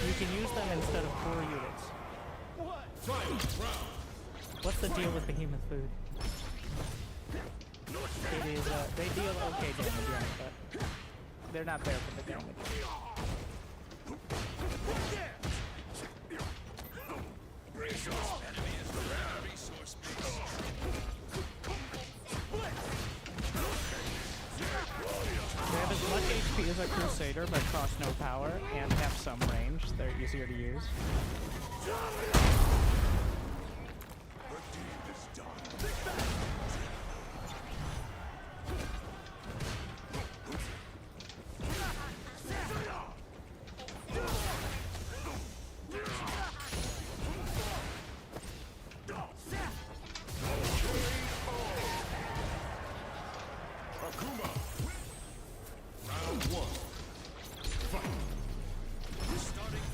you can use them instead of 4 units. Final round. What's the deal with behemoth food? It is, they deal okay damage, yeah, but they're not there for the damage. Enemy is within our resource base. They have as much HP as a Crusader, but cost no power, and have some range. They're easier to use. Akuma. Round one. Fight. Starting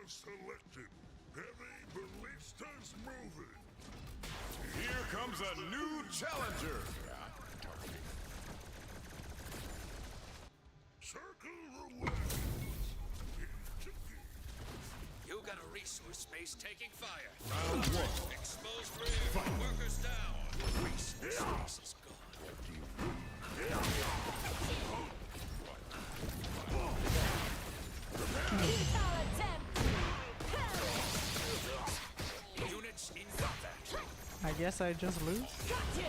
have selected heavy ballistas moving. Here comes a new challenger. Circle roulette. You got a resource space taking fire. Round one. Exposed rear. Workers down. Resource space is gone. Lethal attempt. Units in combat. I guess I just lose. Got you.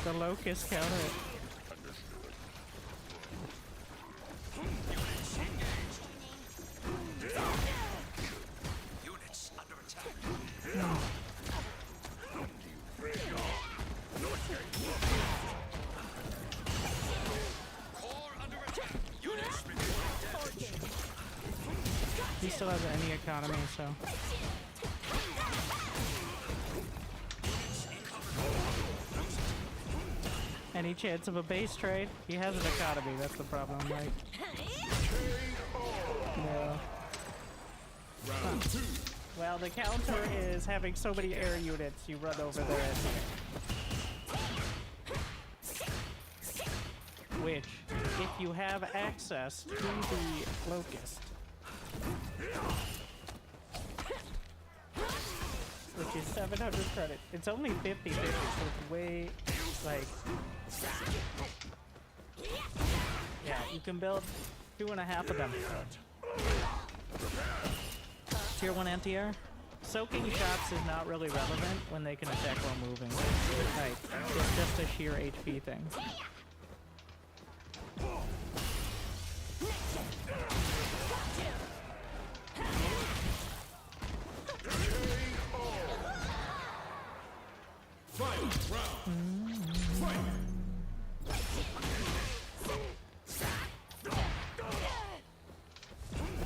The locust counter it. Units engaged. Units under attack. Core under attack. Units reporting damage. He still has any economy, so. Any chance of a base trade? He has an economy, that's the problem, right? Yeah. Round two. Well, the counter is having so many air units, you run over there and... Which, if you have access to the locust, which is 700 credit. It's only 50-50, so it's way, like... Yeah, you can build 2.5 of them. Tier 1 anti-air? Soaking shots is not really relevant when they can attack while moving. Like, it's just a sheer HP thing.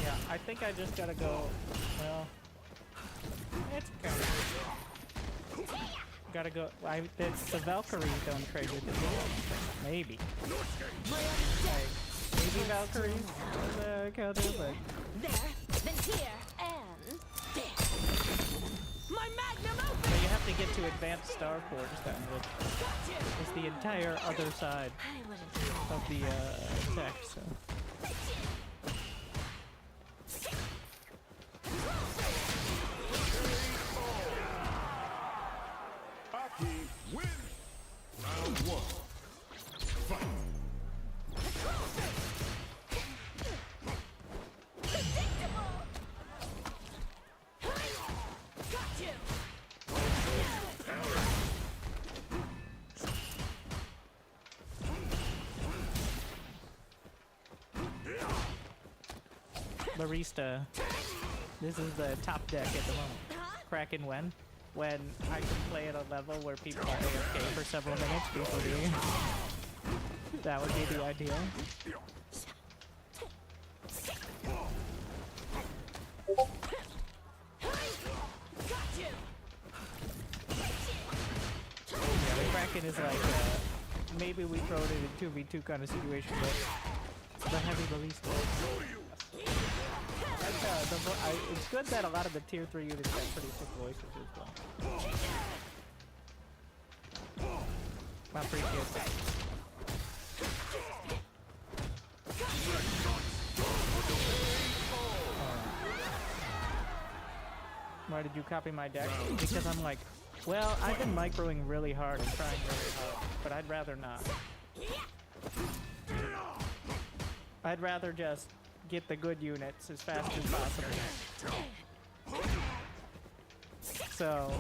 Yeah, I think I just gotta go. Well, it's counter. Gotta go. It's the Valkyrie don't trade with the maybe. Like, maybe Valkyrie was a counter, but There, then here, and there. My magnum but open. you have to get to advanced Star Forge then, which Got you. is the entire other side I wouldn't. of the tech. So. Aki win. Round one. Fight. Predictable. Got you. Barista. This is the top deck at the moment. Kraken when I can play at a level where people are AFK for several minutes before the game. That would be the ideal. Got you. Yeah, the Kraken is like, maybe we throw it in a 2v2 kind of situation, but the heavy Barista. It's good that a lot of the tier 3 units have pretty sick voices as well. I appreciate that. Why did you copy my deck? Because I'm like, well, I've been microing really hard and trying really hard, but I'd rather not. I'd rather just get the good units as fast as possible. So,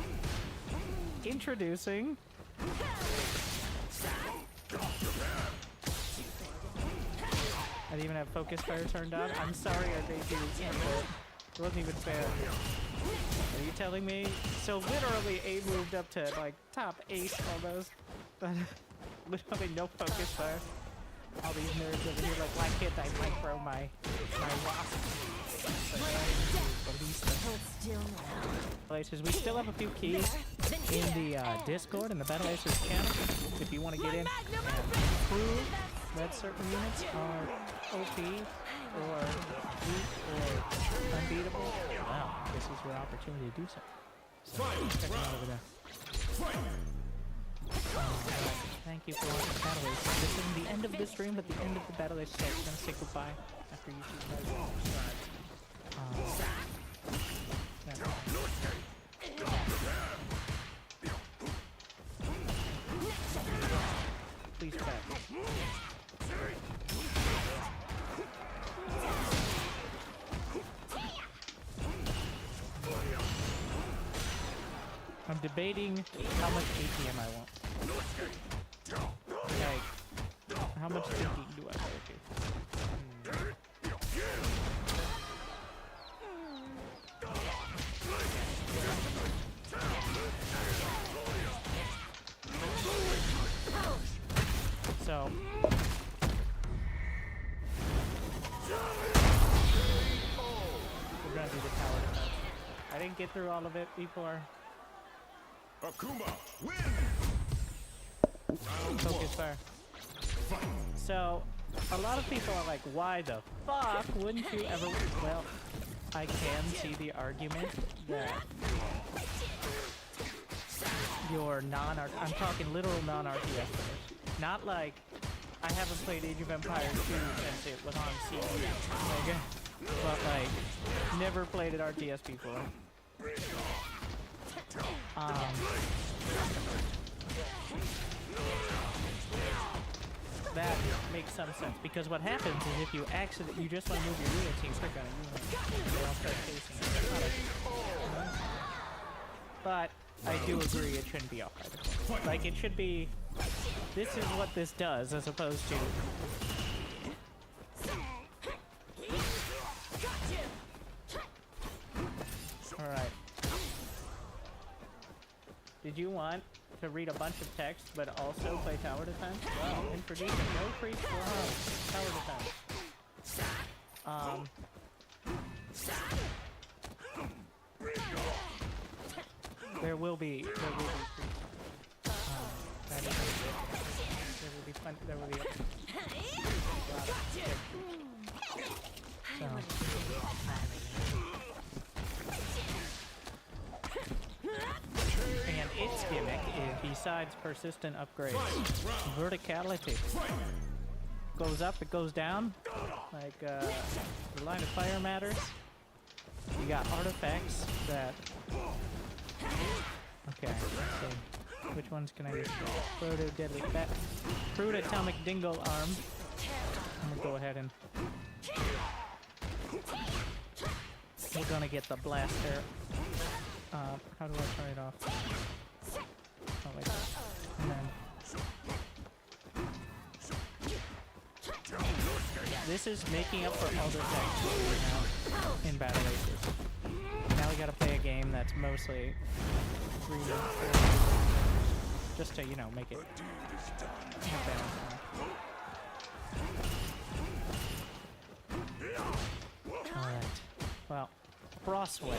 introducing I didn't even have focus fire turned on. I'm sorry I made you it wasn't even fair. Are you telling me? So literally A moved up to like top 8 almost. But literally no focus fire. All these nerds over here like, why can't I micro my wasp? Places. We still have a few keys in the Discord and the Battle Acers channel. If you want to get in and prove that certain units are OP, or weak or unbeatable, well, this is your opportunity to do so. So check them out over there. Thank you for watching Battle Ace. This isn't the end of the stream, but the end of the Battle Ace. So we're gonna say goodbye after you two guys subscribe. Please check. I'm debating how much ATM I want. Like, how much thinking do I go to? So, we're gonna do the tower defense. I didn't get through all of it before. Akuma, win! Focus fire. So, a lot of people are like, why the fuck wouldn't you ever... Well, I can see the argument that your I'm talking literal non-RTS players. Not like, I haven't played Age of Empires 2 since it was on CD. Like, but like, never played an RTS before. That makes some sense, because what happens is if you you just want to move your units, you click on a unit, they all start chasing it. But I do agree it shouldn't be off by default. Like, it should be, this is what this does, as opposed to... Alright. Did you want to read a bunch of text, but also play tower defense? Well, introduce no creep for tower defense. There will be creep. There will be and its gimmick is, besides persistent upgrades, verticality. Goes up, it goes down. Like, the line of fire matters. You got artifacts that... Okay, let's see. Which ones can I use? Proto Deadly Bat. Crude Atomic Dingo Arm. I'm gonna go ahead and... We're gonna get the blaster. How do I turn it off? Oh, wait. And then... This is making up for all the effects now in Battle Aces. Now we gotta play a game that's mostly 3 or 4, just to, you know, make it have balance on it. Alright. Well, Crossway.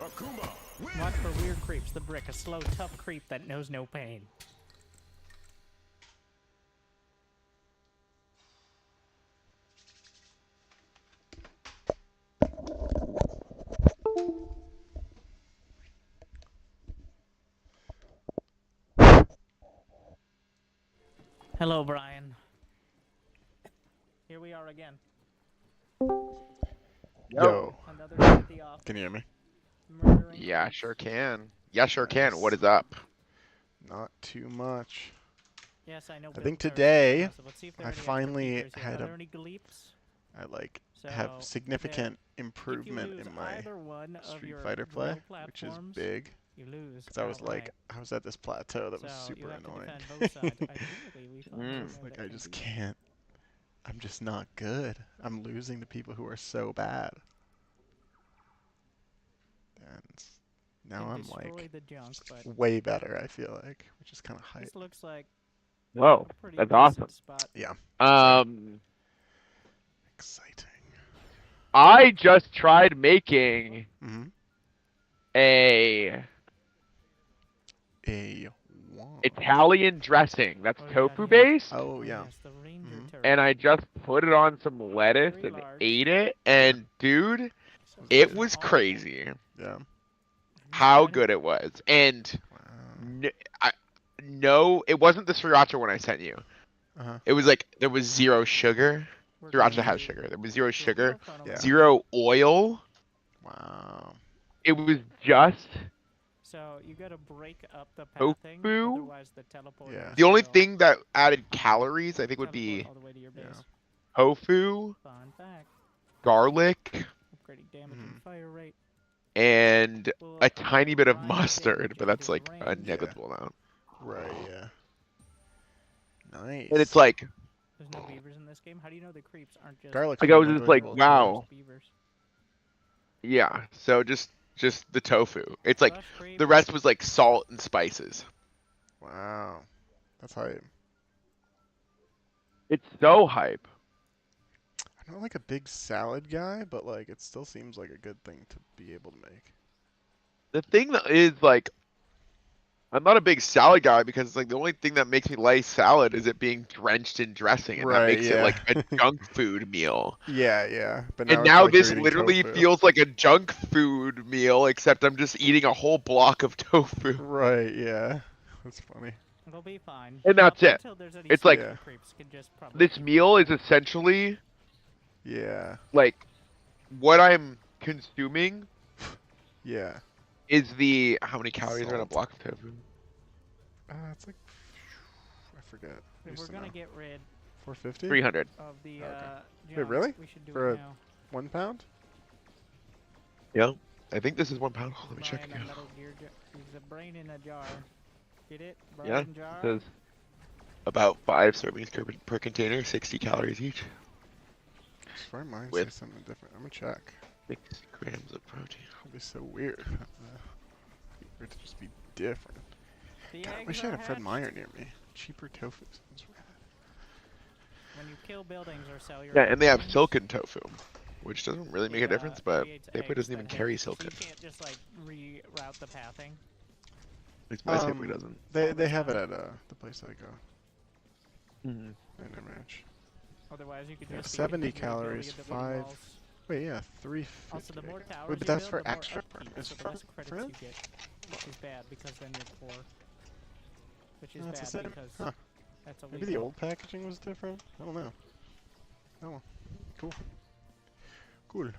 Akuma, win! Watch for weird creeps. The brick, a slow, tough creep that knows no pain. Hello, Brian. Here we are again. Yo, Another day at the office. can you hear me? Murdering Yeah, creeps. sure can. Yeah, sure can. What is up? Not too much. Yes, I know. I think Bill Burr's today impressive. Let's see if there are I any extra finally features here. had Are a- there any gleeps? I like So, have significant if you improvement lose in my either one of Street your Fighter play, dual which is platforms, big. you lose. Because I was like, outright. I was at this plateau that was So super you have annoying. To defend both sides. Ideally, we find Mm. somewhere Like that I can just be- can't. I'm just not good. I'm losing to people who are so bad. And now can I'm destroy like the junk, but way better. I feel like, which is kind of hype. this looks like Whoa, a pretty that's decent awesome. spot. Yeah, exciting. I just tried making Mm-hmm. a A wand. Italian dressing. That's Oh, yeah, tofu yeah. based. Oh yeah. Yes, the ranger Mhm. turret. And I just put it on some lettuce Very and large. ate it. And dude, So it it's was all- crazy Yeah. Have you how tried good it was. And Wow. no, it wasn't the sriracha one I sent you. Uh-huh. It was like there was zero sugar. We're gonna Sriracha has do- sugar. There was zero do a sugar, real fun Yeah. one. zero oil. Wow. It was just So you gotta break up the Tofu? pathing, otherwise the teleporter. Yeah. the only will thing that added calories, I think, would teleport be all the way to your base. Yeah. tofu, Fun fact: garlic, upgrading damage and fire rate. and Will a tiny bit of grind mustard, damage but that's into like a range. negligible amount. Right. Yeah. Nice. And it's like, There's no beavers in this game. How do you know the creeps aren't just garlic. like I was just like, wow, beavers? yeah. So just the tofu. It's like Rush creep. the rest was like salt and spices. Wow. That's hype. It's so hype. I'm not like a big salad guy, but like it still seems like a good thing to be able to make. The thing that is like, I'm not a big salad guy because it's like the only thing that makes me like salad is it being drenched in dressing, and that Right, makes it yeah. like a junk food meal. Yeah, yeah. But And it's now like this you're eating literally tofu. feels like a junk food meal, except I'm just eating a whole block of tofu. Right, yeah. That's funny. It'll be fine. And that's Up it. until there's any It's like- sneaky creeps can just probably This meal is essentially Yeah. like what I'm consuming Yeah. is the how many calories are in a Salt. block of tofu? It's like I forget. If Used we're to gonna know. get rid 450. 300. of the Okay. junk, really? we should do For it a- now. 1 pound? Yeah. I think this is 1 pound. Let me check Brian, a again. Metal Gear he's a brain in a jar. Get it? Brain Yeah. jar? It says about 5 servings per container, 60 calories each. I swear mine With- says something different. I'm gonna check. 6 grams of protein. It'd be so weird. Weird to just be different. The God, I eggs wish I are had a Fred hatched. Meyer near me. Cheaper tofu sounds rad. When you kill buildings or sell your Yeah, and they have buildings, silken tofu, which doesn't really make it, a difference, but creates Safeway eggs doesn't even that hatch, carry so silken. you can't just like reroute the pathing. At least my Safeway Um, doesn't. They have it at the place I go. Mm-hmm. In Ranch. Otherwise, you could Yeah, just be 70 continually building calories, and building 5 walls. Wait, yeah, 350. Also, the more towers Wait, but you that's build, for the more extra upkeep, it's so the for less credits you friends? get, which is bad because then you're poor. Which is No, it's the bad same. because Huh. that's illegal. Maybe the old packaging was different? I don't know. Oh well. Cool. Cool.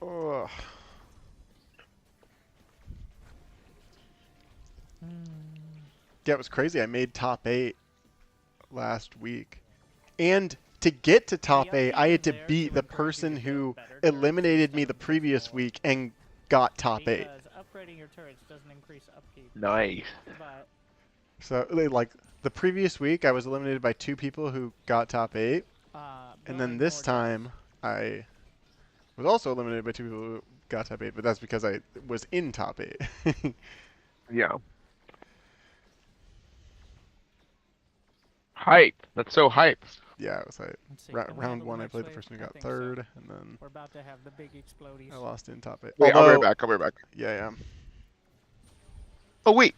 Ugh. Yeah, it was crazy. I made top 8 last week. And to get to top 8, I had to beat the person who eliminated me the previous week and got top 8. Because upgrading your turrets doesn't increase upkeep, Nice. but So, like, the previous week, I was eliminated by 2 people who got top 8. And then building this more time, I was also eliminated by 2 people who got top 8, but that's because I was in top 8. Yeah. Hype. That's so hype. Yeah, it was like Let's see, can we round handle one. I next played the wave? person who I got think so. 3rd, and then We're about to have the big explodies. I lost in top 8. Wait, I'll be right Although- back. I'll be right back. Yeah, Oh wait,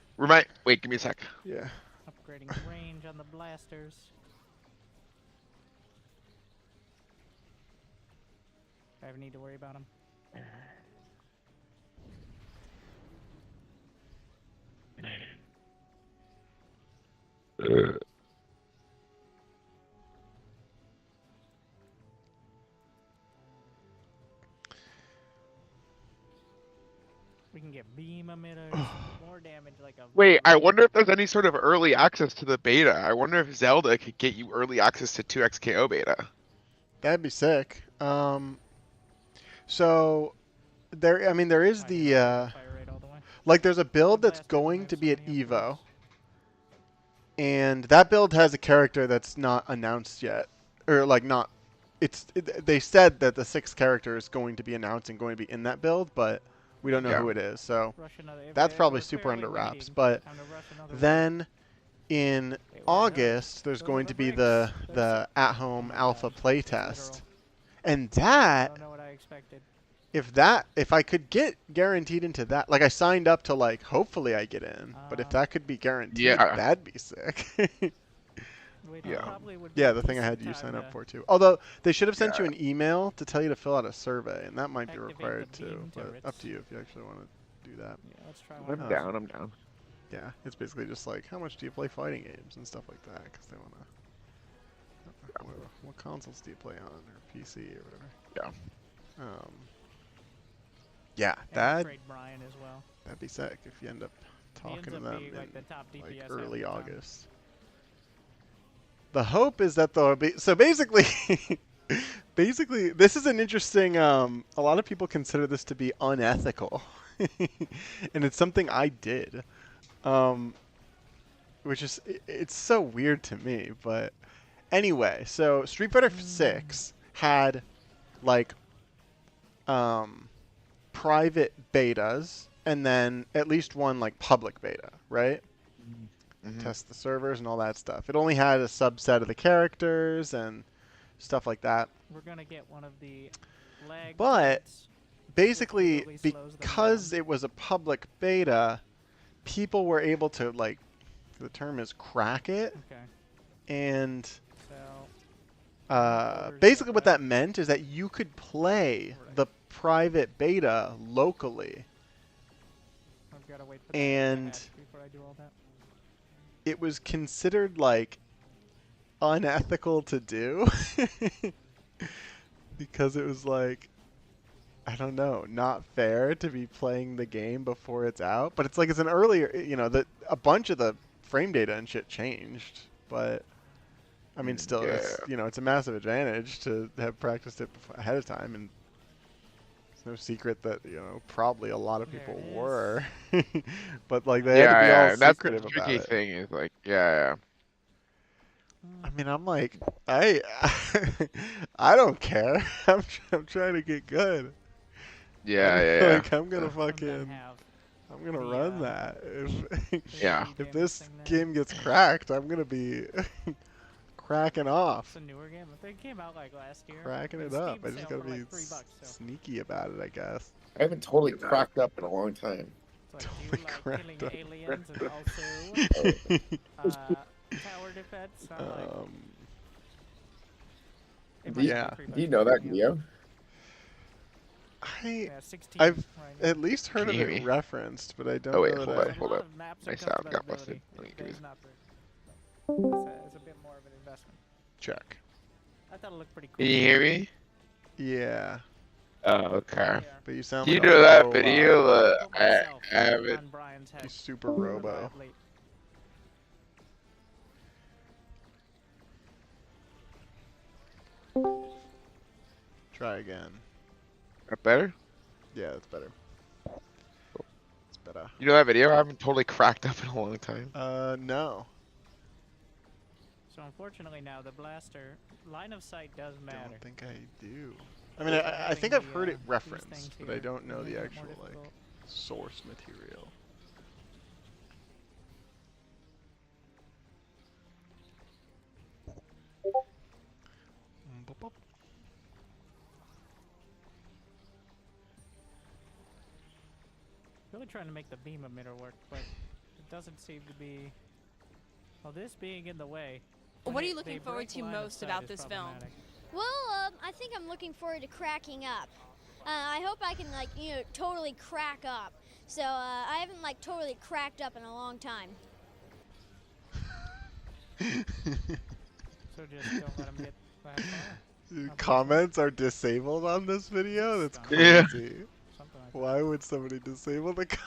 wait, give me a sec. yeah. Upgrading range on the blasters. I ever need to worry about them. We can get beam emitters, more damage like a. Wait, I wonder if there's any sort of early access to the beta. I wonder if Zelda could get you early access to 2xKO beta. That'd be sick. So there, I mean, there is the Fire rate all the way. like, there's a build that's Blast doesn't going have to so be at many Evo, upgrades. and that build has a character that's not announced yet, or like not. They said that the 6th character is going to be announced and going to be in that build, but We don't know Yeah. who it is, so Rush another. If that's it probably was super fairly under wraps. waiting, But time to rush another one. then in Wait, where are August, there's those going are to the be bricks. the Those- at-home Oh my alpha God, it's playtest, literal. and I that don't know what I expected. if I could get guaranteed into that, like I signed up to like hopefully I get in, but if that could be guaranteed, Yeah. that'd be sick. Wait, Yeah. that probably would be Yeah, a the thing I decent had you time sign up to for too. Although they should have sent Yeah. you an email to tell you to fill out a survey, and that might be Activate the required too. beam But up turrets. to you if you actually want to do that. Yeah, let's try one. I'm of Oh. those. down. I'm down. Yeah, it's basically just like how much do you play fighting games and stuff like that, because they want to. What consoles do you play on, or PC or whatever? Yeah. Yeah, And that'd upgrade Brian as well. be sick if you end up He talking ends to up them being, like, in the top DPS like half early the time. August. The hope is that there'll be so basically. Basically, this is an interesting. A lot of people consider this to be unethical, and it's something I did, which is it's so weird to me. But anyway, so Street Fighter 6 had like private betas, and then at least one like public beta, right? Test the servers and all that stuff. It only had a subset of the characters and stuff like that. We're gonna get one of the lag. But turrets. basically, literally slows them because down. it was a public beta, people were able to like, the term is crack it, Okay. and So basically what that meant is that you could play Right. the private beta locally. I've gotta wait for that And- to hatch before I do all that. It was considered like unethical to do because it was like, I don't know, not fair to be playing the game before it's out. But it's like it's an earlier, that a bunch of the frame data and shit changed. But I mean, still, it's, it's a massive advantage to have practiced it ahead of time, and it's no secret that probably a lot of There people it is. were, but like they had to be all That's the secretive about tricky it. thing is like, yeah. I mean, I'm like, I don't care. I'm trying to get good. Yeah. Like I'm gonna I'm gonna fucking, have I'm gonna the, run that. If Yeah. the if damage this thing there. game gets cracked, I'm gonna be cracking off, It's a newer game. I think it came out like last year. cracking It's it up. Steam I just sale gotta for be like $3, so sneaky about it, I guess. I haven't totally cracked up in a long time. it's like, do you Totally like cracked killing up. aliens and also tower defense? I'm like, it might be yeah. $3 Do you know that yeah. video? I Yeah, 16 I've right now. at least heard Can of you hear it me? referenced, but I don't Oh, wait, know hold that on, I. hold There's a up. lot of maps My and sound got customizability. busted. Let me give It's you- not it's a bit more of an investment. Check. I thought it looked pretty cool. Can you hear me? Yeah, Oh, okay. Yeah. but you sound You like know a that robot. video? Put I myself haven't. on Brian's head. You super robo. reliably. Try again. That better? Yeah, that's better. It's better. You know that video? I haven't totally cracked up in a long time. No. So unfortunately now the blaster line of sight does matter. Don't think I do. I mean, So I think having I've heard the, it these referenced, things but I here don't know is a the bit actual more like difficult. source material. Really trying to make the beam emitter work, but it doesn't seem to be. Well, this being in the way. What when are you they looking forward break to line of most sight about is this film? problematic. Well, I think I'm looking forward to cracking up. I hope I can, totally crack up. So I haven't, totally cracked up in a long time. So just don't let them get that far. Comments are disabled on this video? That's Yeah. crazy. Something like Why would somebody disable the that.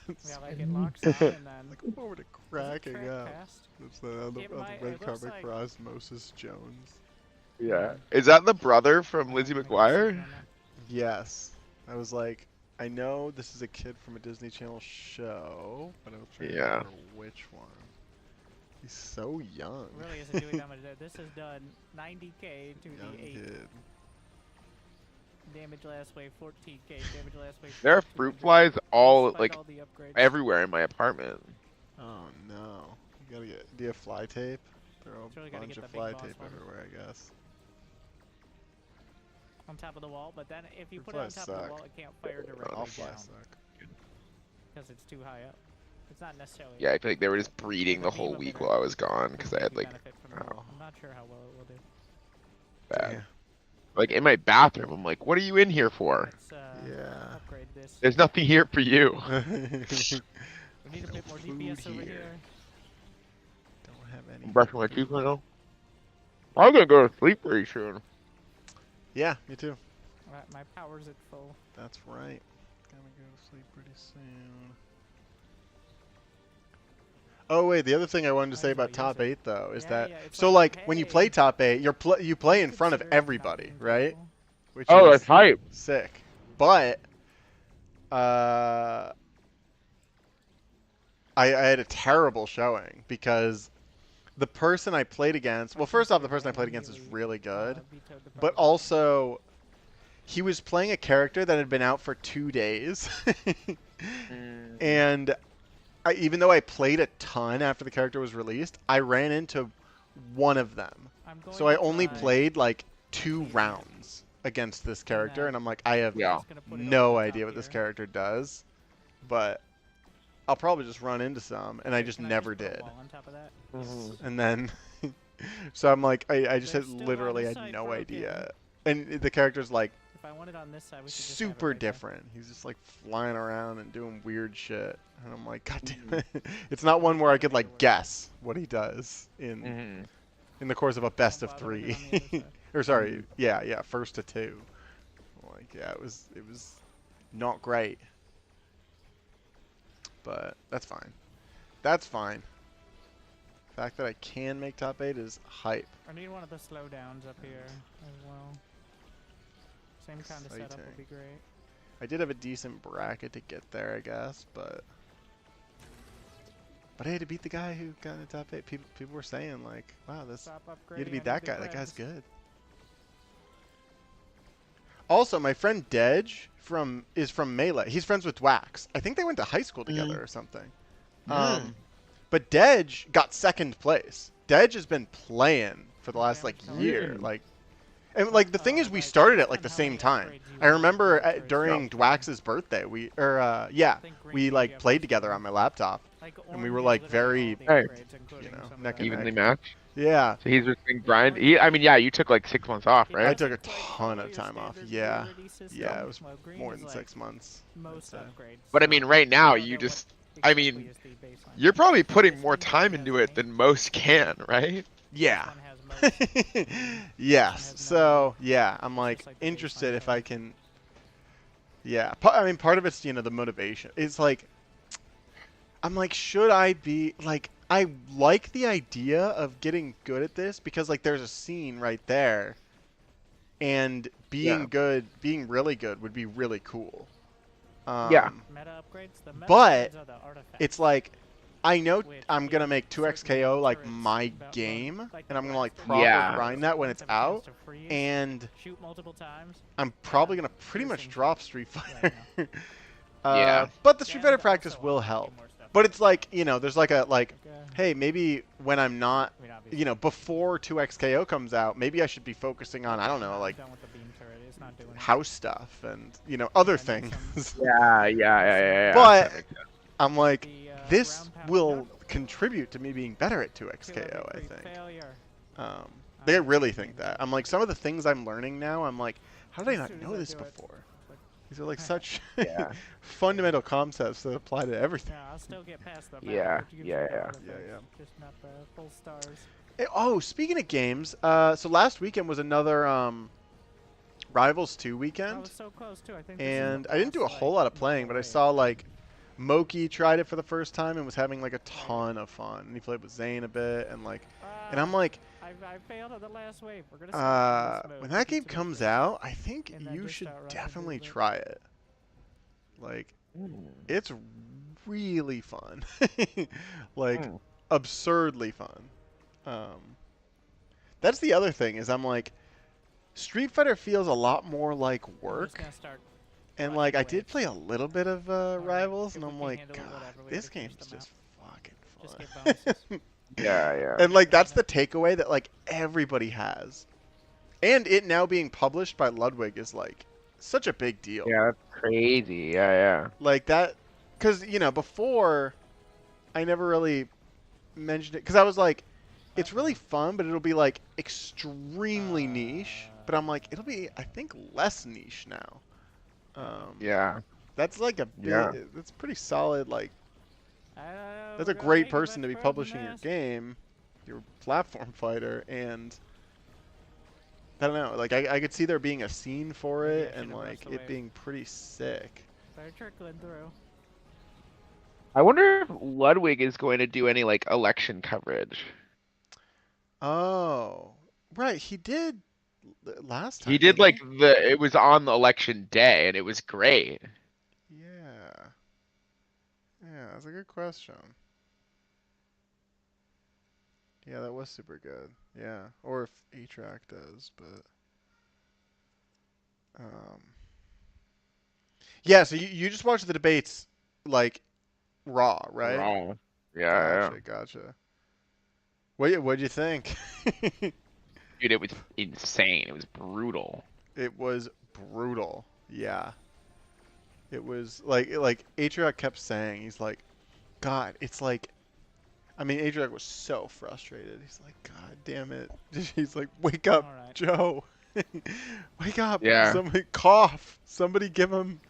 comments? Yeah, it locks on and then. Look forward to cracking track up. past? That's the It might- red it looks carpet like- for Osmosis Jones. Yeah. Is that the brother from Lizzie I think McGuire? it's- Yes. I was like, I know this is a kid from a Disney Channel show, but I was trying to Yeah. remember which one. He's so young. Really isn't doing that much. This has done 90K to Young the 8. kid. Damage last wave 14k. Damage last wave. There are fruit 200. flies all Despite like all the upgrades. everywhere in my apartment. Oh no. You gotta get. Do you have fly tape? Throw Surely a gotta bunch get of the big fly boss tape one. everywhere, I guess. On top of the wall, but then if you Fruit put it on flies top of the suck. wall, it can't fire directly All down flies suck. because it's too high up. It's not necessarily. Yeah, I feel like they were just breeding Like the a whole beam week emitter while I was gone would because I had maybe like benefit from that. oh, I'm not sure how well it will do. bad. Yeah. Like in my bathroom, I'm like, what are you in here for? Let's Yeah. upgrade this. There's nothing here for you. We need a bit more food DPS over here. here. Don't have any. I'm brushing my teeth right now. I'm gonna go to sleep pretty soon. Yeah, me too. My power's at full. That's right. Gonna go to sleep pretty soon. Oh wait, the other thing I wanted to Might say as well about use top it. 8 though is Yeah, that yeah, it's so like, like when you hey, play top 8, you play in front of consider not everybody, being right? terrible. Which Oh, is that's hype. sick. But I had a terrible showing because the person I played against, well, first off, the person I played against is really good, Vetoed the but proposition. also he was playing a character that had been out for 2 days. And even though I played a ton after the character was released, I ran into one of them. I'm going So I to only try- played like 2 rounds against this character, and I'm like, I have Yeah. Just gonna put it over no the idea top what this here. character does, but I'll probably just run into some, and I Wait, just can never put a did. wall on top of that? And then, so I'm like, I just They're had still on literally this had side no broken. idea. And the character's like If I want it on this side, we should just have it super right there. different. He's just like flying around and doing weird shit. And I'm like, God damn it. It's not one where I could like guess what he does in the course of a best of bother with 3. it on the other side. Or sorry, yeah, first to 2. Like, yeah, it was not great. But that's fine. That's fine. The fact that I can make top 8 is hype. I need one of the slowdowns up here as well. Same kind of setup Exciting. would be great. I did have a decent bracket to get there, I guess, but I had to beat the guy who got in the top 8. People were saying like, "Wow, this Stop you upgrading. had to I beat need that the guy. That guy's creds. good." Also, my friend Dej is from Melee. He's friends with Dwax. I think they went to high school together or something. But Dej got 2nd place. Dej has been playing for the last like year, like. And like the thing is, we started at like the same time. I remember during Dwax's birthday, we like played together on my laptop, and we were like very, Hey. neck and Evenly neck. matched. Yeah, So he's just been grind. I mean, yeah, you took like 6 months off, I right? took a ton of time off. Yeah, it was more than 6 months. Most I'd say. upgrades. But I mean, right now you just, I mean, you're probably putting more time into it than most can, right? Yeah. Yes. So yeah, I'm like interested if I can. Yeah. I mean, part of it's the motivation. It's like I'm like, should I be like? I like the idea of getting good at this because like there's a scene right there, and being good, being really good would be really cool. Yeah. Meta upgrades, the meta But upgrades are the artifacts. it's like I know Which I'm gonna is make 2x certainly KO like turrets my about game, going, like, and I'm gonna like the proper Yeah. grind that when it's have a chance out, to freeze, and shoot multiple times. I'm probably gonna pretty much Piercing drop Street Fighter. right Yeah. But the Street And Fighter also practice I'll will get help. more stuff. But it's like there's like a Like, hey, maybe when I'm not, I mean, obviously, before 2x KO comes out, maybe I should be focusing on I don't know I'm like done with the beam turret. It's not doing it. house stuff and other Yeah, I need things. Yeah. But I'm like, The, this ground pound will gun contribute to me being better at 2x to KO. every I crit think. failure. Like, I really think that. I'm like, some of the things I'm learning now, I'm like, how did I As not soon know as I this do it, before? like, These are like such Yeah. fundamental concepts that apply to everything. Yeah, I'll still get past the Yeah, battle, which gives yeah, you the yeah. artifacts, Yeah. Just not the full stars. Oh, speaking of games, so last weekend was another Rivals 2 I weekend, was so close too. I think. this is the and I didn't do a boss, whole like, lot of playing, but I away. saw like Moki tried it for the first time and was having like a ton of fun. And he played with Zane a bit, and like, and I'm like, I failed at the last wave. We're gonna skip this move when to that get game to the comes finish. out, I think And then you just should outrun it a definitely little bit. try it. Like, it's really fun, like absurdly fun. That's the other thing is I'm like, Street Fighter feels a lot more like I'm just work. gonna start. And watching like I the did waves. play a little bit of Rivals, if and we I'm can like, handle it, God, whatever, we this gotta finish game's them just fucking Just fun. get bonuses. Yeah, yeah. And like that's the takeaway that like everybody has. And it now being published by Ludwig is like such a big deal. Yeah, that's crazy. Yeah, yeah. Like that, because you know before, I never really mentioned it because I was like, it's really fun, but it'll be like extremely niche. But I'm like, it'll be I think less niche now. Yeah. That's like a Yeah. big. That's pretty solid. Like that's We're a gonna great make it person much to be further than publishing your this. game, your platform fighter, and I don't know. Like I could see there being a scene for Maybe I it, and should've rushed like the it wave. being pretty sick. They're trickling through. I wonder if Ludwig is going to do any like election coverage. Oh, right. He did last time. He did Didn't like he? it was on the election day and it was great. Yeah. Yeah, that's a good question. Yeah, that was super good. Yeah, or if A-Track does, but yeah. So you just watched the debates like raw, right? Wrong. Yeah, Gotcha. What'd you think? yeah. Dude, it was insane. It was brutal. It was brutal. Yeah. It was like Atriak kept saying, he's like, God, it's like, I mean, Atriak was so frustrated. He's like, God damn it. He's like, wake up, Alright. Joe. Wake up. Yeah. Somebody cough. Somebody give him.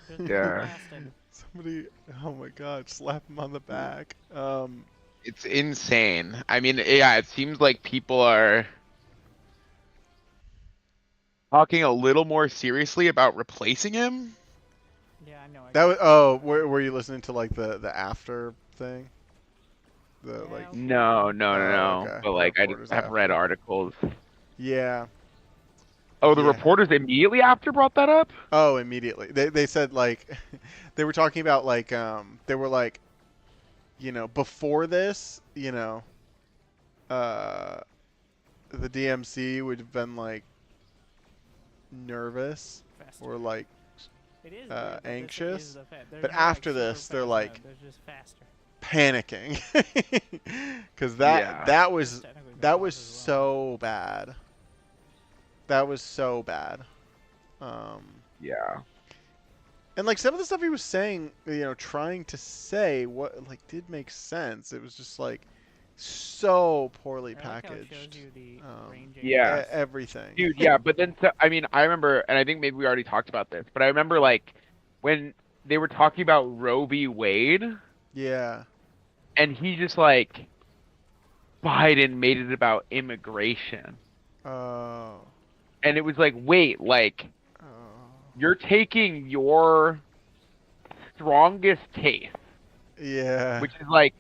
Just Yeah. blasted. Somebody, oh my God, slap him on the back. It's insane. I mean, yeah, it seems like people are talking a little more seriously about replacing him. Yeah, I know. That was, oh, were you listening to like the after thing? The Yeah. like, No, Oh, okay. But like, I Reporters just have read after. articles. yeah. Oh, the Yeah. reporters immediately after brought that up? Oh, immediately. They said like they were talking about like they were like, you know, before this, you know, the DMC would have been like nervous Faster. or like It is weird that this anxious, is the they're but not, like, after super this, they're fast like mode, they're just faster. panicking because that Yeah. that was Technically that they're was fast as well. so bad. That was so bad. Yeah. And like some of the stuff he was saying, you know, trying to say what like did make sense. It was just like so poorly I like how it shows packaged. you the ranging. Yeah. Everything. Dude, yeah, but then, so, I mean, I remember, and I think maybe we already talked about this, but I remember, like, when they were talking about Roe v. Wade, Yeah. and he just, like, Biden made it about immigration. Oh. And it was like, wait, like, Oh. you're taking your strongest case, Yeah. which is, like,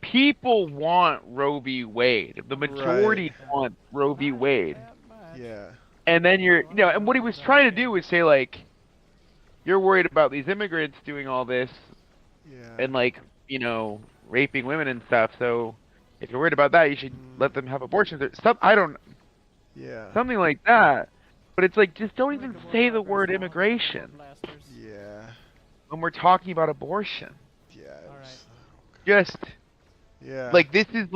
people want Roe v. Wade. The majority want Roe v. Not Wade. that much. Yeah. And then and what he was trying to do was say, like, you're worried about these immigrants doing all this Yeah. and, like, raping women and stuff. So if you're worried about that, you should let them have abortions or Yeah. something like that. But it's like, just don't Like even the war say the blockers word now, immigration war blasters. Yeah. when we're talking about abortion. Yeah. It Alright. was- Just, Yeah. like, this is,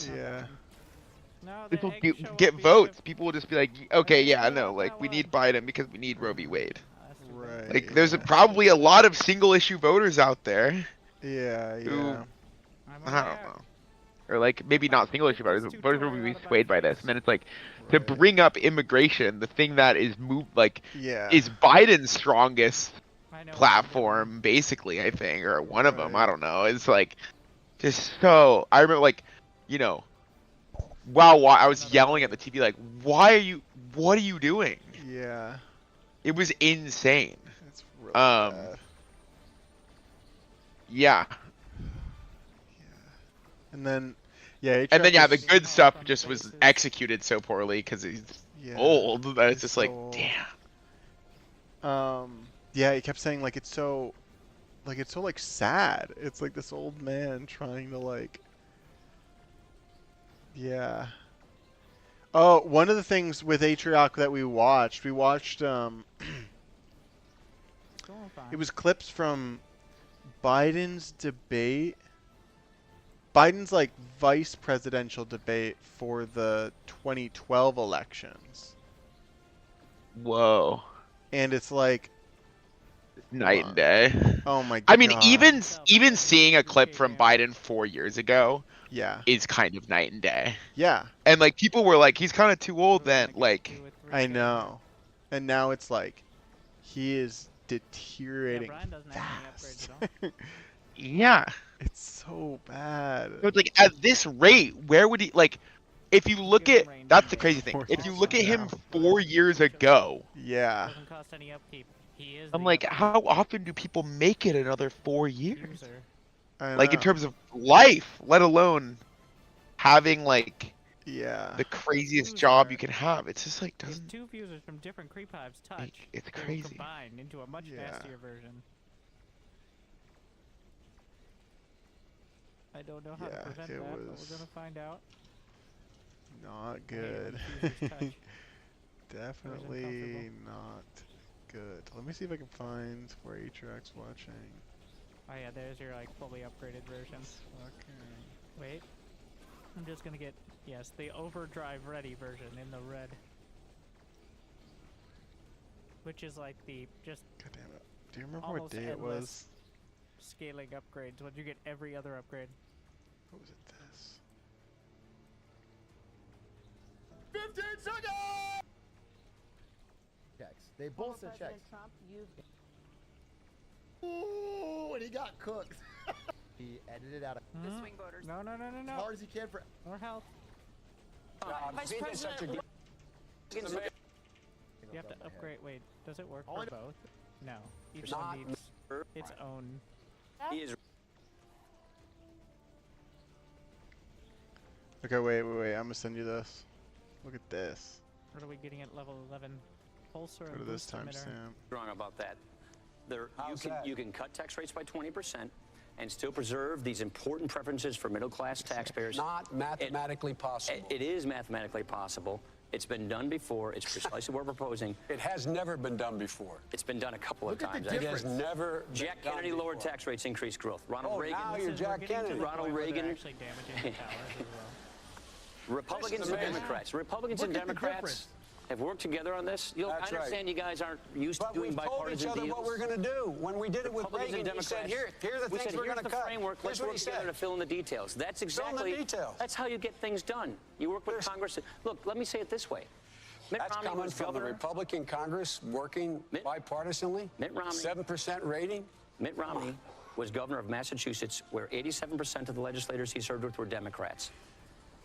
Yeah. No, this the will eggs show get up votes. even People will just be like, okay, yeah, Yeah, no, like, that we one. need Biden because we need Roe v. Wade. That's too bad. Right. Like, there's yeah. probably a lot of single issue voters out there Yeah. who, Yeah. I'm I aware. don't know. Or, like, maybe not single issue voters, It's but too voters will far be out of swayed by our this. face. And then it's like, to Right. bring up immigration, the thing that is Yeah. is Biden's strongest I know. platform, basically, I think, or one of them, Right. I don't know. It's like, just so, I remember, like, wow, I was yelling at the TV, like, what are you doing? Yeah. It was insane. It's really Um, bad. Yeah. And then, yeah. And then, A-Track yeah, the was- good stuff just was executed so poorly because he's yeah. old that it's He's just so like, old. damn. Yeah, he kept saying like it's so like sad. It's like this old man trying to like, yeah. Oh, one of the things with Atrioc that we watched Going fine. it was clips from Biden's debate. Biden's like vice presidential debate for the 2012 elections. Whoa. And it's like Night and day. oh my I mean, god. even seeing a clip from Biden 4 years ago Yeah. is kind of night and day. Yeah. And like people were like, he's kind of too old then. Like, I know. And now it's like he is deteriorating Brian doesn't have any upgrades fast. at all. yeah. It's so bad. So it's like at this rate, where would he like? If you look at that's the crazy thing. If you look at him 4 years ago, Yeah. Doesn't cost any upkeep. He is I'm the like, upgrade how often do people make it another 4 years? user. I Like in know. terms of life, let alone having like Yeah. the craziest job you can have. It's just like If doesn't. two fusers from different creep hives touch, it's they will crazy. combine into a much Yeah. nastier version. I don't know how Yeah, to prevent it that, but was- we're gonna find out. Not I hate good. when fusers touch. Definitely uncomfortable. not good. Let me see if I can find where Atriox watching. Oh yeah, there's your like fully upgraded version. Okay. Wait, I'm just gonna get the overdrive ready version in the red, which is like the just God damn it. Do you remember what almost day it was? endless scaling upgrades when you get every other upgrade. What was it this? 15 seconds! Checks. They both said checks. Trump, Ooh, and he got cooked. He edited out the swing voters. No, no, no, no, as no. hard as he can for. More health. Vice President. You have to upgrade. Wait, does it work for both? No. Each one needs its own. Okay, wait. I'm gonna send you this. Look at this. What are we getting at level 11? Pulsar Go and to this boost emitter. timestamp. Wrong about that. You can cut tax rates by 20% and still preserve these important preferences for middle-class taxpayers. Not mathematically possible. It is mathematically possible. It's been done before. It's precisely what we're proposing. It has never been done before. It's been done a couple of Look at the times. It has difference. never been Jack done Kennedy lowered before. tax rates, increased growth. Ronald Oh, Reagan. now This you're is- Jack we're getting to the Kennedy. Ronald point where they're Reagan. actually damaging the towers as well. Republicans This is and amazing. Democrats. Republicans Look and at the Democrats difference. have worked together on this. I That's right. understand you guys aren't used But to doing we've told each bipartisan other deals. what we're going to do. When we did it with Republicans Reagan, and he said, Democrats. here are the we things said, we're here's going to the cut. framework. Here's Let's what work he together said. to fill in the details. That's Fill in the exactly. details. That's how you get things done. You work with Congress. Look, let me say it this way. Mitt That's Romney coming was from the governor. Republican Congress working Mitt- bipartisanly. Mitt Romney. 7% rating. Mitt Romney was governor of Massachusetts, where 87% of the legislators he served with were Democrats.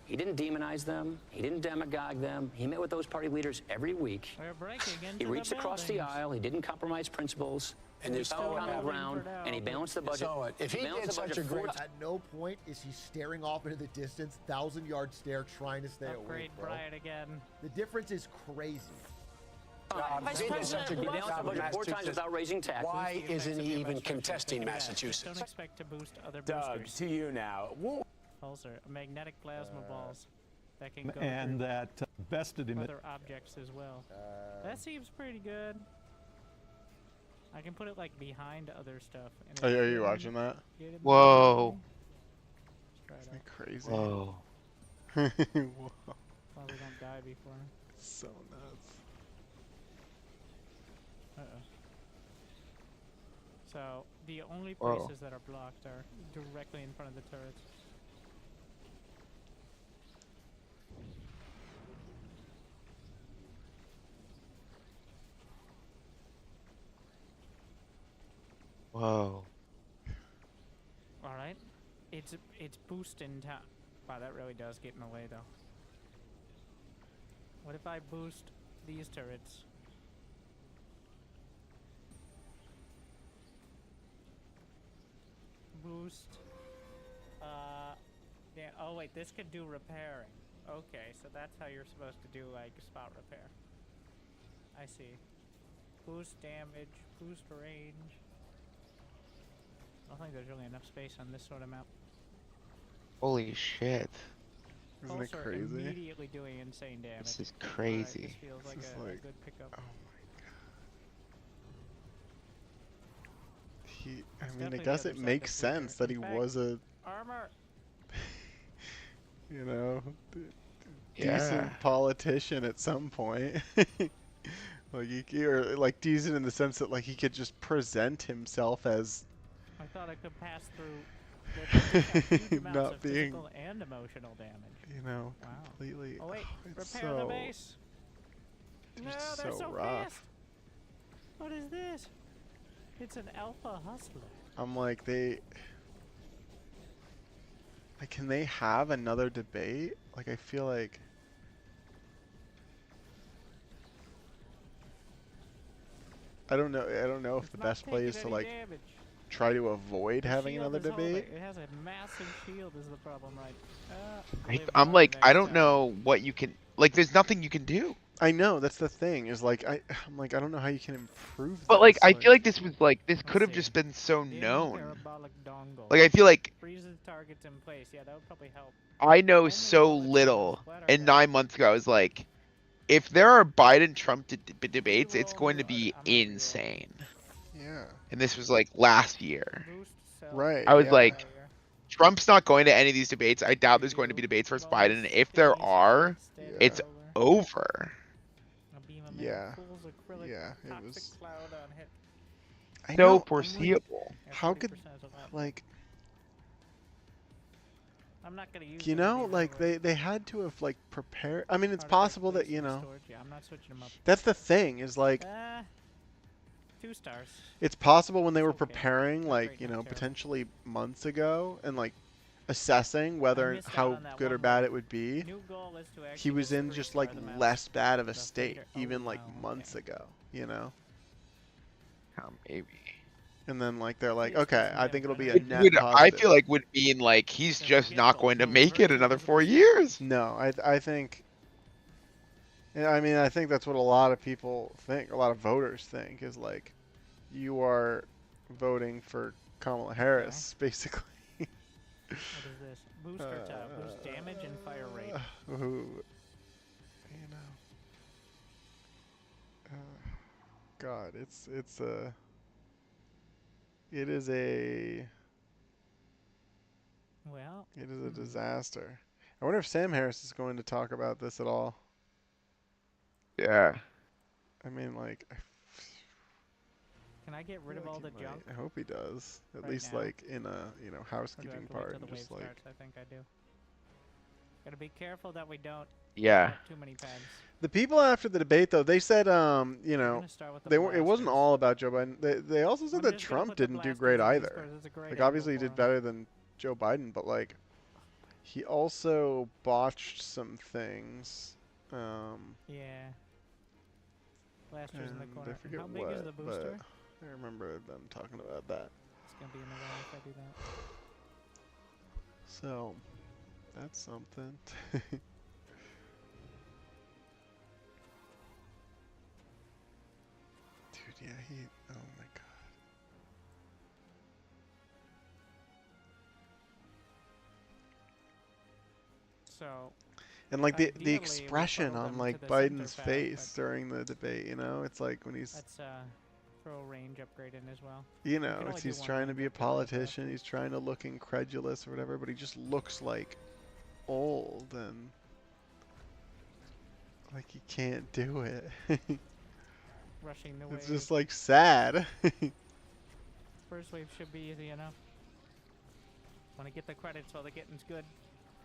He didn't demonize them. He didn't demagogue them. He met with those party leaders every week. We're breaking into He reached the across the buildings. aisle. He didn't compromise principles. And he you found saw what common happened. ground, and he balanced the You budget. saw it. If he balanced did the such budget a great four At no point is he staring off into the distance, 1,000-yard stare, trying to stay Upgrade awake, bro. Brian again. The difference is crazy. Vice He balanced President, the budget 4 times Massachusetts. without raising taxes. Why isn't he even contesting Just Massachusetts? don't expect to boost other Doug, boosters. to you now. Pulsar, magnetic plasma balls that can go And through that bested him. other objects as well. That seems pretty good. I can put it like behind other stuff. And Are it you shouldn't watching that? get in the Whoa. way. Let's try it Isn't out. it crazy? Whoa. Whoa. While we don't die before. It's so nuts. Uh-oh. So, the only Whoa. places that are blocked are directly in front of the turrets. Whoa. Alright. It's boosting town. Wow, that really does get in the way though. What if I boost these turrets? Boost. Yeah, oh wait, this could do repairing. Okay, so that's how you're supposed to do like spot repair. I see. Boost damage, boost range. I don't think there's really enough space on this sort of map. Holy shit. Isn't Pulse it are crazy? immediately doing insane damage. This is Alright, crazy. this feels like This is a like- good pickup. Oh my god. I mean, I definitely the guess other it side makes that's weaker. sense that In he fact- was a, Armor. you know, Yeah. decent politician at some point. Like or like decent in the sense that like he could just present himself as I thought I could pass through. That dish out huge amounts Not of being- physical and emotional damage. you know, Wow. completely. Oh wait, it's repair so, the base. No, just they're so so rough. fast. What is this? It's an alpha hustler. I'm like can they have another debate? Like I feel like I don't know if It's the not best play taking is to any like damage. try to avoid The having shield another is holding. debate. It has a massive shield is the problem, right? I'm like, I don't know what you can. Like, there's nothing you can do. I know that's the thing is like I'm like I don't know how you can improve. But like, this, I feel like this was like this could have see. just been so Dim known. parabolic dongle. Like I feel like Freezes targets in place. Yeah, that would probably help. I know Only so bullets little. splatter And damage. 9 months ago, I was like, if there are Biden-Trump debates, it's Reroll, going to reroll. be I'm not insane. Yeah. And this was like last year. Boost self. Right. I was yeah. like, Trump's not going to any of these debates. I doubt there's going to be debates versus Biden. And if there are, it's over. Yeah. Yeah, it was- I So know, I'm like, foreseeable. how could like I'm not gonna use you it to know be like reroll. they had to have like prepared. I mean, it's Artifact possible that placed you in know. storage. Yeah, I'm not switching them up. That's the thing is like 2 stars. it's possible when they were It's okay. preparing Not like great, you not know terrible. potentially months ago and like assessing whether missed out how on that good or one bad wave. it would be. New goal is to He actually was get in 3 just star like the maps. less bad of a The state fader- even oh, like wow, months okay. ago, you know. Maybe. And then like they're like, Please okay, doesn't I get think it'll be a rid net Would, I positive. feel like would mean like he's Doesn't just get not gold. going to No, make it another 4 virtually years. No, I think. Yeah, I mean, I think that's what a lot of people think. A lot of voters think is like, you are voting for Kamala Harris, basically. What is this? Booster tab. Boost damage and fire rate. Who, you know. God, it's a. It is a. Well, It is a disaster. I wonder if Sam Harris is going to talk about this at all. Yeah. I mean, like, can I get rid of all the junk? I hope he does. At right least now? like in a you know Or do I housekeeping have to wait part, till and the wave just like starts? I think I do. Gotta be careful that we don't Yeah. have too many pads. the people after the debate though. They said you We're know gonna start with the they were. It wasn't blasters. all about Joe Biden. They also said I'm that just gonna Trump put the didn't do blasters great in these either. squares. It's a great Like angle obviously he for did 'em. better than Joe Biden, but like he also botched some things. Yeah. Blasters in the And I corner. forget How big is the what, booster? but I remember them talking about that. It's gonna be in the way if I do that. So that's something. Dude, yeah, oh my god. So And like the ideally, we expression funnel on them like to the center Biden's pad, face but during the debate, you know, it's like when he's let's throw a range upgrade in as well. you We know, can only it's do he's one trying to range be a upgrade with politician, blasters. he's trying to look incredulous or whatever, but he just looks like old and like he can't do it. Rushing the wave. It's just like sad. First wave should be easy enough. Want to get the credits while the getting's good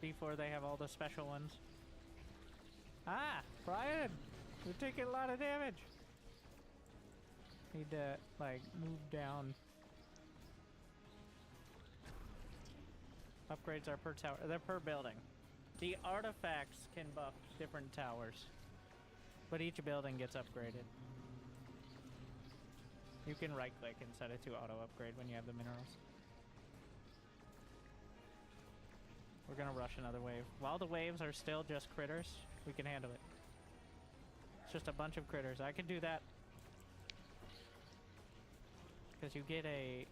before they have all the special ones. Ah, Brian, you're taking a lot of damage. Need to like move down. Upgrades are per tower. They're per building. The artifacts can buff different towers, but each building gets upgraded. You can right click and set it to auto upgrade when you have the minerals. We're gonna rush another wave. While the waves are still just critters, we can handle it. It's just a bunch of critters. I can do that. Because you get a...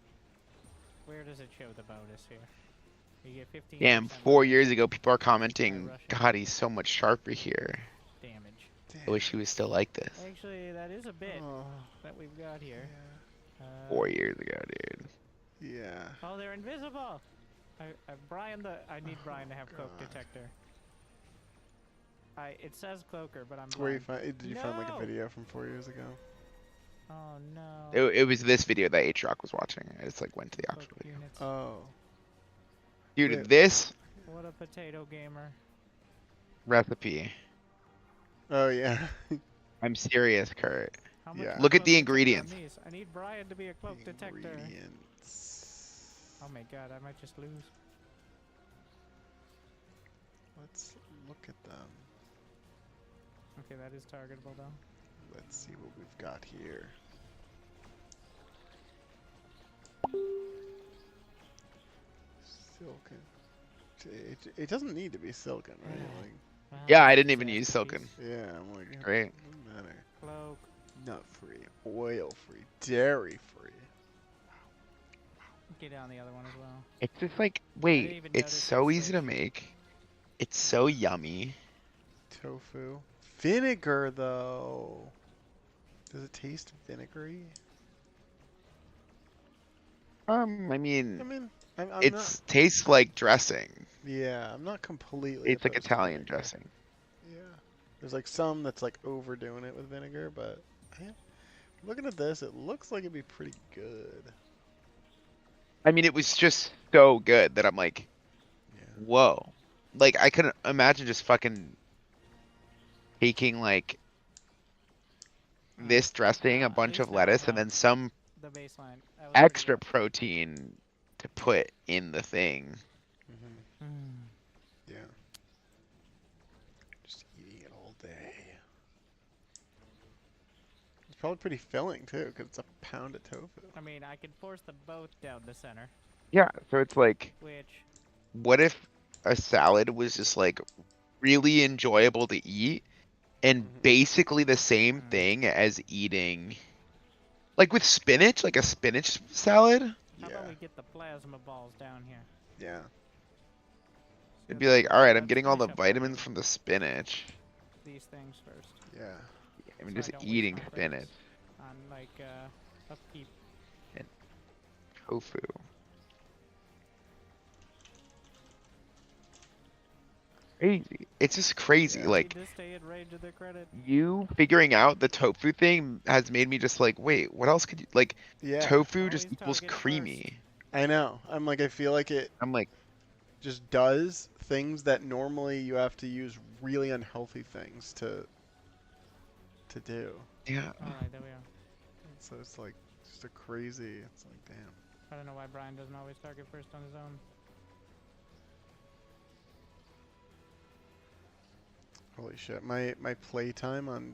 Where does it show the bonus here? You get 15. Damn, 4 years ago, people are commenting, God, he's so much sharper here. Damage. I wish he was still like this. Actually, that is a bit Oh, that we've got here. 4 years ago, dude. yeah. Oh, they're invisible. I need Brian to have cloak God. detector. It says cloaker, but I'm Where you blind. find? Did you find like a No! video from 4 years ago? Oh no. It was this video that H-Rock was watching. I just like went to the Cloak actual video. units. Oh. Dude, Wait. this What a potato gamer. recipe. Oh yeah. I'm serious, Kurt. How much Yeah. is Look at cloak the detector on ingredients. these? I need Brian to be a cloak detector. Ingredients. Oh my god, I might just lose. Let's look at them. Okay, that is targetable though. Let's see what we've got here. Silken. It doesn't need to be silken, right? Like, Well, Yeah, I it's didn't just even use masterpiece. silken. yeah, I'm like, Great. doesn't matter. Cloak. Nut free, oil free, dairy free. Get down the other one as well. It's just like, didn't wait, even it's notice so the easy to switch. make. It's so yummy. Tofu. Vinegar though. Does it taste vinegary? I I mean, mean, I'm it's tastes like dressing. not. Yeah, I'm not completely. It's like opposed to Italian vinegar. dressing. Yeah. There's like some that's like overdoing it with vinegar, but looking at this, it looks like it'd be pretty good. I mean, it was just so good that I'm like, Yeah. whoa. Like, I couldn't imagine just fucking taking like this dressing, a At bunch least of now I lettuce, and have then some the baseline. That was extra pretty protein to put in the thing. Mm-hmm. good. Yeah. Just eating it all day. It's probably pretty filling too, because it's a pound of tofu. I mean, I could force them both down the center, Yeah, so it's like, which what if a salad was just like really enjoyable to eat and basically the same thing as eating like with spinach, like a spinach salad? how Yeah. about we get the plasma balls down here? Yeah. It'd be like, all right, I'm Let's getting all the finish up on vitamins from the spinach. these things first. Yeah. I'm So just I don't waste eating my spinach. breaks on like upkeep. Tofu. Crazy. It's just crazy. Yeah. Like, Need to stay in range of their credit. you figuring out the tofu thing has made me just like, wait, what else could you like? Yeah. Tofu just Always equals target creamy. I know. I'm like, I feel like it I'm like, just does things that normally you have to use really unhealthy things to do. yeah. Alright, there we are. So it's like just a crazy. It's like, damn. I don't know why Brian doesn't always target first on his own. Holy shit. My playtime on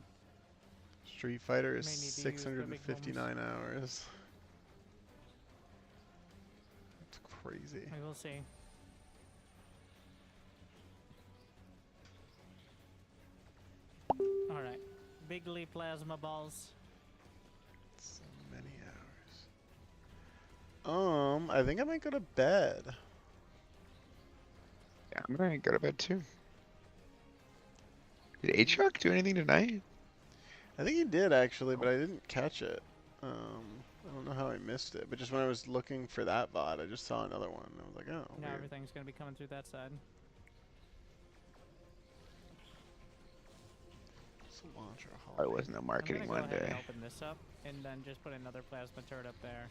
Street Fighter is May need to use the big 659 hours. It's crazy. We will see. Alright. Bigly plasma balls. So many hours. I think I might go to bed. Yeah, I'm gonna go to bed too. Did H-Rock do anything tonight? I think he did actually, but I didn't catch it. I don't know how I missed it, but just when I was looking for that VOD, I just saw another one. I was like, oh, Now weird. everything's gonna be coming through that side. Cilantro Oh, it wasn't a marketing I'm gonna go one ahead day. and open this up and then just put another plasma turret up there.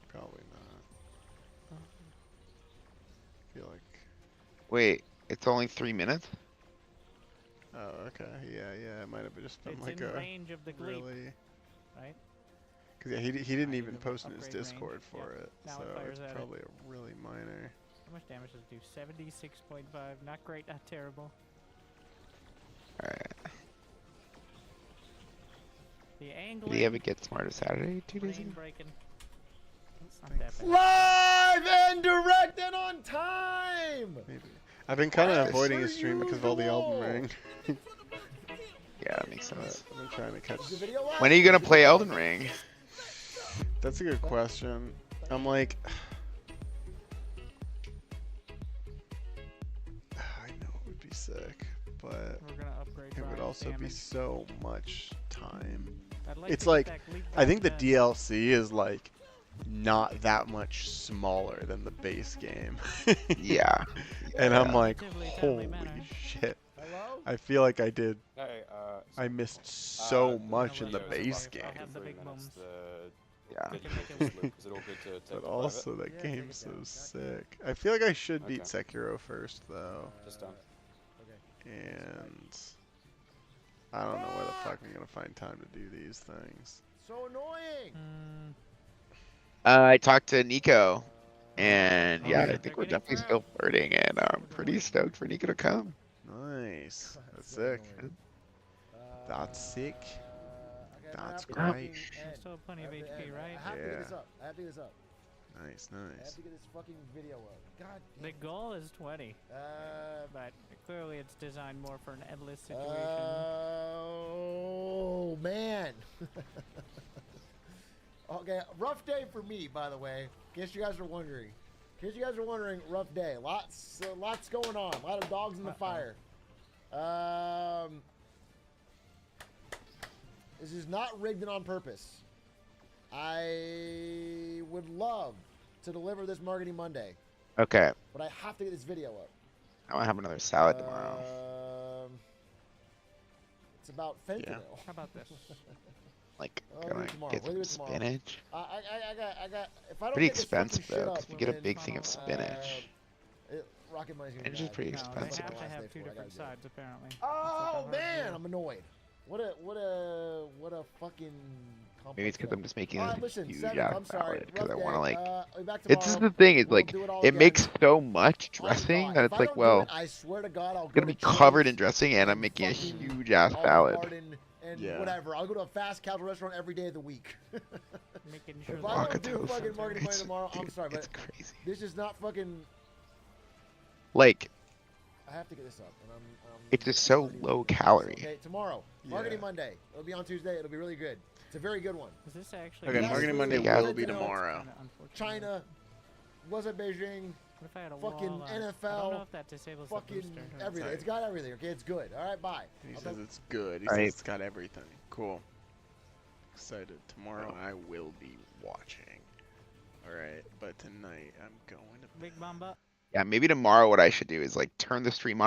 Probably not. I feel like. Wait, it's only 3 minutes? Oh, okay. Yeah. It might have just been It's like in a range of the gleep, really. right? Because yeah, he didn't I even need to post in his upgrade range. Discord for Yep. it, Now so it fires it's at it. probably a really minor. How much damage does it do? 76.5. Not great, not terrible. Alright. The Did angling. he ever get Smarter Saturday 2 days Brain ago? breaking. It's not that bad. Live and direct and on time. Maybe. I've been kind of As avoiding per his stream because of all the Elden usual. Ring. Yeah, that makes But sense. I've been trying to catch. Is the video live? When are you gonna play Elden Ring? That's a good question. I'm like, but We're gonna upgrade. it would Ryan's also be damage. so much time. I'd like It's to get like that leap I think the back DLC is like not that much smaller than the base game. Yeah. And I'm Yeah. like, Relatively timely holy manner. shit. Hello? I feel like I did. Hey, I missed so much in the video is base about game. I'll have the big booms. Yeah. We can make it work. Is it all good to take But the also private? that game's so sick. I feel like I should beat Okay. Sekiro first though. Just done. And I don't know where the fuck I'm gonna find time to do these things. So annoying. Mm, I talked to Nico, and Oh, yeah, yeah, I think they're we're getting definitely still flirting, and I'm pretty stoked for Nico to come. Nice. That's So sick. annoying. That's sick. Okay, That's I'm gonna have to great. fucking There's end. still plenty of I have to HP, end. right? I have to get this Yeah. up. I have to get this up. Nice, I have nice. to get this fucking video up. God The damn. goal is 20, but clearly it's designed more for an endless situation. Oh man. Okay, rough day for me, by the way. In case you guys are wondering. Rough day. Lots going on. A lot of dogs in the fire. This is not rigged and on purpose. I would love to deliver this Marketing Monday, Okay, but I have to get this video up. I want to have another salad tomorrow. It's about fentanyl. How about this? Like, I'll gonna do it tomorrow. get We'll do some it tomorrow. spinach. I got. If I don't Pretty get this fucking expensive shit though, up, 'cause if you get a then big thing of follow- spinach. Rocket money's gonna Spinach be is bad. pretty No, they expensive. have to Last have day two for what I different gotta do. sides, apparently. That's Oh like a hard man, rule. I'm annoyed. What a fucking. Maybe it's because I'm just making Alright, this listen, huge Seven, ass I'm sorry. salad because I Rough want to day. like. I'll be back It's just tomorrow. the thing. It's We'll like do it all it again. makes so much On dressing God. that If it's I like, don't do well, it, I swear to God, I'll go gonna to be covered Chili's in dressing, and I'm and making a fucking huge ass Olive salad. Garden and Yeah. whatever. I'll go to a fast casual restaurant every day of the week. Making sure If that I don't do Guacamole. fucking Marketing Monday tomorrow, I'm Dude, sorry, it's but crazy. this is not fucking. Like, I have to get this up, and I'm it's just so bloody low ridiculous. calorie. Okay, tomorrow, Marketing Yeah. Monday. It'll be on Tuesday. It'll be really good. It's a very good one. Is this actually? Okay, Yes, Marketing food, Monday Yeah. will be fentanyl, tomorrow. Unfortunately. China, was it Beijing? What if I had a fucking wall? I don't NFL, know if that disables the Fucking booster. everything. It's got everything. Okay, it's good. All right, bye. He I'll says talk- it's good. He Right. says it's got everything. Cool. Excited. Tomorrow I will be watching. Alright, but tonight I'm going to Big Mamba. Yeah, maybe tomorrow what I should do is like turn the stream on